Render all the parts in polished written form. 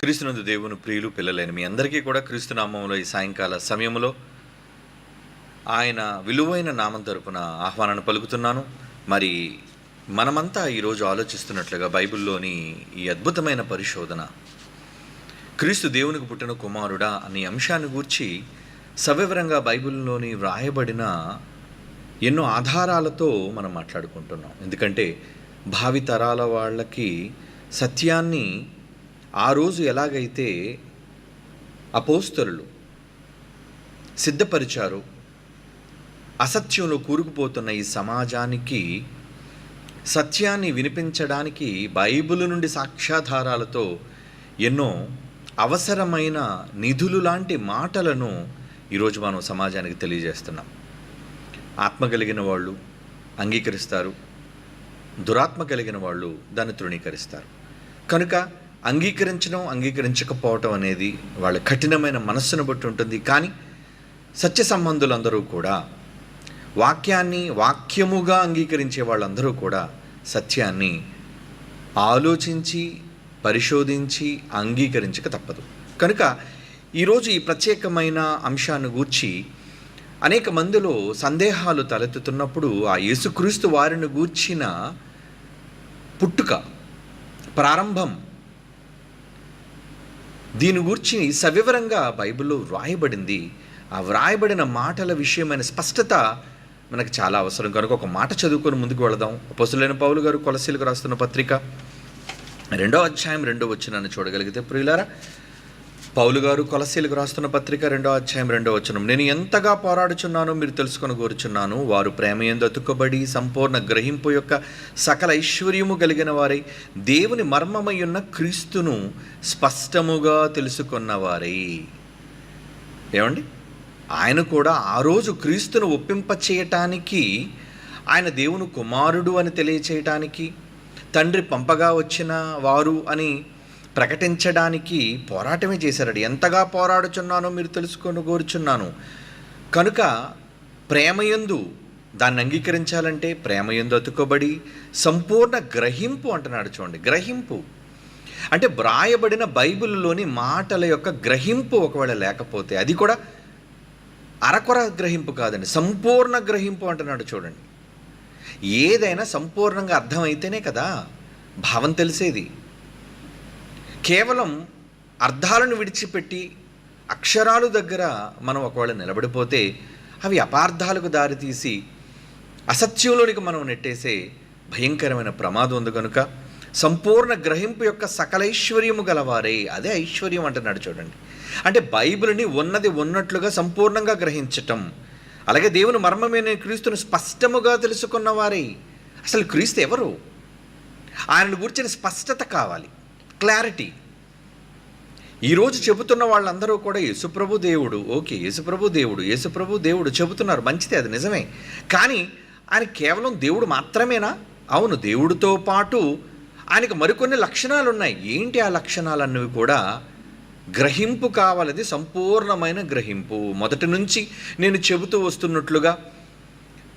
క్రీస్తునందు దేవుని ప్రియులు పిల్లలైన మీ అందరికీ కూడా క్రీస్తునామంలో ఈ సాయంకాల సమయంలో ఆయన విలువైన నామం తరపున ఆహ్వానాన్ని పలుకుతున్నాను. మరి మనమంతా ఈరోజు ఆలోచిస్తున్నట్లుగా బైబిల్లోని ఈ అద్భుతమైన పరిశోధన క్రీస్తు దేవునికి పుట్టిన కుమారుడా అనే అంశాన్ని గూర్చి సవివరంగా బైబిల్లోని వ్రాయబడిన ఎన్నో ఆధారాలతో మనం మాట్లాడుకుంటున్నాం. ఎందుకంటే భావితరాల వాళ్ళకి సత్యాన్ని ఆ రోజు ఎలాగైతే అపోస్తలులు సిద్ధపరిచారు, అసత్యంలో కూరుకుపోతున్న ఈ సమాజానికి సత్యాన్ని వినిపించడానికి బైబిల్ నుండి సాక్ష్యాధారాలతో ఎన్నో అవసరమైన నిధులు లాంటి మాటలను ఈరోజు మనం సమాజానికి తెలియజేస్తున్నాం. ఆత్మ కలిగిన వాళ్ళు అంగీకరిస్తారు, దురాత్మ కలిగిన వాళ్ళు దాన్ని తృణీకరిస్తారు. కనుక అంగీకరించకపోవటం అనేది వాళ్ళ కఠినమైన మనస్సును బట్టి ఉంటుంది. కానీ సత్య సంబంధులందరూ కూడా వాక్యముగా అంగీకరించే వాళ్ళందరూ కూడా సత్యాన్ని ఆలోచించి పరిశోధించి అంగీకరించక తప్పదు. కనుక ఈరోజు ఈ ప్రత్యేకమైన అంశాన్ని గూర్చి అనేక మందిలో సందేహాలు తలెత్తుతున్నప్పుడు ఆ యేసుక్రీస్తు వారిని గూర్చిన పుట్టుక, ప్రారంభం, దీని గురించి సవివరంగా బైబిల్లో వ్రాయబడింది. ఆ వ్రాయబడిన మాటల విషయమైన స్పష్టత మనకు చాలా అవసరం. కనుక ఒక మాట చదువుకొని ముందుకు వెళదాం. అపోస్తలుడైన పౌలు గారు కొలస్సీలకు రాస్తున్న పత్రిక 2వ అధ్యాయం 2వ వచనాన్ని చూడగలిగితే, ప్రియులారా, పౌలు గారు కొలస్సీలకు రాస్తున్న పత్రిక 2వ అధ్యాయం 2వ వచనం, నేను ఎంతగా పోరాడుచున్నానో మీరు తెలుసుకొని కోరుచున్నాను. వారు ప్రేమయందు అతుక్కబడి సంపూర్ణ గ్రహింపు యొక్క సకల ఐశ్వర్యము కలిగిన వారై దేవుని మర్మమయ్యున్న క్రీస్తును స్పష్టముగా తెలుసుకున్నవారై. ఏమండి, ఆయన కూడా ఆ రోజు క్రీస్తును ఒప్పింపచేయటానికి, ఆయన దేవుని కుమారుడు అని తెలియచేయటానికి, తండ్రి పంపగా వచ్చిన వారు అని ప్రకటించడానికి పోరాటమే చేశారట. ఎంతగా పోరాడుచున్నానో మీరు తెలుసుకొని కోరుచున్నాను. కనుక ప్రేమయందు దాన్ని అంగీకరించాలంటే ప్రేమయందు అతుకోబడి సంపూర్ణ గ్రహింపు అంటున్నాడు. చూడండి, గ్రహింపు అంటే వ్రాయబడిన బైబిల్లోని మాటల యొక్క గ్రహింపు ఒకవేళ లేకపోతే, అది కూడా అరకొర గ్రహింపు కాదండి, సంపూర్ణ గ్రహింపు అంటున్నాడు. చూడండి, ఏదైనా సంపూర్ణంగా అర్థమైతేనే కదా భావం తెలిసేది. కేవలం అర్థాలను విడిచిపెట్టి అక్షరాలు దగ్గర మనం ఒకవేళ నిలబడిపోతే అవి అపార్థాలకు దారితీసి అసత్యంలోనికి మనం నెట్టేసే భయంకరమైన ప్రమాదం ఉంది. కనుక సంపూర్ణ గ్రహింపు యొక్క సకలైశ్వర్యము గలవారే, అదే ఐశ్వర్యం అంటున్నాడు. చూడండి, అంటే బైబిల్ని ఉన్నది ఉన్నట్లుగా సంపూర్ణంగా గ్రహించటం, అలాగే దేవుని మర్మమైన క్రీస్తును స్పష్టముగా తెలుసుకున్నవారే. అసలు క్రీస్తు ఎవరు, ఆయనను గురించిన స్పష్టత కావాలి, క్లారిటీ. ఈరోజు చెబుతున్న వాళ్ళందరూ కూడా యేసుప్రభు దేవుడు, ఓకే, యేసుప్రభు దేవుడు చెబుతున్నారు, మంచిదే, అది నిజమే. కానీ ఆయన కేవలం దేవుడు మాత్రమేనా? అవును, దేవుడితో పాటు ఆయనకు మరికొన్ని లక్షణాలు ఉన్నాయి. ఏంటి ఆ లక్షణాలన్నవి కూడా గ్రహింపు కావాలది, సంపూర్ణమైన గ్రహింపు. మొదటి నుంచి నేను చెబుతూ వస్తున్నట్లుగా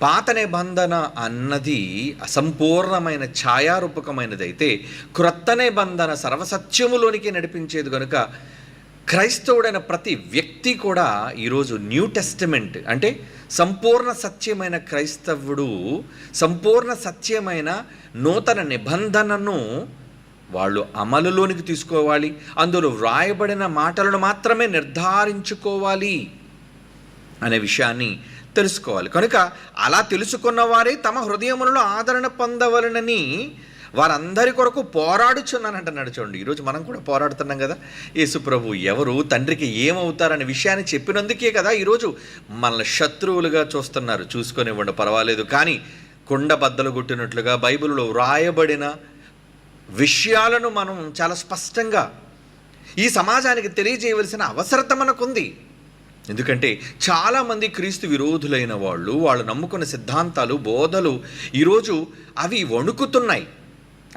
పాత నిబంధన అన్నది అసంపూర్ణమైన ఛాయారూపకమైనదైతే క్రొత్త నిబంధన సర్వసత్యములోనికి నడిపించేది. కనుక క్రైస్తవుడైన ప్రతి వ్యక్తి కూడా ఈరోజు న్యూ టెస్టమెంట్ అంటే సంపూర్ణ సత్యమైన క్రైస్తవుడు, సంపూర్ణ సత్యమైన నూతన నిబంధనను వాళ్ళు అమలులోనికి తీసుకోవాలి. అందులో వ్రాయబడిన మాటలను మాత్రమే నిర్ధారించుకోవాలి అనే విషయాన్ని తెలుసుకోవాలి. కనుక అలా తెలుసుకున్న వారే తమ హృదయములలో ఆదరణ పొందవలనని వారందరి కొరకు పోరాడుచున్నానంటున్నాడు. చూడండి, ఈరోజు మనం కూడా పోరాడుతున్నాం కదా. యేసుప్రభు ఎవరు, తండ్రికి ఏమవుతారనే విషయాన్ని చెప్పినందుకే కదా ఈరోజు మనల్ని శత్రువులుగా చూస్తున్నారు. చూసుకొనివ్వండి, పర్వాలేదు. కానీ కుండ బద్దలు కొట్టినట్లుగా బైబిల్లో వ్రాయబడిన విషయాలను మనం చాలా స్పష్టంగా ఈ సమాజానికి తెలియజేయవలసిన అవసరత మనకుంది. ఎందుకంటే చాలామంది క్రీస్తు విరోధులైన వాళ్ళు నమ్ముకున్న సిద్ధాంతాలు, బోధలు ఈరోజు అవి వణుకుతున్నాయి.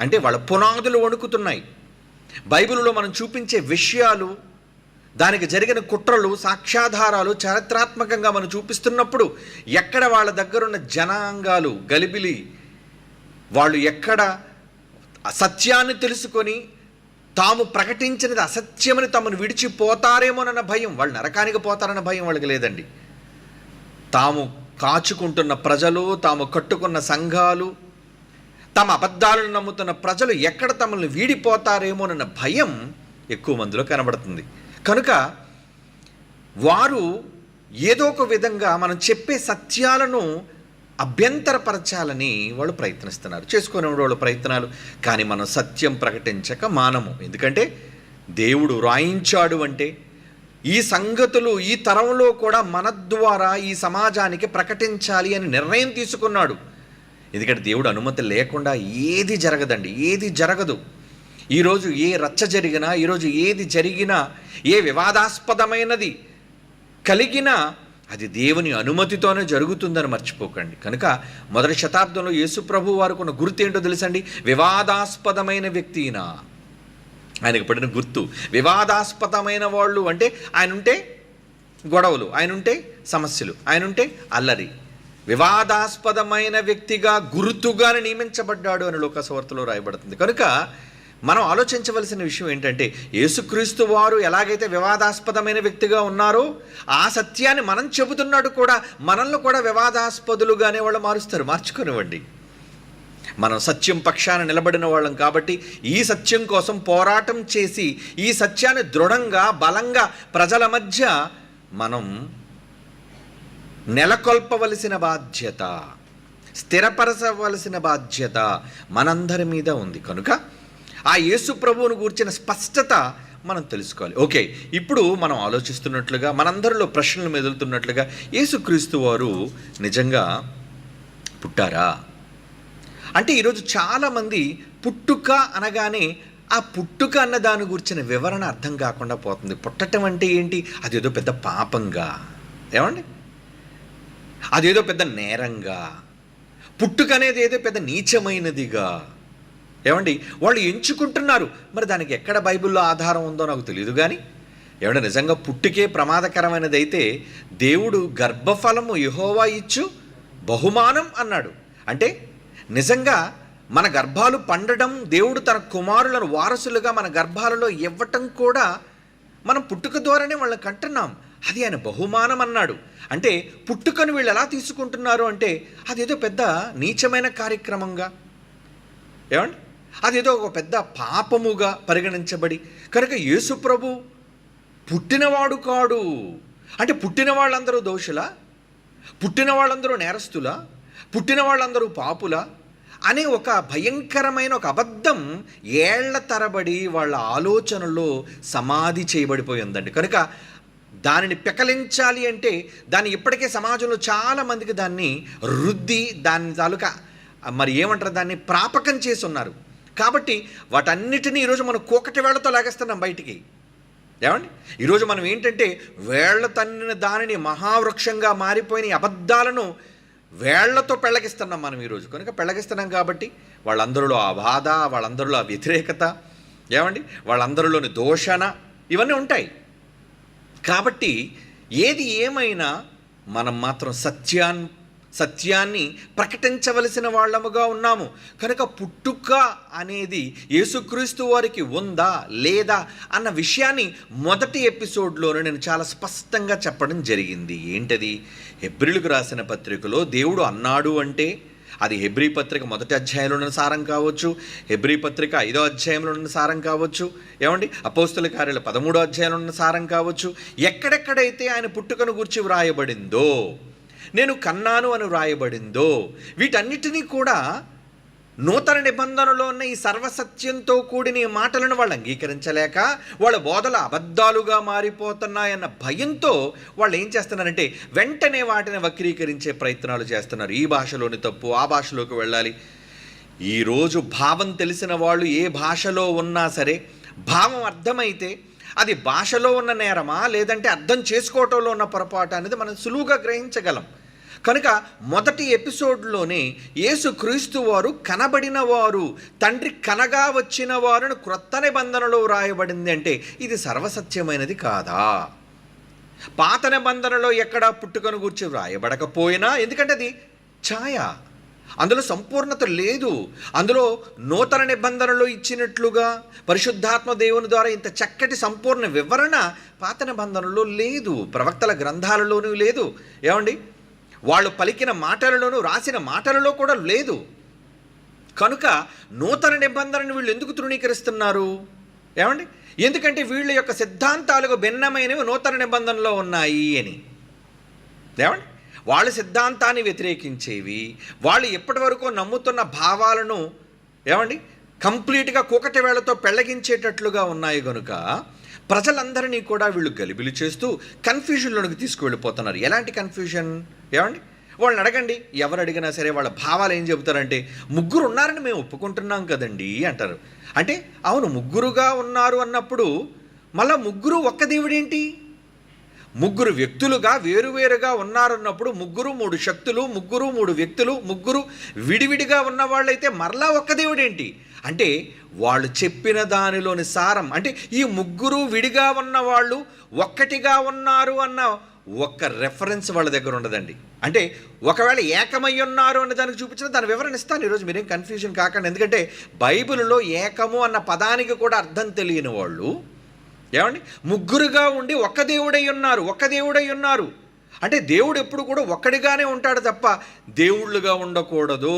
అంటే వాళ్ళ పునాదులు వణుకుతున్నాయి. బైబిల్లో మనం చూపించే విషయాలు, దానికి జరిగిన కుట్రలు, సాక్ష్యాధారాలు చారిత్రాత్మకంగా మనం చూపిస్తున్నప్పుడు ఎక్కడ వాళ్ళ దగ్గరున్న జనాంగాలు గలిబిలి, వాళ్ళు ఎక్కడ సత్యాన్ని తెలుసుకొని తాము ప్రకటించినది అసత్యమని తమను విడిచిపోతారేమోనన్న భయం, వాళ్ళు నరకానికి పోతారన్న భయం వాళ్ళకి లేదండి. తాము కాచుకుంటున్న ప్రజలు, తాము కట్టుకున్న సంఘాలు, తమ అబద్ధాలను నమ్ముతున్న ప్రజలు ఎక్కడ తమల్ని వీడిపోతారేమోనన్న భయం ఎక్కువ మందిలో కనబడుతుంది. కనుక వారు ఏదో ఒక విధంగా మనం చెప్పే సత్యాలను అభ్యంతరపరచాలని వాళ్ళు ప్రయత్నిస్తున్నారు, చేసుకునే వాళ్ళు ప్రయత్నాలు. కానీ మనం సత్యం ప్రకటించక మానము. ఎందుకంటే దేవుడు రాయించాడు అంటే ఈ సంగతులు ఈ తరంలో కూడా మన ద్వారా ఈ సమాజానికి ప్రకటించాలి అని నిర్ణయం తీసుకున్నాడు. ఎందుకంటే దేవుడు అనుమతి లేకుండా ఏది జరగదండి, ఏది జరగదు. ఈరోజు ఏ రచ్చ జరిగినా, ఈరోజు ఏది జరిగినా, ఏ వివాదాస్పదమైనది కలిగినా అది దేవుని అనుమతితోనే జరుగుతుందని మర్చిపోకండి. కనుక మొదటి శతాబ్దంలో యేసుప్రభు వారికి ఉన్న గుర్తు ఏంటో తెలుసండి? వివాదాస్పదమైన వ్యక్తినా. ఆయనకు పడిన గుర్తు వివాదాస్పదమైన వాళ్ళు. అంటే ఆయన ఉంటే గొడవలు, ఆయన ఉంటే సమస్యలు, ఆయన ఉంటే అల్లరి. వివాదాస్పదమైన వ్యక్తిగా గుర్తుగానే నియమించబడ్డాడు అని లోకాసువార్తలో రాయబడుతుంది. కనుక మనం ఆలోచించవలసిన విషయం ఏంటంటే యేసుక్రీస్తు వారు ఎలాగైతే వివాదాస్పదమైన వ్యక్తిగా ఉన్నారో ఆ సత్యాన్ని మనం చెబుతున్నాడు కూడా, మనల్ని కూడా వివాదాస్పదులుగానే వాళ్ళు మారుస్తారు. మార్చుకునివ్వండి. మనం సత్యం పక్షాన నిలబడిన వాళ్ళం కాబట్టి ఈ సత్యం కోసం పోరాటం చేసి ఈ సత్యాన్ని దృఢంగా బలంగా ప్రజల మధ్య మనం నెలకొల్పవలసిన బాధ్యత, స్థిరపరచవలసిన బాధ్యత మనందరి మీద ఉంది. కనుక ఆ యేసు ప్రభువును గూర్చిన స్పష్టత మనం తెలుసుకోవాలి. ఓకే, ఇప్పుడు మనం ఆలోచిస్తున్నట్లుగా మనందరిలో ప్రశ్నలు మెదులుతున్నట్లుగా యేసుక్రీస్తు వారు నిజంగా పుట్టారా అంటే ఈరోజు చాలామంది పుట్టుక అనగానే ఆ పుట్టుక అన్న దాని గురించిన వివరణ అర్థం కాకుండా పోతుంది. పుట్టటం అంటే ఏంటి? అదేదో పెద్ద పాపంగా, ఏమండి, అదేదో పెద్ద నేరంగా, పుట్టుక అనేది ఏదో పెద్ద నీచమైనదిగా, ఏమండి వాళ్ళు ఎంచుకుంటున్నారు. మరి దానికి ఎక్కడ బైబిల్లో ఆధారం ఉందో నాకు తెలియదు. కానీ ఏమంటే నిజంగా పుట్టుకే ప్రమాదకరమైనది అయితే దేవుడు గర్భఫలము యెహోవా ఇచ్చు బహుమానం అన్నాడు. అంటే నిజంగా మన గర్భాలు పండడం, దేవుడు తన కుమారులను వారసులుగా మన గర్భాలలో ఇవ్వటం కూడా మనం పుట్టుక ద్వారానే వాళ్ళని కంటున్నాం. అది ఆయన బహుమానం అన్నాడు. అంటే పుట్టుకను వీళ్ళు ఎలా తీసుకుంటున్నారు అంటే అదేదో పెద్ద నీచమైన కార్యక్రమంగా, ఏమండి, అదేదో ఒక పెద్ద పాపముగా పరిగణించబడి. కనుక యేసు ప్రభు పుట్టినవాడు కాడు. అంటే పుట్టిన వాళ్ళందరూ దోషులా, పుట్టిన వాళ్ళందరూ నేరస్తులా, పుట్టిన వాళ్ళందరూ పాపులా అనే ఒక భయంకరమైన ఒక అబద్ధం ఏళ్ల తరబడి వాళ్ళ ఆలోచనలో సమాధి చేయబడిపోయి ఉందండి. కనుక దానిని పెకలించాలి అంటే దాన్ని ఇప్పటికే సమాజంలో చాలామందికి దాన్ని రుద్ది దాని తాలూకా మరి ఏమంటారు దాన్ని ప్రాపకం చేసి ఉన్నారు. కాబట్టి వాటన్నిటినీ ఈరోజు మనం కూకటి వేళ్లతో లాగేస్తున్నాం బయటికి. ఏమండి ఈరోజు మనం ఏంటంటే వేళ్ల తన్నిన దానిని మహావృక్షంగా మారిపోయిన అబద్ధాలను వేళ్లతో పెళ్ళగిస్తున్నాం మనం ఈరోజు. కనుక పెళ్ళగిస్తున్నాం కాబట్టి వాళ్ళందరిలో ఆ బాధ, వాళ్ళందరిలో ఆ వ్యతిరేకత, ఏమండి వాళ్ళందరిలోని దోషణ ఇవన్నీ ఉంటాయి. కాబట్టి ఏది ఏమైనా మనం మాత్రం సత్యాన్ని ప్రకటించవలసిన వాళ్ళముగా ఉన్నాము. కనుక పుట్టుక అనేది యేసుక్రీస్తు వారికి ఉందా లేదా అన్న విషయాన్ని మొదటి ఎపిసోడ్లోనే నేను చాలా స్పష్టంగా చెప్పడం జరిగింది. ఏంటది? హెబ్రీలకు రాసిన పత్రికలో దేవుడు అన్నాడు అంటే అది హెబ్రీ పత్రిక 1వ అధ్యాయంలో ఉన్న సారం కావచ్చు, హెబ్రీ పత్రిక 5వ అధ్యాయంలో ఉన్న సారం కావచ్చు, ఏమండి అపోస్తుల కార్యాలు 13వ అధ్యాయంలో ఉన్న సారం కావచ్చు. ఎక్కడెక్కడైతే ఆయన పుట్టుకను గురించి వ్రాయబడిందో, నేను కన్నాను అని వ్రాయబడిందో, వీటన్నిటినీ కూడా నూతన నిబంధనలో ఉన్న ఈ సర్వసత్యంతో కూడిన ఈ మాటలను వాళ్ళు అంగీకరించలేక వాళ్ళ బోధలు అబద్ధాలుగా మారిపోతున్నాయన్న భయంతో వాళ్ళు ఏం చేస్తున్నారంటే వెంటనే వాటిని వక్రీకరించే ప్రయత్నాలు చేస్తున్నారు. ఈ భాషలోని తప్పు, ఆ భాషలోకి వెళ్ళాలి. ఈరోజు భావం తెలిసిన వాళ్ళు ఏ భాషలో ఉన్నా సరే భావం అర్థమైతే అది భాషలో ఉన్న నేరమా లేదంటే అర్థం చేసుకోవటంలో ఉన్న పొరపాటు అనేది మనం సులువుగా గ్రహించగలం. కనుక మొదటి ఎపిసోడ్లోనే యేసుక్రీస్తు వారు కనబడిన వారు, తండ్రి కనగా వచ్చిన వారును క్రొత్త నిబంధనలో వ్రాయబడింది అంటే ఇది సర్వసత్యమైనది కాదా? పాత నిబంధనలో ఎక్కడా పుట్టుకను గూర్చి వ్రాయబడకపోయినా, ఎందుకంటే అది ఛాయ, అందులో సంపూర్ణత లేదు. అందులో నూతన నిబంధనలో ఇచ్చినట్లుగా పరిశుద్ధాత్మ దేవుని ద్వారా ఇంత చక్కటి సంపూర్ణ వివరణ పాత నిబంధనలో లేదు, ప్రవక్తల గ్రంథాలలోనూ లేదు. ఏమండి, వాళ్ళు పలికిన మాటలలోనూ రాసిన మాటలలో కూడా లేదు. కనుక నూతన నిబంధనను వీళ్ళు ఎందుకు తృణీకరిస్తున్నారు? ఏమండి, ఎందుకంటే వీళ్ళ యొక్క సిద్ధాంతాలకు భిన్నమైనవి నూతన నిబంధనలో ఉన్నాయి అని. ఏమండి, వాళ్ళ సిద్ధాంతాన్ని వ్యతిరేకించేవి, వాళ్ళు ఎప్పటి వరకు నమ్ముతున్న భావాలను ఏమండి కంప్లీట్గా కూకటి వేళతో పెళ్ళగించేటట్లుగా ఉన్నాయి. కనుక ప్రజలందరినీ కూడా వీళ్ళు గలిబిలి చేస్తూ కన్ఫ్యూజన్లోనికి తీసుకువెళ్ళిపోతున్నారు. ఎలాంటి కన్ఫ్యూజన్? ఏమండి, వాళ్ళని అడగండి, ఎవరు అడిగినా సరే వాళ్ళ భావాలు ఏం చెబుతారంటే, ముగ్గురు ఉన్నారని మేము ఒప్పుకుంటున్నాం కదండి అంటారు. అంటే అవును, ముగ్గురుగా ఉన్నారు అన్నప్పుడు మళ్ళా ముగ్గురు ఒక్క దేవుడేంటి? ముగ్గురు వ్యక్తులుగా వేరువేరుగా ఉన్నారన్నప్పుడు ముగ్గురు మూడు శక్తులు, ముగ్గురు మూడు వ్యక్తులు, ముగ్గురు విడివిడిగా ఉన్న వాళ్ళైతే మరలా ఒక్క దేవుడేంటి? అంటే వాళ్ళు చెప్పిన దానిలోని సారం అంటే ఈ ముగ్గురు విడిగా ఉన్న వాళ్ళు ఒక్కటిగా ఉన్నారు అన్న ఒక్క రెఫరెన్స్ వాళ్ళ దగ్గర ఉండదండి. అంటే ఒకవేళ ఏకమై ఉన్నారు అనే దానికి చూపించిన దాని వివరణ ఇస్తాను ఈరోజు, మీరేం కన్ఫ్యూజన్ కాకండి. ఎందుకంటే బైబిల్లో ఏకము అన్న పదానికి కూడా అర్థం తెలియని వాళ్ళు ఏమండి ముగ్గురుగా ఉండి ఒక్క దేవుడై ఉన్నారు అంటే దేవుడు ఎప్పుడు కూడా ఒక్కడిగానే ఉంటాడు తప్ప దేవుళ్ళుగా ఉండకూడదు.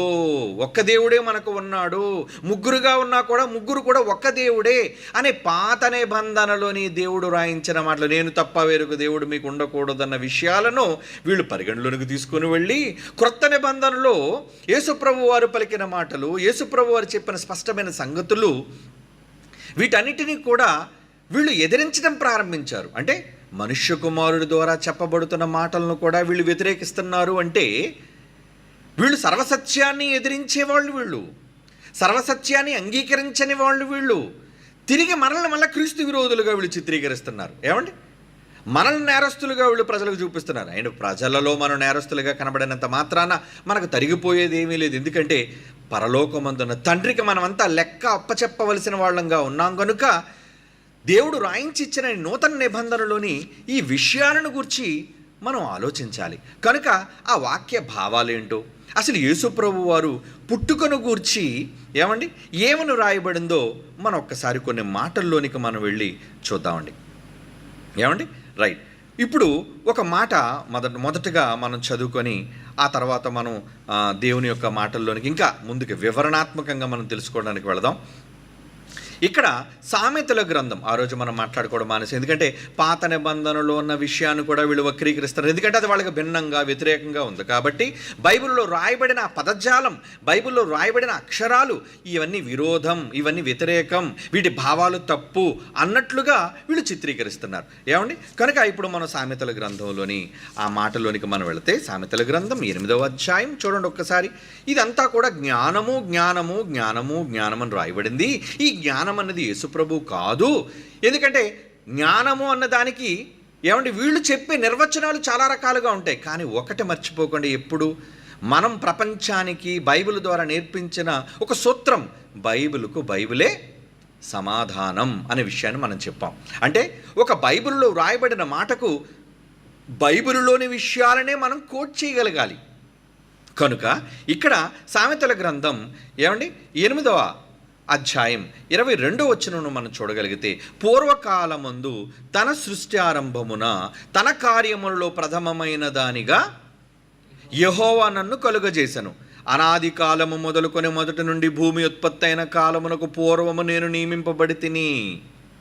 ఒక్క దేవుడే మనకు ఉన్నాడు, ముగ్గురుగా ఉన్నా కూడా ముగ్గురు కూడా ఒక్క దేవుడే అనే పాత నిబంధనలోని దేవుడు రాయించిన మాటలు, నేను తప్ప వేరొక దేవుడు మీకు ఉండకూడదన్న విషయాలను వీళ్ళు పరిగణలోనికి తీసుకుని వెళ్ళి క్రొత్త నిబంధనలో యేసుప్రభు వారు పలికిన మాటలు, యేసుప్రభు వారు చెప్పిన స్పష్టమైన సంగతులు, వీటన్నిటినీ కూడా వీళ్ళు ఎదిరించడం ప్రారంభించారు. అంటే మనుష్య కుమారుడి ద్వారా చెప్పబడుతున్న మాటలను కూడా వీళ్ళు వ్యతిరేకిస్తున్నారు. అంటే వీళ్ళు సర్వసత్యాన్ని ఎదిరించేవాళ్ళు, వీళ్ళు సర్వసత్యాన్ని అంగీకరించని వాళ్ళు, వీళ్ళు తిరిగి మనల్ని మళ్ళీ క్రీస్తు విరోధులుగా వీళ్ళు చిత్రీకరిస్తున్నారు. ఏమండి, మనల్ని నేరస్తులుగా వీళ్ళు ప్రజలకు చూపిస్తున్నారు. అండ్ ప్రజలలో మనం నేరస్తులుగా కనబడినంత మాత్రాన మనకు తరిగిపోయేది ఏమీ లేదు. ఎందుకంటే పరలోకమందున్న తండ్రికి మనమంతా లెక్క అప్పచెప్పవలసిన వాళ్ళంగా ఉన్నాం. కనుక దేవుడు రాయించి ఇచ్చిన నూతన నిబంధనలోని ఈ విషయాలను గురించి మనం ఆలోచించాలి. కనుక ఆ వాక్య భావాలేంటో, అసలు యేసుప్రభు వారు పుట్టుకను గూర్చి ఏమండి ఏమని రాయబడిందో మనం ఒక్కసారి కొన్ని మాటల్లోనికి మనం వెళ్ళి చూద్దామండి. ఏమండి, రైట్. ఇప్పుడు ఒక మాట మొదటగా మనం చదువుకొని ఆ తర్వాత మనం దేవుని యొక్క మాటల్లోనికి ఇంకా ముందుకు వివరణాత్మకంగా మనం తెలుసుకోవడానికి వెళదాం. ఇక్కడ సామెతల గ్రంథం ఆ రోజు మనం మాట్లాడుకోవడం మానేసి, ఎందుకంటే పాత నిబంధనలో ఉన్న విషయాన్ని కూడా వీళ్ళు వక్రీకరిస్తారు. ఎందుకంటే అది వాళ్ళకి భిన్నంగా వ్యతిరేకంగా ఉంది కాబట్టి బైబిల్లో రాయబడిన పదజాలం, బైబిల్లో రాయబడిన అక్షరాలు ఇవన్నీ విరోధం, ఇవన్నీ వ్యతిరేకం, వీటి భావాలు తప్పు అన్నట్లుగా వీళ్ళు చిత్రీకరిస్తున్నారు. ఏమండి, కనుక ఇప్పుడు మనం సామెతల గ్రంథంలోని ఆ మాటలోనికి మనం వెళితే సామెతల గ్రంథం 8వ అధ్యాయం చూడండి ఒక్కసారి. ఇదంతా కూడా జ్ఞానము జ్ఞానము జ్ఞానము జ్ఞానం అని రాయబడింది. ఈ జ్ఞానం అన్నది యేసుప్రభు కాదు. ఎందుకంటే జ్ఞానము అన్నదానికి ఏమంటే వీళ్ళు చెప్పే నిర్వచనాలు చాలా రకాలుగా ఉంటాయి. కానీ ఒకటి మర్చిపోకండి, ఎప్పుడు మనం ప్రపంచానికి బైబిల్ ద్వారా నేర్పించిన ఒక సూత్రం, బైబిల్కు బైబిలే సమాధానం అనే విషయాన్ని మనం చెప్పాం. అంటే ఒక బైబిల్లో రాయబడిన మాటకు బైబిల్లోని విషయాలనే మనం కోట్ చేయగలగాలి. కనుక ఇక్కడ సామెతల గ్రంథం ఏమండి 8వ అధ్యాయం 22వ వచనమును మనం చూడగలిగితే, పూర్వకాలమందు తన సృష్టి ఆరంభమున తన కార్యములలో ప్రథమమైన దానిగా యెహోవా నన్ను కలుగజేసెను. అనాది కాలము మొదలుకొని మొదటి నుండి భూమి ఉత్పత్తి అయిన కాలమునకు పూర్వము నేను నియమింపబడి తిని.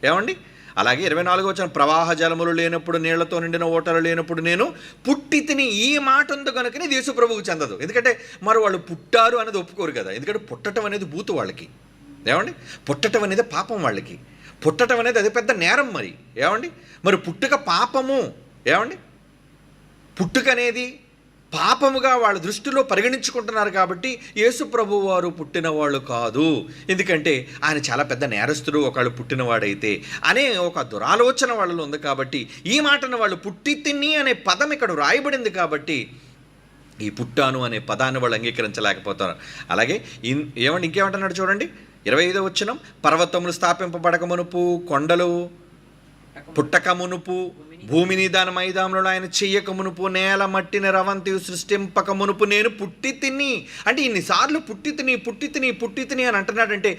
ఏమండి, అలాగే 24వ వచనం, ప్రవాహ జలములు లేనప్పుడు, నీళ్లతో నిండిన ఓటలు లేనప్పుడు నేను పుట్టి తిని. ఈ మాట ఉంది కనుకనే యేసుప్రభువుకు చెందదు. ఎందుకంటే మరి వాళ్ళు పుట్టారు అనేది ఒప్పుకోరు కదా. ఎందుకంటే పుట్టడం అనేది బూతు వాళ్ళకి. ఏమండి, పుట్టడం అనేది పాపం వాళ్ళకి. పుట్టడం అనేది అది పెద్ద నేరం. మరి పుట్టుక పాపము. ఏమండి, పుట్టుక అనేది పాపముగా వాళ్ళ దృష్టిలో పరిగణించుకుంటున్నారు. కాబట్టి యేసుప్రభు వారు పుట్టిన వాళ్ళు కాదు, ఎందుకంటే ఆయన చాలా పెద్ద నేరస్తుడు ఒకళ్ళు పుట్టినవాడైతే అనే ఒక దురాలోచన వాళ్ళలో ఉంది. కాబట్టి ఈ మాటను వాళ్ళు పుట్టి తిని అనే పదం ఇక్కడ రాయబడింది. కాబట్టి ఈ పుట్టాను అనే పదాన్ని వాళ్ళు అంగీకరించలేకపోతారు. అలాగే ఏమండి ఇంకేమంటున్నాడు చూడండి 25వ వచనం, పర్వతములు స్థాపింపబడక మునుపు కొండలు పుట్టక మునుపు భూమిని దాని మైదానంలో ఆయన చెయ్యక మునుపు నేల మట్టిని రవంతి సృష్టింపక మునుపు నేను పుట్టి తిని. అంటే ఇన్నిసార్లు పుట్టి తిని అని అంటున్నాడంటే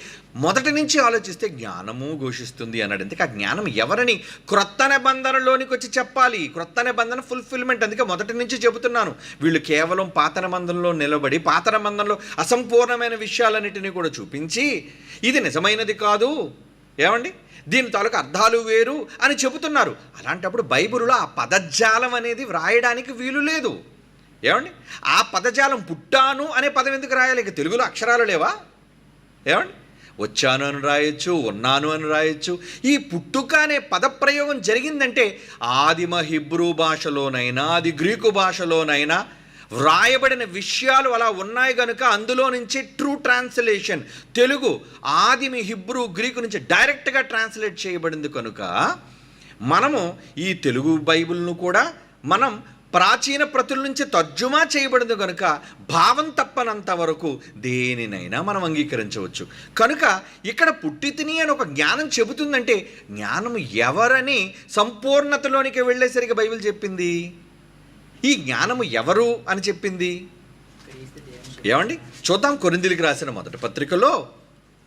మొదటి నుంచి ఆలోచిస్తే జ్ఞానము ఘోషిస్తుంది అన్నాడు. అందుకే ఆ జ్ఞానం ఎవరని క్రొత్త నిబంధనలోనికి వచ్చి చెప్పాలి. క్రొత్త నిబంధన ఫుల్ఫిల్మెంట్. అందుకే మొదటి నుంచి చెబుతున్నాను, వీళ్ళు కేవలం పాత నిబంధనలో నిలబడి పాత నిబంధనలో అసంపూర్ణమైన విషయాలన్నిటినీ కూడా చూపించి ఇది నిజమైనది కాదు, ఏమండి దీని తాలూకు అర్థాలు వేరు అని చెబుతున్నారు. అలాంటప్పుడు బైబిల్లో ఆ పదజాలం అనేది వ్రాయడానికి వీలు లేదు. ఏమండి ఆ పదజాలం పుట్టాను అనే పదం ఎందుకు రాయాలి? ఇక తెలుగులో అక్షరాలు లేవా? ఏమండి వచ్చాను అని రాయొచ్చు, ఉన్నాను అని రాయొచ్చు. ఈ పుట్టుక అనే పదప్రయోగం జరిగిందంటే ఆదిమ హిబ్రూ భాషలోనైనా అది గ్రీకు భాషలోనైనా వ్రాయబడిన విషయాలు అలా ఉన్నాయి కనుక అందులో నుంచి ట్రూ ట్రాన్స్లేషన్ తెలుగు ఆదిమి హిబ్రూ గ్రీకు నుంచి డైరెక్ట్గా ట్రాన్స్లేట్ చేయబడింది కనుక మనము ఈ తెలుగు బైబిల్ను కూడా మనం ప్రాచీన ప్రతుల నుంచి తర్జుమా చేయబడింది కనుక భావం తప్పనంత వరకు దేనినైనా మనం అంగీకరించవచ్చు. కనుక ఇక్కడ పుట్టి తిని అని ఒక జ్ఞానం చెబుతుందంటే జ్ఞానం ఎవరని సంపూర్ణతలోనికి వెళ్ళేసరికి బైబిల్ చెప్పింది. ఈ జ్ఞానము ఎవరు అని చెప్పింది? ఏమండి చూద్దాం కొరింథీయులకు రాసిన మొదటి పత్రికలో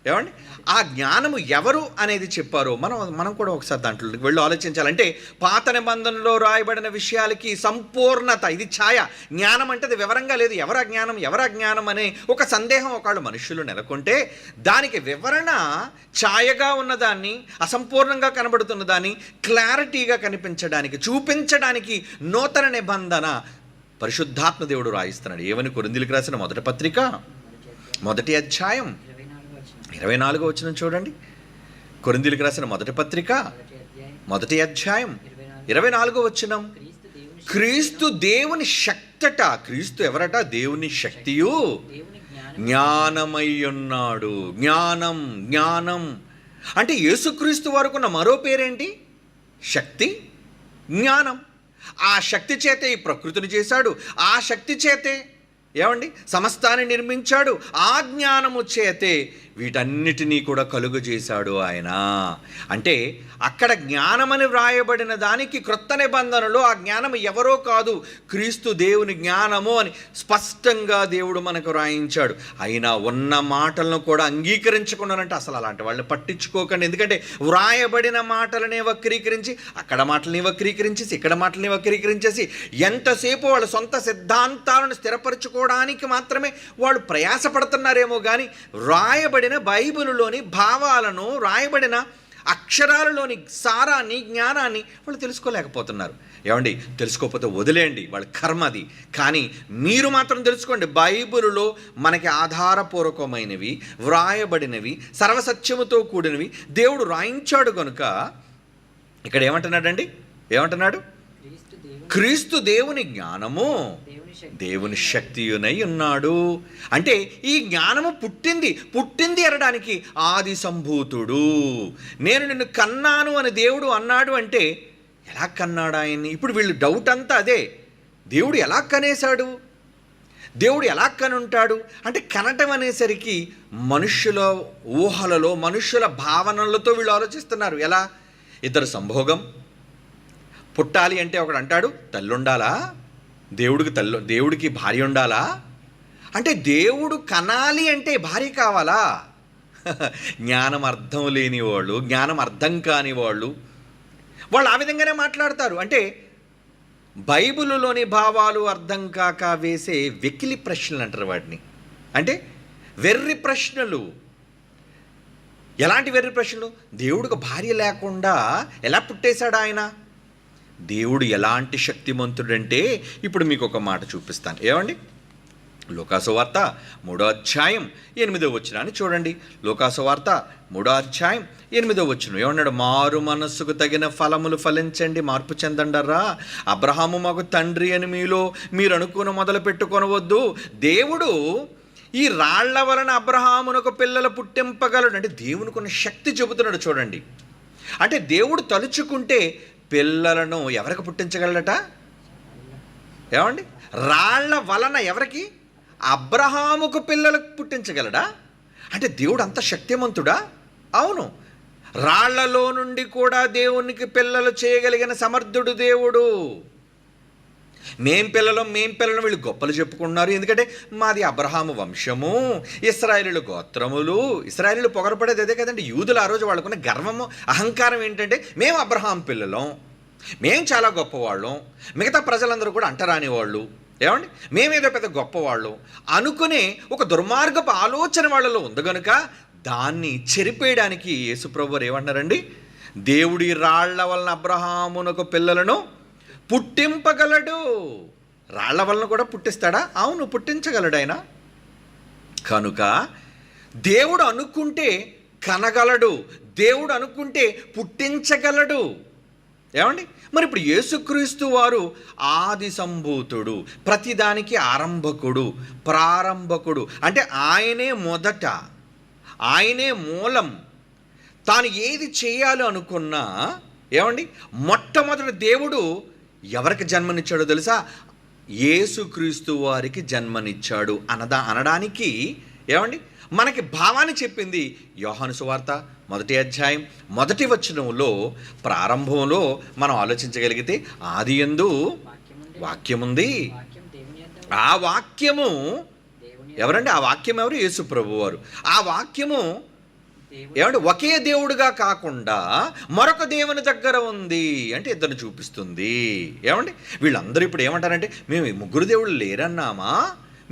ఏమండి ఆ జ్ఞానము ఎవరు అనేది చెప్పారో మనం కూడా ఒకసారి దాంట్లోకి వెళ్ళి ఆలోచించాలంటే పాత నిబంధనలో రాయబడిన విషయాలకి సంపూర్ణత, ఇది ఛాయ. జ్ఞానం అంటే అది వివరంగా లేదు. ఎవరా జ్ఞానం అనే ఒక సందేహం ఒకళ్ళు మనుషులు నెలకొంటే దానికి వివరణ ఛాయగా ఉన్నదాన్ని, అసంపూర్ణంగా కనబడుతున్న దాన్ని క్లారిటీగా కనిపించడానికి చూపించడానికి నూతన నిబంధన పరిశుద్ధాత్మ దేవుడు రాయిస్తున్నాడు. ఏమని కొరింథీయులకు రాసిన మొదటి పత్రిక మొదటి అధ్యాయం 24వ వచనం చూడండి. కొరింథీయులకు రాసిన మొదటి పత్రిక మొదటి అధ్యాయం 24వ వచనం. క్రీస్తు దేవుని శక్తట. క్రీస్తు ఎవరట? దేవుని శక్తియు జ్ఞానమై ఉన్నాడు. జ్ఞానం అంటే యేసుక్రీస్తు వరకున్న మరో పేరేంటి? శక్తి, జ్ఞానం. ఆ శక్తి చేతే ఈ ప్రకృతిని చేశాడు. ఆ శక్తి చేతే ఏమండి సమస్తాన్ని నిర్మించాడు. ఆ జ్ఞానము చేతే వీటన్నిటినీ కూడా కలుగజేశాడు ఆయన. అంటే అక్కడ జ్ఞానమని వ్రాయబడిన దానికి క్రొత్త నిబంధనలో ఆ జ్ఞానం ఎవరో కాదు, క్రీస్తు దేవుని జ్ఞానము అని స్పష్టంగా దేవుడు మనకు రాయించాడు. అయినా ఉన్న మాటలను కూడా అంగీకరించుకున్నారంటే అసలు అలాంటి వాళ్ళని పట్టించుకోకండి. ఎందుకంటే వ్రాయబడిన మాటలనే వక్రీకరించి అక్కడ మాటలని వక్రీకరించేసి ఇక్కడ మాటలని వక్రీకరించేసి ఎంతసేపు వాళ్ళ సొంత సిద్ధాంతాలను స్థిరపరచుకోవడానికి మాత్రమే వాళ్ళు ప్రయాసపడుతున్నారేమో కానీ రాయబడిన బైబిలులోని భావాలను, రాయబడిన అక్షరాలలోని సారాన్ని, జ్ఞానాన్ని వాళ్ళు తెలుసుకోలేకపోతున్నారు. ఏమండి తెలుసుకోకపోతే వదిలేయండి, వాళ్ళ కర్మ అది. కానీ మీరు మాత్రం తెలుసుకోండి, బైబిలులో మనకి ఆధారపూర్వకమైనవి, వ్రాయబడినవి, సర్వసత్యముతో కూడినవి దేవుడు రాయించాడు కనుక ఇక్కడ ఏమంటున్నాడు? క్రీస్తు దేవుని జ్ఞానము దేవుని శక్తియునై ఉన్నాడు. అంటే ఈ జ్ఞానము పుట్టింది అనడానికి ఆది సంభూతుడు. నేను నిన్ను కన్నాను అని దేవుడు అన్నాడు అంటే ఎలా కన్నాడు ఆయన్ని? ఇప్పుడు వీళ్ళు డౌట్ అంతా అదే, దేవుడు ఎలా కనేశాడు, దేవుడు ఎలా కనుంటాడు అంటే కనటం అనేసరికి మనుష్యుల ఊహలలో, మనుష్యుల భావనలతో వీళ్ళు ఆలోచిస్తున్నారు. ఎలా? ఇద్దరు సంభోగం పుట్టాలి అంటే ఒకడు అంటాడు తల్లి ఉండాలా, దేవుడికి భార్య ఉండాలా, అంటే దేవుడు కనాలి అంటే భార్య కావాలా? జ్ఞానం అర్థం లేని వాళ్ళు, జ్ఞానం అర్థం కాని వాళ్ళు ఆ విధంగానే మాట్లాడతారు. అంటే బైబిలులోని భావాలు అర్థం కాక వేసే వెకిలి ప్రశ్నలు అంటారు వాటిని. అంటే వెర్రి ప్రశ్నలు. ఎలాంటి వెర్రి ప్రశ్నలు? దేవుడికి భార్య లేకుండా ఎలా పుట్టేశాడు ఆయన? దేవుడు ఎలాంటి శక్తిమంతుడంటే ఇప్పుడు మీకు ఒక మాట చూపిస్తాను. ఏమండి లూకాసు వార్త 3వ అధ్యాయం 8వ వచనాన్ని చూడండి. లూకాసు వార్త 3వ అధ్యాయం 8వ వచనం ఏమన్నాడు? మారు మనస్సుకు తగిన ఫలములు ఫలించండి, మార్పు చెందండరా. అబ్రహాము మాకు తండ్రి అని మీరు అనుకుని మొదలు పెట్టుకొనవద్దు. దేవుడు ఈ రాళ్ల వలన అబ్రహామునకు పిల్లలు పుట్టింపగలడు. అంటే దేవునికి ఉన్న శక్తి చెబుతున్నాడు చూడండి. అంటే దేవుడు తలుచుకుంటే పిల్లలను ఎవరికి పుట్టించగలడట? ఏమండి రాళ్ల వలన ఎవరికి? అబ్రహాముకు పిల్లలకు పుట్టించగలడా? అంటే దేవుడు అంత శక్తిమంతుడా? అవును. రాళ్లలో నుండి కూడా దేవునికి పిల్లలు చేయగలిగిన సమర్థుడు దేవుడు. మేం పిల్లలం వీళ్ళు గొప్పలు చెప్పుకున్నారు. ఎందుకంటే మాది అబ్రహాము వంశము, ఇశ్రాయేలు గోత్రములు. ఇశ్రాయేలు పొగరపడేది అదే కదండి. యూదులు ఆ రోజు వాళ్ళకున్న గర్వము, అహంకారం ఏంటంటే మేము అబ్రహాం పిల్లలం, మేం చాలా గొప్పవాళ్ళం, మిగతా ప్రజలందరూ కూడా అంటరాని వాళ్ళు, ఏమండి మేమేదో పెద్ద గొప్పవాళ్ళం అనుకునే ఒక దుర్మార్గపు ఆలోచన వాళ్ళలో ఉంది కనుక దాన్ని చెరిపేయడానికి యేసుప్రభు వారు ఏమన్నారండి, దేవుడి రాళ్ల వలన అబ్రహామునకు పిల్లలను పుట్టింపగలడు. రాళ్ల వలన కూడా పుట్టిస్తాడా? అవును, పుట్టించగలడు ఆయన. కనుక దేవుడు అనుకుంటే కనగలడు, దేవుడు అనుకుంటే పుట్టించగలడు. ఏమండి మరి ఇప్పుడు యేసుక్రీస్తు వారు ఆది సంభూతుడు, ప్రతిదానికి ఆరంభకుడు, ప్రారంభకుడు. అంటే ఆయనే మొదట, ఆయనే మూలం. తాను ఏది చేయాలో అనుకున్నా, ఏమండి మొట్టమొదటి దేవుడు ఎవరికి జన్మనిచ్చాడో తెలుసా? యేసుక్రీస్తు వారికి జన్మనిచ్చాడు అనడానికి ఏమండి మనకి భావాన్ని చెప్పింది యోహాను సువార్త 1వ అధ్యాయం 1వ వచనంలో. ప్రారంభంలో మనం ఆలోచించగలిగితే ఆదియందు వాక్యముంది, ఆ వాక్యము ఎవరండి? ఆ వాక్యం ఎవరు? యేసు ప్రభు వారు. ఆ వాక్యము ఏమంటే ఒకే దేవుడుగా కాకుండా మరొక దేవుని దగ్గర ఉంది అంటే ఇద్దరు చూపిస్తుంది. ఏమండి వీళ్ళందరూ ఇప్పుడు ఏమంటారంటే మేము ముగ్గురు దేవుళ్ళు లేరన్నామా,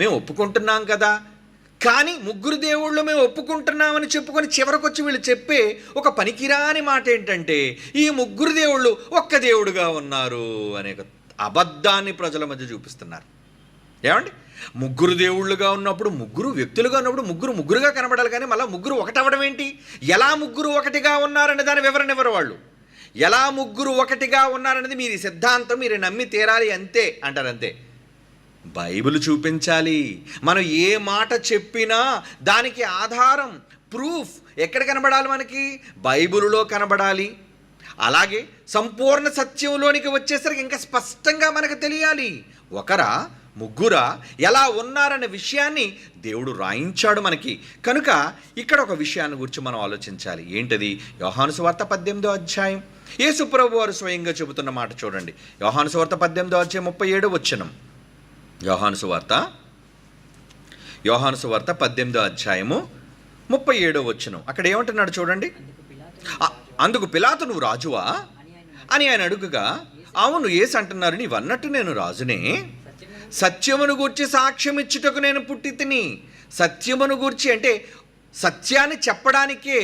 మేము ఒప్పుకుంటున్నాం కదా. కానీ ముగ్గురు దేవుళ్ళు మేము ఒప్పుకుంటున్నామని చెప్పుకొని చివరికి వచ్చి వీళ్ళు చెప్పే ఒక పనికిరాని మాట ఏంటంటే ఈ ముగ్గురు దేవుళ్ళు ఒక్క దేవుడుగా ఉన్నారు అనే అబద్ధాన్ని ప్రజల మధ్య చూపిస్తున్నారు. ఏమండి ముగ్గురు దేవుళ్ళుగా ఉన్నప్పుడు, ముగ్గురు వ్యక్తులుగా ఉన్నప్పుడు ముగ్గురుగా కనబడాలి. కానీ మళ్ళీ ముగ్గురు ఒకటవడం ఏంటి? ఎలా ముగ్గురు ఒకటిగా ఉన్నారనే దాని వివరణ ఎవరు వాళ్ళు? ఎలా ముగ్గురు ఒకటిగా ఉన్నారనేది మీరు సిద్ధాంతం, మీరు నమ్మి తీరాలి అంతే అంటారు. అంతే. బైబిల్ చూపించాలి. మనం ఏ మాట చెప్పినా దానికి ఆధారం, ప్రూఫ్ ఎక్కడ కనబడాలి? మనకి బైబిలులో కనబడాలి. అలాగే సంపూర్ణ సత్యంలోనికి వచ్చేసరికి ఇంకా స్పష్టంగా మనకు తెలియాలి. ఒకరా ముగ్గురా ఎలా ఉన్నారనే విషయాన్ని దేవుడు రాయించాడు మనకి. కనుక ఇక్కడ ఒక విషయాన్ని గురించి మనం ఆలోచించాలి. ఏంటది? యోహాను సువార్త 18వ అధ్యాయం యేసు ప్రభు వారు స్వయంగా చెబుతున్న మాట చూడండి. యోహాను సువార్త 18వ అధ్యాయం 37వ వచనం. యోహాను సువార్త 18వ అధ్యాయము 37వ వచనం. అక్కడ ఏమంటున్నాడు చూడండి. అందుకు పిలాతు నువ్వు రాజువా అని ఆయన అడుగుగా, అవును యేసు అంటున్నారు, నీవన్నట్టు నేను రాజునే. సత్యమును గూర్చి సాక్ష్యం ఇచ్చుటకు నేను పుట్టి తిని. సత్యమును గూర్చి అంటే సత్యాన్ని చెప్పడానికే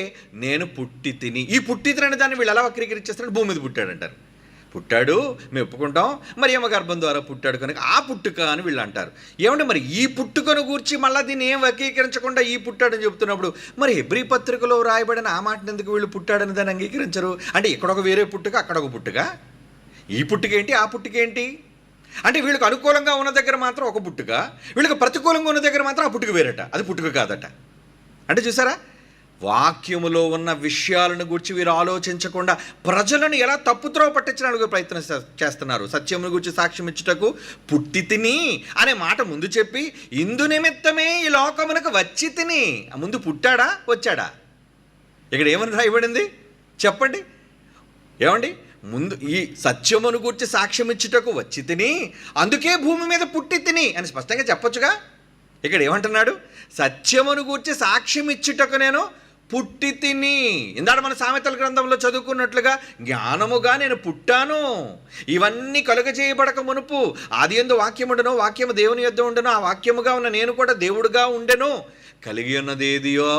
నేను పుట్టి తిని. ఈ పుట్టి తిని అనే దాన్ని వీళ్ళు ఎలా వక్రీకరించేస్తారు? భూమి మీద పుట్టాడంటారు. పుట్టాడు మేము ఒప్పుకుంటాం, మరి ఏమ గర్భం ద్వారా పుట్టాడు కనుక ఆ పుట్టుక అని వీళ్ళు అంటారు. ఏమంటే మరి ఈ పుట్టుకను గూర్చి మళ్ళీ దీన్ని ఏం వక్రీకరించకుండా ఈ పుట్టాడని చెప్తున్నప్పుడు మరి హెబ్రీ పత్రికలో రాయబడిన ఆ మాటను ఎందుకు వీళ్ళు పుట్టాడని దాన్ని అంగీకరించరు? అంటే ఇక్కడొక వేరే పుట్టుక, అక్కడొక పుట్టుక. ఈ పుట్టుక ఏంటి, ఆ పుట్టుక ఏంటి? అంటే వీళ్ళకి అనుకూలంగా ఉన్న దగ్గర మాత్రం ఒక పుట్టుక, వీళ్ళకి ప్రతికూలంగా ఉన్న దగ్గర మాత్రం ఆ పుట్టుక వేరట, అది పుట్టుక కాదట. అంటే చూసారా, వాక్యములో ఉన్న విషయాలను గురించి వీరు ఆలోచించకుండా ప్రజలను ఎలా తప్పుత్రోవ పట్టించడానికి ప్రయత్నం చేస్తున్నారు. సత్యమును గురించి సాక్ష్యం ఇచ్చుటకు పుట్టి తిని అనే మాట ముందు చెప్పి ఇందు నిమిత్తమే ఈ లోకమునకు వచ్చి తిని. ముందు పుట్టాడా వచ్చాడా? ఇక్కడ ఏమని రాయబడింది చెప్పండి. ఏమండి ముందు ఈ సత్యమును గురించి సాక్ష్యం ఇచ్చుటకు వచ్చి తిని, అందుకే భూమి మీద పుట్టి తిని అని స్పష్టంగా చెప్పొచ్చుగా. ఇక్కడ ఏమంటున్నాడు? సత్యమును గురించి సాక్ష్యం ఇచ్చుటకు నేను పుట్టి తిని. ఇందాక మన సామెతల గ్రంథంలో చదువుకున్నట్లుగా జ్ఞానముగా నేను పుట్టాను. ఇవన్నీ కలుగజేయబడక మునుపు ఆదియందు వాక్యముండెను, వాక్యము దేవుని యొద్ద ఉండెను, ఆ వాక్యముగా ఉన్న నేను కూడా దేవుడుగా ఉండెను. కలిగి ఉన్నదేదియో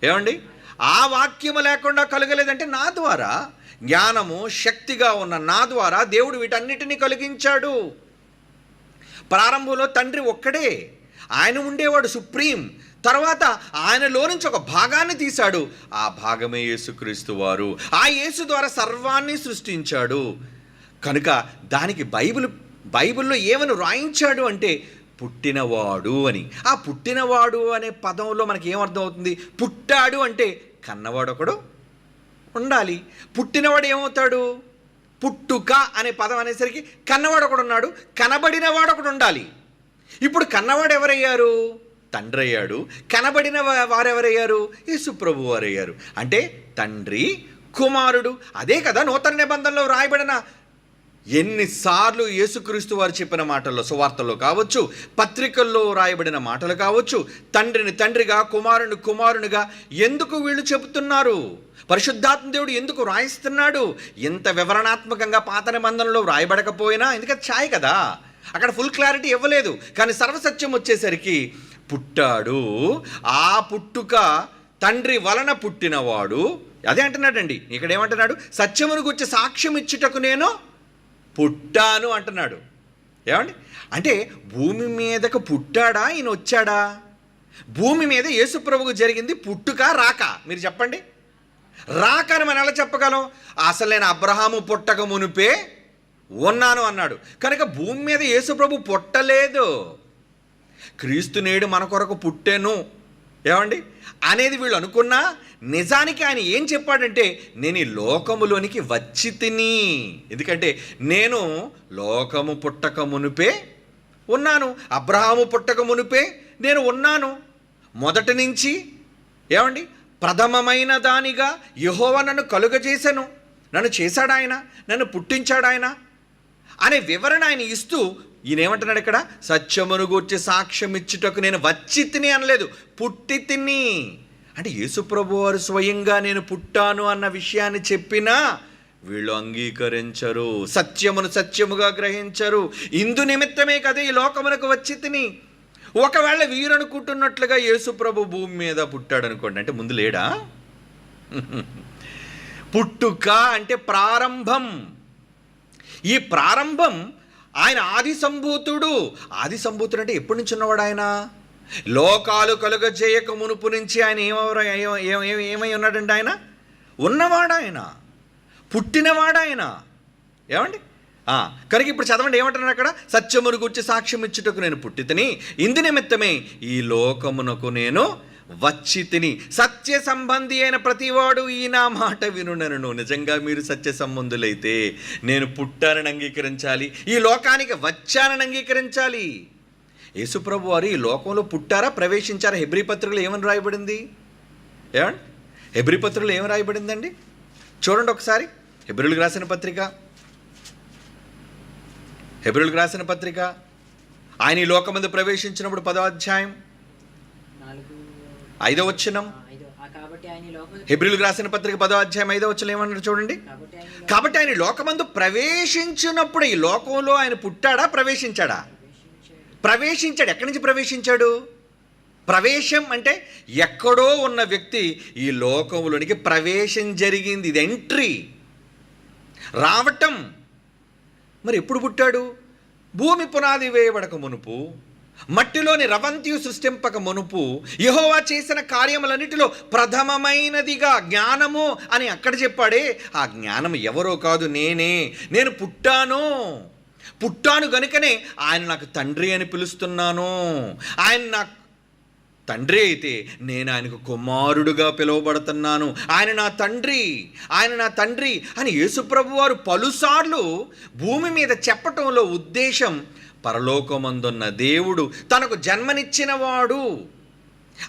ఏమండి ఆ వాక్యము లేకుండా కలగలేదంటే నా ద్వారా, జ్ఞానము శక్తిగా ఉన్న నా ద్వారా దేవుడు వీటన్నిటినీ కలిగించాడు. ప్రారంభంలో తండ్రి ఒక్కడే, ఆయన ఉండేవాడు సుప్రీం. తర్వాత ఆయనలో నుంచి ఒక భాగాన్ని తీశాడు, ఆ భాగమే యేసుక్రీస్తు వారు. ఆ యేసు ద్వారా సర్వాన్ని సృష్టించాడు. కనుక దానికి బైబిల్లో ఏమని రాయించాడు అంటే పుట్టినవాడు అని. ఆ పుట్టినవాడు అనే పదంలో మనకి ఏమర్థం అవుతుంది? పుట్టాడు అంటే కన్నవాడు ఒకడు ఉండాలి. పుట్టినవాడు ఏమవుతాడు? పుట్టుక అనే పదం అనేసరికి కన్నవాడు ఒకడు ఉన్నాడు, కనబడినవాడు ఒకడు ఉండాలి. ఇప్పుడు కన్నవాడు ఎవరయ్యారు? తండ్రి అయ్యాడు, కనబడిన వారెవరయ్యారు? యేసుప్రభు వారు అయ్యారు. అంటే తండ్రి కుమారుడు. అదే కదా నూతన నిబంధనలో రాయబడిన ఎన్నిసార్లు యేసుక్రీస్తు వారు చెప్పిన మాటల్లో, సువార్తల్లో కావచ్చు, పత్రికల్లో రాయబడిన మాటలు కావచ్చు, తండ్రిని తండ్రిగా, కుమారుని కుమారునిగా ఎందుకు వీళ్ళు చెబుతున్నారు? పరిశుద్ధాత్మ దేవుడు ఎందుకు రాయిస్తున్నాడు? ఇంత వివరణాత్మకంగా పాత నిబంధనలో రాయబడకపోయినా, ఎందుకంటే ఛాయ్ కదా, అక్కడ ఫుల్ క్లారిటీ ఇవ్వలేదు. కానీ సర్వసత్యం వచ్చేసరికి పుట్టాడు, ఆ పుట్టుక తండ్రి వలన పుట్టినవాడు. అదే అంటున్నాడండి. ఇక్కడ ఏమంటున్నాడు? సత్యమును గురించి సాక్ష్యం ఇచ్చుటకు నేను పుట్టాను అంటున్నాడు. ఏమండి? అంటే భూమి మీదకు పుట్టాడా, ఈయన వచ్చాడా? భూమి మీద యేసుప్రభుకు జరిగింది పుట్టుక రాక? మీరు చెప్పండి. రాక అని మనం ఎలా చెప్పగలం? అసలు నేను అబ్రహాము పుట్టక మునిపే ఉన్నాను అన్నాడు. కనుక భూమి మీద యేసుప్రభు పుట్టలేదు. క్రీస్తు నేడు మన కొరకు పుట్టెను ఏమండి అనేది వీళ్ళు అనుకున్నా, నిజానికి ఆయన ఏం చెప్పాడంటే, నేను ఈ లోకములోనికి వచ్చి తిని, ఎందుకంటే నేను లోకము పుట్టక మునిపే ఉన్నాను, అబ్రహాము పుట్టక మునిపే నేను ఉన్నాను. మొదటి నుంచి ఏమండి ప్రథమమైన దానిగా యెహోవా నన్ను కలుగజేశాను, నన్ను చేశాడు ఆయన, నన్ను పుట్టించాడు ఆయన అనే వివరణ ఆయన ఇస్తూ ఈయన ఏమంటున్నాడు ఇక్కడ? సత్యమును గూర్చి సాక్ష్యం ఇచ్చుటకు నేను వచ్చి తిని అనలేదు, పుట్టి తిని. అంటే యేసుప్రభు వారు స్వయంగా నేను పుట్టాను అన్న విషయాన్ని చెప్పినా వీళ్ళు అంగీకరించరు, సత్యమును సత్యముగా గ్రహించరు. ఇందు నిమిత్తమే కదా ఈ లోకమునకు వచ్చి తిని. ఒకవేళ వీరనుకుంటున్నట్లుగా యేసుప్రభు భూమి మీద పుట్టాడు అనుకోండి, అంటే ముందు లేడా? పుట్టుక అంటే ప్రారంభం. ఈ ప్రారంభం ఆయన ఆది సంభూతుడు. ఆది సంభూతుడు అంటే ఎప్పటి నుంచి ఉన్నవాడు ఆయన? లోకాలు కలుగజేయక మునుపు నుంచి ఆయన ఏమై ఉన్నాడండి? ఆయన ఉన్నవాడు, ఆయన పుట్టినవాడు ఆయన. ఏమండి? కనుక ఇప్పుడు చదవండి ఏమంటున్నారు అక్కడ? సత్యమును గురించి సాక్ష్యం ఇచ్చుటకు నేను పుట్టి తిని, ఇందు నిమిత్తమే ఈ లోకమునకు నేను వచ్చి తిని. సత్య సంబంధి అయిన ప్రతివాడు ఈ నా మాట వినునను. నిజంగా మీరు సత్య సంబంధులైతే నేను పుట్టానని అంగీకరించాలి, ఈ లోకానికి వచ్చానని అంగీకరించాలి. యేసుప్రభు వారు ఈ లోకంలో పుట్టారా, ప్రవేశించారా? హెబ్రీ పత్రికలో ఏమని రాయబడింది? ఏమండి? హెబ్రీ పత్రికలో ఏమని రాయబడిందండి? చూడండి ఒకసారి. హెబ్రీలకు రాసిన పత్రిక, హెబ్రీలకు రాసిన పత్రిక, ఆయన ఈ లోకమందు ప్రవేశించినప్పుడు 10వ అధ్యాయం 5వ వచనం. హెబ్రీలకు రాసిన పత్రిక 10వ అధ్యాయం 5వ వచనం ఏమన్నారు చూడండి. కాబట్టి ఆయన లోకమందు ప్రవేశించినప్పుడు ఈ లోకంలో ఆయన పుట్టాడా, ప్రవేశించాడా? ప్రవేశించాడు. ఎక్కడి నుంచి ప్రవేశించాడు? ప్రవేశం అంటే ఎక్కడో ఉన్న వ్యక్తి ఈ లోకంలోనికి ప్రవేశం జరిగింది. ఇది ఎంట్రీ, రావటం. మరి ఎప్పుడు పుట్టాడు? భూమి పునాది వేయబడక మునుపు, మట్టిలోని రవంతియు సృష్టింపక మునుపు, యెహోవా చేసిన కార్యములన్నిటిలో ప్రథమమైనదిగా జ్ఞానము అని అక్కడ చెప్పాడే, ఆ జ్ఞానం ఎవరో కాదు, నేను పుట్టాను గనుకనే ఆయన నాకు తండ్రి అని పిలుస్తున్నాను. ఆయన నాకు తండ్రి అయితే నేను ఆయనకు కుమారుడుగా పిలువబడుతున్నాను. ఆయన నా తండ్రి అని యేసుప్రభు వారు పలుసార్లు భూమి మీద చెప్పటంలో ఉద్దేశం, పరలోకమందున్న దేవుడు తనకు జన్మనిచ్చినవాడు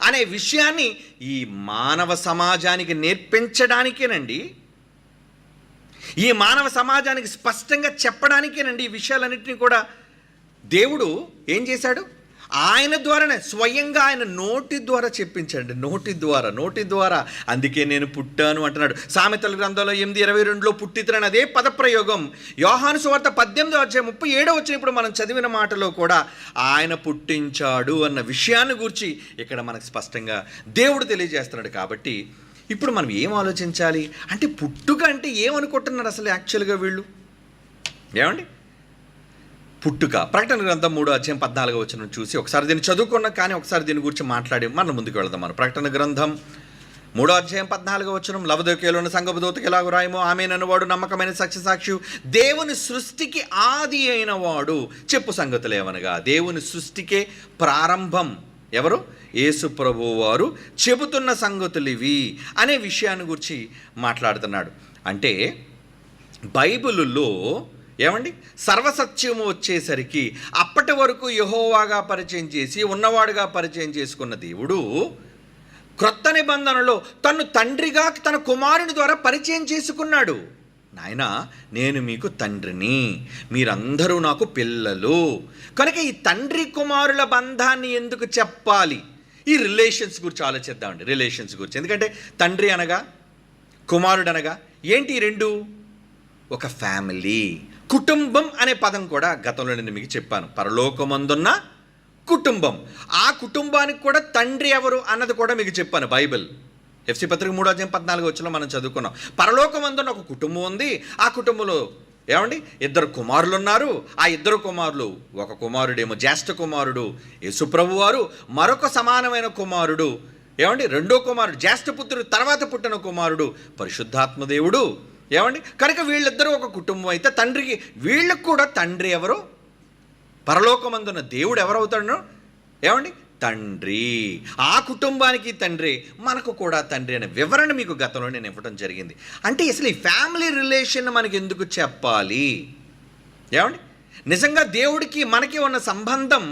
అనే విషయాన్ని ఈ మానవ సమాజానికి నేర్పించడానికేనండి, ఈ మానవ సమాజానికి స్పష్టంగా చెప్పడానికేనండి ఈ విషయాలన్నింటినీ కూడా దేవుడు ఏం చేశాడు? ఆయన ద్వారానే, స్వయంగా ఆయన నోటి ద్వారా చెప్పించండి. నోటి ద్వారా. అందుకే నేను పుట్టాను అంటున్నాడు. సామెతల గ్రంథంలో 8:22లో పుట్టితనని అదే పదప్రయోగం యోహాను సువార్త 18వ అధ్యాయం 37వ వచనం ఇప్పుడు మనం చదివిన మాటలో కూడా ఆయన పుట్టించాడు అన్న విషయాన్ని గురించి ఇక్కడ మనకు స్పష్టంగా దేవుడు తెలియజేస్తున్నాడు. కాబట్టి ఇప్పుడు మనం ఏం ఆలోచించాలి అంటే, పుట్టుక అంటే ఏమనుకుంటున్నారు అసలు యాక్చువల్గా వీళ్ళు? ఏమండి? పుట్టుక ప్రకటన గ్రంథం 3వ అధ్యాయం 14వ వచనం చూసి ఒకసారి దీన్ని చదువుకున్నాం, కానీ ఒకసారి దీని గురించి మాట్లాడి మనం ముందుకు వెళదాం. మనం ప్రకటన గ్రంథం 3వ అధ్యాయం 14వ వచనం, లవదోకియలోని సంఘపు దూతకి ఎలాగో రాయమో, ఆమేనన్నవాడు నమ్మకమైన సాక్షి, దేవుని సృష్టికి ఆది అయిన వాడు చెప్పు సంగతులు ఏమనగా. దేవుని సృష్టికే ప్రారంభం ఎవరు? యేసు ప్రభువు వారు చెబుతున్న సంగతులు ఇవి అనే విషయాన్ని గురించి మాట్లాడుతున్నాడు. అంటే బైబిలులో ఏమండి, సర్వసత్యము వచ్చేసరికి అప్పటి వరకు యెహోవాగా పరిచయం చేసి ఉన్నవాడుగా పరిచయం చేసుకున్న దేవుడు క్రొత్త నిబంధనలో తను తండ్రిగా తన కుమారుని ద్వారా పరిచయం చేసుకున్నాడు. నాయనా, నేను మీకు తండ్రిని, మీరందరూ నాకు పిల్లలు. కనుక ఈ తండ్రి కుమారుల బంధాన్ని ఎందుకు చెప్పాలి? ఈ రిలేషన్స్ గురించి ఆలోచిద్దామండి. రిలేషన్స్ గురించి, ఎందుకంటే తండ్రి అనగా కుమారుడు అనగా ఏంటి? రెండు ఒక ఫ్యామిలీ, కుటుంబం అనే పదం కూడా గతంలో నేను మీకు చెప్పాను. పరలోకమందున్న కుటుంబం, ఆ కుటుంబానికి కూడా తండ్రి ఎవరు అన్నది కూడా మీకు చెప్పాను. బైబిల్ ఎఫ్సి పత్రిక 3:14 మనం చదువుకున్నాం. పరలోకమందున్న ఒక కుటుంబం ఉంది. ఆ కుటుంబంలో ఏమండి, 2 కుమారులు ఉన్నారు. ఆ 2 కుమారులు, ఒక కుమారుడేమో జ్యేష్ఠ కుమారుడు యేసుప్రభు వారు, మరొక సమానమైన కుమారుడు ఏమండి, రెండో కుమారుడు జ్యేష్ఠపుత్రుడు తర్వాత పుట్టిన కుమారుడు పరిశుద్ధాత్మదేవుడు. ఏమండి, కనుక వీళ్ళిద్దరూ ఒక కుటుంబం అయితే తండ్రికి, వీళ్ళకు కూడా తండ్రి ఎవరు? పరలోకమందున్న దేవుడు ఎవరవుతాడు? ఏమండి, తండ్రి. ఆ కుటుంబానికి తండ్రి, మనకు కూడా తండ్రి అనే వివరణ మీకు గతంలో నేను ఇవ్వడం జరిగింది. అంటే అసలు ఈ ఫ్యామిలీ రిలేషన్ మనకి ఎందుకు చెప్పాలి? ఏమండి, నిజంగా దేవుడికి మనకి ఉన్న సంబంధం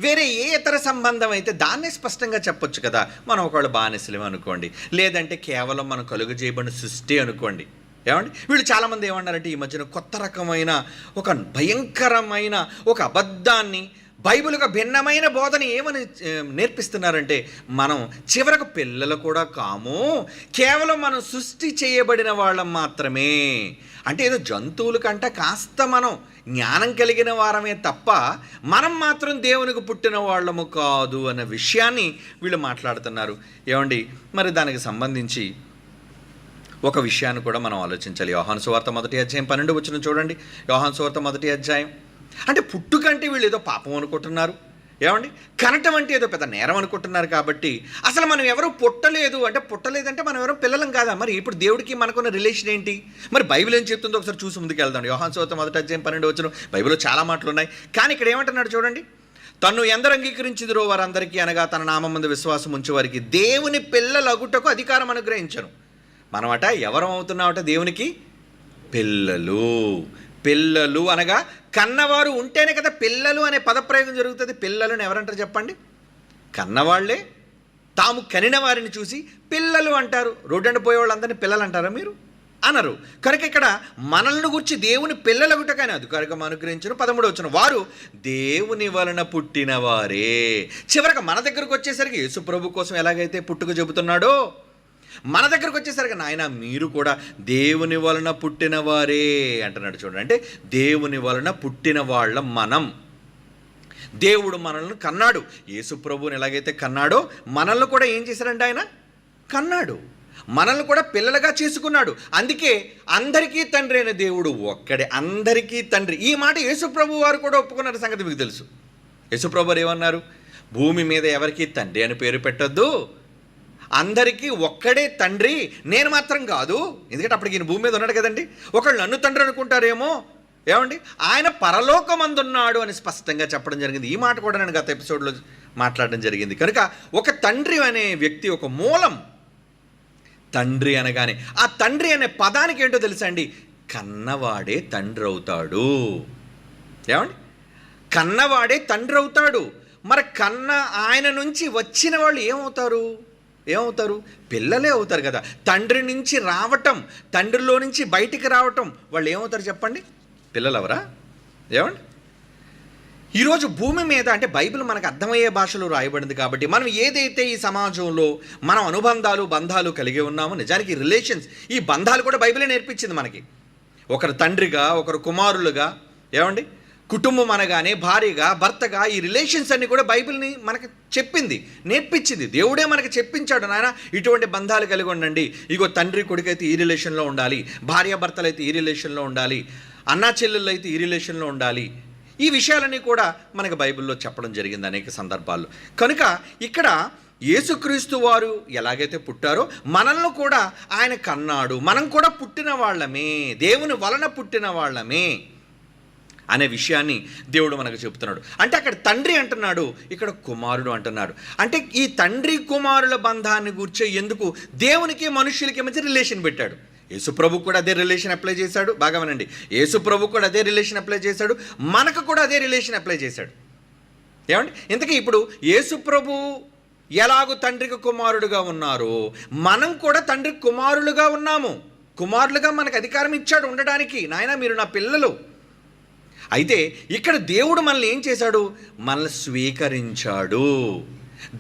వేరే ఏ ఇతర సంబంధం అయితే దాన్నే స్పష్టంగా చెప్పొచ్చు కదా. మనం ఒకవేళ బానిసలేమో అనుకోండి, లేదంటే కేవలం మనం కలుగు చేయబడిన సృష్టి అనుకోండి. ఏమండి, వీళ్ళు చాలామంది ఏమన్నారంటే ఈ మధ్యన కొత్త రకమైన ఒక భయంకరమైన ఒక అబద్ధాన్ని, బైబిల్గా భిన్నమైన బోధన ఏమని నేర్పిస్తున్నారంటే, మనం చివరకు పిల్లలు కూడా కాము, కేవలం మనం సృష్టి చేయబడిన వాళ్ళం మాత్రమే. అంటే ఏదో జంతువుల కంటే కాస్త మనం జ్ఞానం కలిగిన వారమే తప్ప మనం మాత్రం దేవునికి పుట్టిన వాళ్ళము కాదు అన్న విషయాన్ని వీళ్ళు మాట్లాడుతున్నారు. ఏమండి, మరి దానికి సంబంధించి ఒక విషయాన్ని కూడా మనం ఆలోచించాలి. యోహాను సువార్త 1:12 చూడండి. యోహాను సువార్త 1 అంటే పుట్టుకంటే వీళ్ళు ఏదో పాపం అనుకుంటున్నారు. ఏమండి, కనటం అంటే ఏదో పెద్ద నేరం అనుకుంటున్నారు. కాబట్టి అసలు మనం ఎవరు పుట్టలేదు అంటే, పుట్టలేదంటే మనం ఎవరో పిల్లలం కాదా? మరి ఇప్పుడు దేవుడికి మనకున్న రిలేషన్ ఏంటి? మరి బైబిల్ ఏం చెప్తుందో ఒకసారి చూసి ముందుకు వెళ్దాం. యోహాను సువార్త 1:12 బైబిల్లో చాలా మాటలు ఉన్నాయి, కానీ ఇక్కడ ఏమంటున్నాడు చూడండి. తను ఎందరు అంగీకరించిదిరో వారందరికీ, అనగా తన నామమందు విశ్వాసం ఉంచే వారికి దేవుని పిల్లలగుటకు అధికారం అనుగ్రహించను. మనమట ఎవరం అవుతున్నామట? దేవునికి పిల్లలు. పిల్లలు అనగా కన్నవారు ఉంటేనే కదా పిల్లలు అనే పదప్రయోగం జరుగుతుంది. పిల్లలను ఎవరంటారు చెప్పండి? కన్నవాళ్లే తాము కనిన వారిని చూసి పిల్లలు అంటారు. రోడ్డు పోయే వాళ్ళందరినీ పిల్లలు అంటారా మీరు? అనరు. కనుక ఇక్కడ మనల్ని గురించి దేవుని పిల్లలగుటకని అధికారికం అనుగ్రహించను. 13 వారు దేవుని వలన పుట్టిన వారే. చివరికి మన దగ్గరకు వచ్చేసరికి యేసు ప్రభు కోసం ఎలాగైతే పుట్టుక చెబుతున్నాడో, మన దగ్గరకు వచ్చేసరికి నాయన మీరు కూడా దేవుని వలన పుట్టిన వారే అంటున్నాడు చూడండి. అంటే దేవుని వలన పుట్టిన వాళ్ళ మనం. దేవుడు మనల్ని కన్నాడు. యేసు ప్రభువుని ఎలాగైతే కన్నాడో మనల్ని కూడా ఏం చేశాడంటే ఆయన కన్నాడు. మనల్ని కూడా పిల్లలుగా చేసుకున్నాడు. అందుకే అందరికీ తండ్రి అయిన దేవుడు ఒక్కడే, అందరికీ తండ్రి. ఈ మాట యేసు ప్రభు వారు కూడా ఒప్పుకున్న సంగతి మీకు తెలుసు. యేసు ప్రభు వారు ఏమన్నారు? భూమి మీద ఎవరికి తండ్రి అని పేరు పెట్టొద్దు, అందరికీ ఒక్కడే తండ్రి, నేను మాత్రం కాదు. ఎందుకంటే అప్పటికి ఈయన భూమి మీద ఉన్నాడు కదండి. ఒకళ్ళు నన్ను తండ్రి అనుకుంటారేమో, ఏమండి, ఆయన పరలోకమందున్నాడు అని స్పష్టంగా చెప్పడం జరిగింది. ఈ మాట కూడా నేను గత ఎపిసోడ్లో మాట్లాడడం జరిగింది. కనుక ఒక తండ్రి అనే వ్యక్తి ఒక మూలం. తండ్రి అనగానే ఆ తండ్రి అనే పదానికి ఏంటో తెలుసా అండి? కన్నవాడే తండ్రి అవుతాడు. ఏమండి, కన్నవాడే తండ్రి అవుతాడు. మరి కన్న ఆయన నుంచి వచ్చిన వాళ్ళు ఏమవుతారు? పిల్లలే అవుతారు కదా. తండ్రి నుంచి రావటం, తండ్రిలో నుంచి బయటికి రావటం, వాళ్ళు ఏమవుతారు చెప్పండి? పిల్లలు ఎవరా? ఏమండి, ఈరోజు భూమి మీద అంటే బైబిల్ మనకు అర్థమయ్యే భాషలో రాయబడింది కాబట్టి మనం ఏదైతే ఈ సమాజంలో మనం బంధాలు కలిగి ఉన్నామో, నిజానికి రిలేషన్స్, ఈ బంధాలు కూడా బైబిలే నేర్పించింది మనకి. ఒకరు తండ్రిగా, ఒకరు కుమారులుగా, ఏమండి, కుటుంబం అనగానే భార్యగా, భర్తగా, ఈ రిలేషన్స్ అన్నీ కూడా బైబిల్ని మనకు చెప్పింది, నేర్పించింది. దేవుడే మనకు చెప్పించాడు, నాయన ఇటువంటి బంధాలు కలిగి ఉండండి. ఇగో తండ్రి కొడుకు అయితే ఈ రిలేషన్లో ఉండాలి, భార్య భర్తలు అయితే ఈ రిలేషన్లో ఉండాలి, అన్నా చెల్లెళ్ళు అయితే ఈ రిలేషన్లో ఉండాలి. ఈ విషయాలన్నీ కూడా మనకు బైబిల్లో చెప్పడం జరిగింది అనేక సందర్భాల్లో. కనుక ఇక్కడ యేసుక్రీస్తు వారు ఎలాగైతే పుట్టారో మనల్ని కూడా ఆయన కన్నాడు. మనం కూడా పుట్టిన వాళ్ళమే, దేవుని వలన పుట్టిన వాళ్ళమే అనే విషయాన్ని దేవుడు మనకు చెబుతున్నాడు. అంటే అక్కడ తండ్రి అంటున్నాడు, ఇక్కడ కుమారుడు అంటున్నాడు. అంటే ఈ తండ్రి కుమారుల బంధాన్ని గురించి ఎందుకు దేవునికి మనుషులకి మధ్య రిలేషన్ పెట్టాడు? యేసుప్రభు కూడా అదే రిలేషన్ అప్లై చేశాడు. బాగా వినండి, యేసుప్రభు కూడా అదే రిలేషన్ అప్లై చేశాడు, మనకు కూడా అదే రిలేషన్ అప్లై చేశాడు. ఏమండి, ఇంతకీ ఇప్పుడు యేసుప్రభు ఎలాగూ తండ్రికి కుమారుడుగా ఉన్నారో మనం కూడా తండ్రికి కుమారులుగా ఉన్నాము. కుమారులుగా మనకు అధికారం ఇచ్చాడు ఉండడానికి. నాయన మీరు నా పిల్లలు. అయితే ఇక్కడ దేవుడు మనల్ని ఏం చేశాడు? మనల్ని స్వీకరించాడు.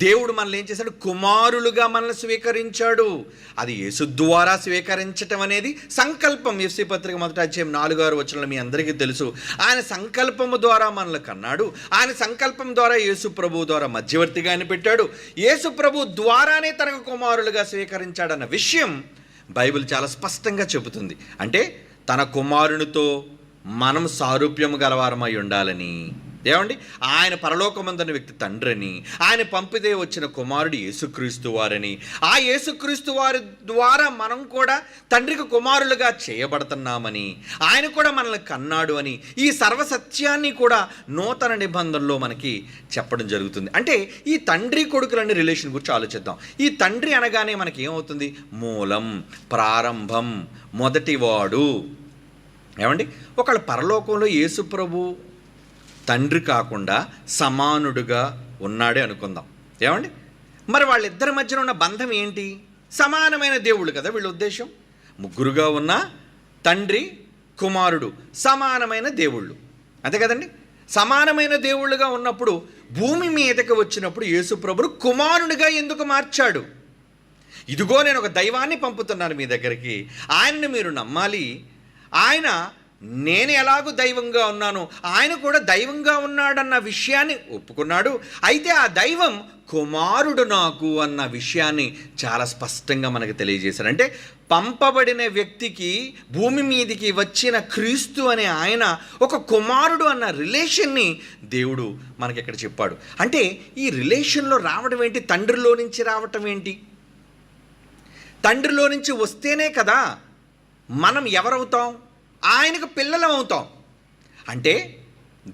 దేవుడు మనల్ని ఏం చేశాడు? కుమారులుగా మనల్ని స్వీకరించాడు. అది యేసు ద్వారా స్వీకరించటం అనేది సంకల్పం. ఎఫ్సీ పత్రిక 1వ అధ్యాయం 4-6 వచనాలు మీ అందరికీ తెలుసు. ఆయన సంకల్పము ద్వారా మనల్ని కన్నాడు. ఆయన సంకల్పం ద్వారా యేసు ప్రభు ద్వారా మధ్యవర్తిగా ఆయన పెట్టాడు. యేసు ప్రభు ద్వారానే తనకు కుమారులుగా స్వీకరించాడన్న విషయం బైబిల్ చాలా స్పష్టంగా చెబుతుంది. అంటే తన కుమారునితో మనం సారూప్యము గలవారమై ఉండాలని. ఏమండి, ఆయన పరలోకమందున్న వ్యక్తి తండ్రిని, ఆయన పంపితే వచ్చిన కుమారుడు యేసుక్రీస్తు వారని, ఆ యేసుక్రీస్తు వారి ద్వారా మనం కూడా తండ్రికి కుమారులుగా చేయబడుతున్నామని, ఆయన కూడా మనల్ని కన్నాడు అని ఈ సర్వసత్యాన్ని కూడా నూతన నిబంధనలో మనకి చెప్పడం జరుగుతుంది. అంటే ఈ తండ్రి కొడుకులనే రిలేషన్ గురించి ఆలోచిద్దాం. ఈ తండ్రి అనగానే మనకి ఏమవుతుంది? మూలం, ప్రారంభం, మొదటివాడు. ఏమండి, ఒకళ్ళ పరలోకంలో యేసు ప్రభు తండ్రి కాకుండా సమానుడుగా ఉన్నాడే అనుకుందాం. ఏమండి, మరి వాళ్ళిద్దరి మధ్యన ఉన్న బంధం ఏంటి? సమానమైన దేవుళ్ళు కదా వీళ్ళ ఉద్దేశం. ముగ్గురుగా ఉన్న తండ్రి కుమారుడు సమానమైన దేవుళ్ళు, అంతే కదండి. సమానమైన దేవుళ్ళుగా ఉన్నప్పుడు భూమి మీదకి వచ్చినప్పుడు యేసు ప్రభువు కుమారునిగా ఎందుకు మార్చాడు? ఇదిగో నేను ఒక దైవాన్ని పంపుతున్నాను మీ దగ్గరికి, ఆయనను మీరు నమ్మాలి. ఆయన నేను ఎలాగూ దైవంగా ఉన్నాను, ఆయన కూడా దైవంగా ఉన్నాడన్న విషయాన్ని ఒప్పుకున్నాడు. అయితే ఆ దైవం కుమారుడు నాకు అన్న విషయాన్ని చాలా స్పష్టంగా మనకు తెలియజేశారు. అంటే పంపబడిన వ్యక్తికి, భూమి మీదికి వచ్చిన క్రీస్తు అనే ఆయన ఒక కుమారుడు అన్న రిలేషన్ని దేవుడు మనకి ఇక్కడ చెప్పాడు. అంటే ఈ రిలేషన్లో రావడం ఏంటి? తండ్రిలో నుంచి రావటం ఏంటి? తండ్రిలో నుంచి వస్తేనే కదా మనం ఎవరవుతాం? ఆయనకు పిల్లలం అవుతాం. అంటే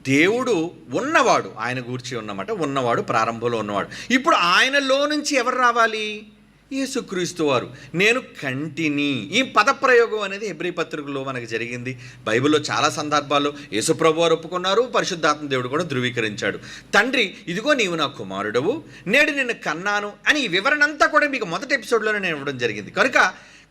దేవుడు ఉన్నవాడు, ఆయన గూర్చి ఉన్నమాట, ఉన్నవాడు, ప్రారంభంలో ఉన్నవాడు. ఇప్పుడు ఆయనలో నుంచి ఎవరు రావాలి? యేసుక్రీస్తు వారు. నేను కంటిని, ఈ పదప్రయోగం అనేది హెబ్రీ పత్రికలో మనకు జరిగింది. బైబిల్లో చాలా సందర్భాల్లో యేసుప్రభు వారు ఒప్పుకున్నారు, పరిశుద్ధాత్మ దేవుడు కూడా ధృవీకరించాడు. తండ్రి ఇదిగో నీవు నా కుమారుడవు, నేడు నిన్ను కన్నాను అని ఈ వివరణ అంతా కూడా మీకు మొదటి ఎపిసోడ్లోనే నేను ఇవ్వడం జరిగింది. కనుక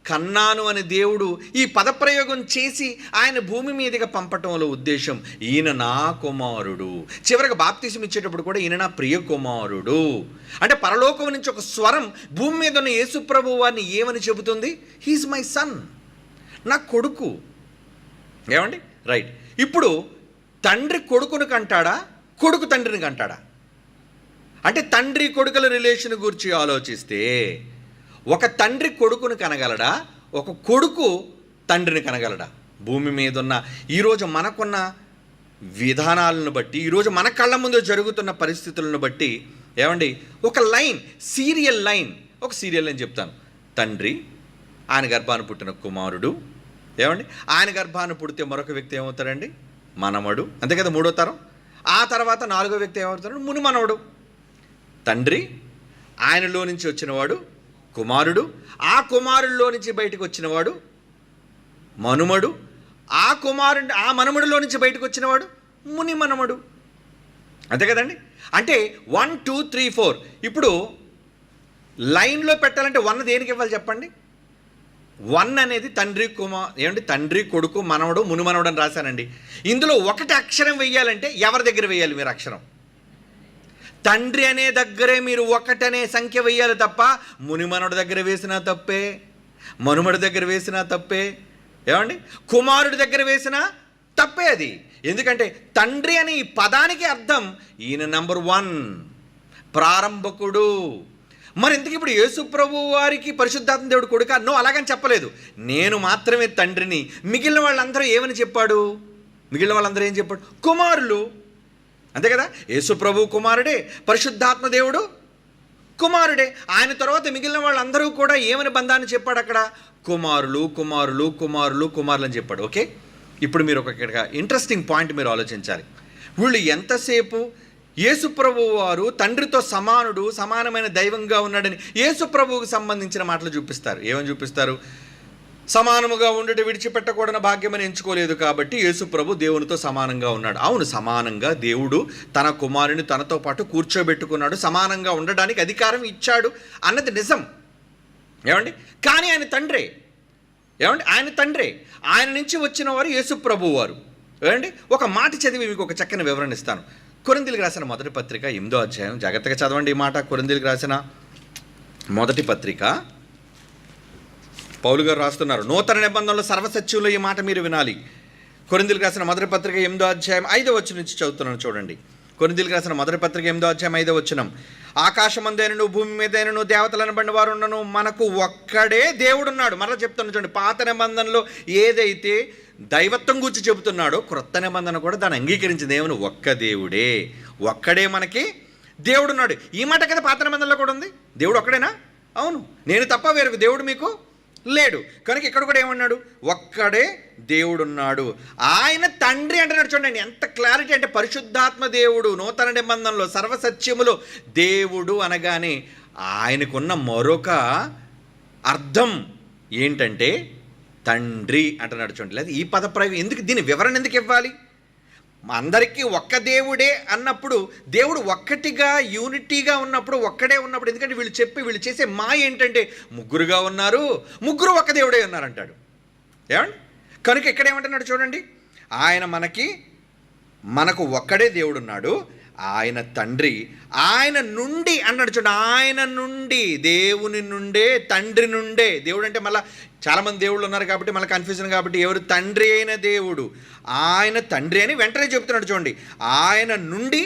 కన్నాను అని దేవుడు ఈ పదప్రయోగం చేసి ఆయన భూమి మీదుగా పంపటంలో ఉద్దేశం, ఈయన నా కుమారుడు. చివరికి బాప్తిసం ఇచ్చేటప్పుడు కూడా ఈయన నా ప్రియ కుమారుడు. అంటే పరలోకం నుంచి ఒక స్వరం భూమి మీద ఉన్న యేసుప్రభు వారిని ఏమని చెబుతుంది? హీఈస్ మై సన్, నా కొడుకు. ఏమండి, రైట్. ఇప్పుడు తండ్రి కొడుకుని కంటాడా, కొడుకు తండ్రిని కంటాడా? అంటే తండ్రి కొడుకుల రిలేషన్ గురించి ఆలోచిస్తే ఒక తండ్రి కొడుకుని కనగలడా, ఒక కొడుకు తండ్రిని కనగలడా? భూమి మీద ఉన్న ఈరోజు మనకున్న విధానాలను బట్టి, ఈరోజు మన కళ్ళ ముందు జరుగుతున్న పరిస్థితులను బట్టి, ఏమండి, ఒక లైన్, సీరియల్ లైన్, ఒక సీరియల్ లైన్ చెప్తాను. తండ్రి, ఆయన గర్భాన్ని పుట్టిన కుమారుడు. ఏమండి, ఆయన గర్భాన్ని పుడితే మరొక వ్యక్తి ఏమవుతాడండి? మనవడు, అంతే కదా, 3వ తరం. ఆ తర్వాత 4వ వ్యక్తి ఏమవుతాడు? ముని మనవడు. తండ్రి, ఆయనలో నుంచి వచ్చినవాడు కుమారుడు, ఆ కుమారుడిలో నుంచి బయటకు వచ్చినవాడు మనుమడు, ఆ మనుమడిలో నుంచి బయటకు వచ్చినవాడు ముని మనమడు, అంతే కదండి. అంటే 1 2 3 4. ఇప్పుడు లైన్లో పెట్టాలంటే 1 దేనికి ఇవ్వాలి చెప్పండి? 1 అనేది తండ్రి కొడుకు మనవడు ముని మనవడు అని రాశానండి. ఇందులో ఒకటి అక్షరం వెయ్యాలంటే ఎవరి దగ్గర వేయాలి మీరు అక్షరం? తండ్రి అనే దగ్గరే మీరు 1 అనే సంఖ్య వేయాలి తప్ప మునిమనుడి దగ్గర వేసినా తప్పే, మనుమడి దగ్గర వేసినా తప్పే, ఏమండి, కుమారుడి దగ్గర వేసినా తప్పే అది. ఎందుకంటే తండ్రి అనే ఈ పదానికి అర్థం ఈయన నంబర్ 1, ప్రారంభకుడు. మరి ఎందుకు ఇప్పుడు యేసు ప్రభు వారికి పరిశుద్ధాత్మ దేవుడు కొడుకా? నో, అలాగని చెప్పలేదు. నేను మాత్రమే తండ్రిని. మిగిలిన వాళ్ళందరూ ఏమని చెప్పాడు? మిగిలిన వాళ్ళందరూ ఏం చెప్పాడు? కుమారులు, అంతే కదా. యేసు ప్రభు కుమారుడే, పరిశుద్ధాత్మ దేవుడు కుమారుడే. ఆయన తర్వాత మిగిలిన వాళ్ళందరూ కూడా ఏమని బంధాన్ని చెప్పాడు అక్కడ? కుమారులు కుమారులు కుమారులు కుమారులు అని చెప్పాడు. ఓకే, ఇప్పుడు మీరు ఒక ఇంట్రెస్టింగ్ పాయింట్ మీరు ఆలోచించాలి. వీళ్ళు ఎంతసేపు యేసు ప్రభువు వారు తండ్రితో సమానుడు, సమానమైన దైవంగా ఉన్నాడని యేసు ప్రభువుకు సంబంధించిన మాటలు చూపిస్తారు. ఏమని చూపిస్తారు? సమానముగా ఉండుట విడిచిపెట్టకూడని భాగ్యమని ఎంచుకోలేదు కాబట్టి యేసు ప్రభు దేవునితో సమానంగా ఉన్నాడు. అవును, సమానంగా దేవుడు తన కుమారుని తనతో పాటు కూర్చోబెట్టుకున్నాడు, సమానంగా ఉండడానికి అధికారం ఇచ్చాడు అన్నది నిజం. ఏమండి? కానీ ఆయన తండ్రే. ఏమండి? ఆయన తండ్రే. ఆయన నుంచి వచ్చిన వారు యేసు ప్రభు వారు. ఏమండి? ఒక మాట చదివి మీకు ఒక చక్కని వివరణ ఇస్తాను. కొరింథీయులకు రాసిన మొదటి పత్రిక 8వ అధ్యాయం, జాగ్రత్తగా చదవండి ఈ మాట. కొరింథీయులకు రాసిన మొదటి పత్రిక, పౌలు గారు రాస్తున్నారు, నూతన నిబంధనలో సర్వసత్యంలో ఈ మాట మీరు వినాలి. కొరింథీయులకు రాసిన మొదటి పత్రిక 8వ అధ్యాయం 5వ వచనం నుంచి చదువుతున్నాను చూడండి. కొరింథీయులకు రాసిన మొదటి పత్రిక 8వ అధ్యాయం 5వ వచనం, ఆకాశమందైనను భూమి మీదైనను దేవతలను బడిన వారు ఉన్నను మనకు ఒక్కడే దేవుడున్నాడు. మరలా చెప్తున్నాను చూడండి, పాత నిబంధనలో ఏదైతే దైవత్వం గురించి చెబుతున్నాడో క్రొత్త నిబంధన కూడా దాన్ని అంగీకరించింది. దేవుని ఒక్క దేవుడే, ఒక్కడే మనకి దేవుడున్నాడు. ఈ మాట కదా పాత నిబంధనలో కూడా ఉంది. దేవుడు ఒక్కడేనా? అవును. నేను తప్ప వేరొక దేవుడు మీకు లేడు. కనుక ఇక్కడ కూడా ఏమన్నాడు? ఒక్కడే దేవుడున్నాడు. ఆయన తండ్రి అంటున్నాడు. చూడండి ఎంత క్లారిటీ, అంటే పరిశుద్ధాత్మ దేవుడు నూతన నిబంధనలో సర్వసత్యములో దేవుడు అనగానే ఆయనకున్న మరొక అర్థం ఏంటంటే తండ్రి అంటున్నాడు. చూడండి, లేదా ఈ పదప్రయోగం ఎందుకు, దీని వివరణ ఎందుకు ఇవ్వాలి? అందరికీ ఒక్క దేవుడే అన్నప్పుడు, దేవుడు ఒక్కటిగా యూనిటీగా ఉన్నప్పుడు, ఒక్కడే ఉన్నప్పుడు, ఎందుకంటే వీళ్ళు చేసే ఏంటంటే ముగ్గురుగా ఉన్నారు, ముగ్గురు ఒక్క దేవుడే ఉన్నారంటాడు. ఏమండి? కనుక ఇక్కడ ఏమంటున్నాడు చూడండి, ఆయన మనకు ఒక్కడే దేవుడున్నాడు, ఆయన తండ్రి, ఆయన నుండి అన్నాడు. చూడండి, ఆయన నుండి, దేవుని నుండే, తండ్రి నుండే. దేవుడు అంటే మళ్ళీ చాలామంది దేవుళ్ళు ఉన్నారు కాబట్టి మళ్ళీ కన్ఫ్యూజన్, కాబట్టి ఎవరు? తండ్రి అయిన దేవుడు, ఆయన తండ్రి అని వెంటనే చెప్తున్నాడు. చూడండి, ఆయన నుండి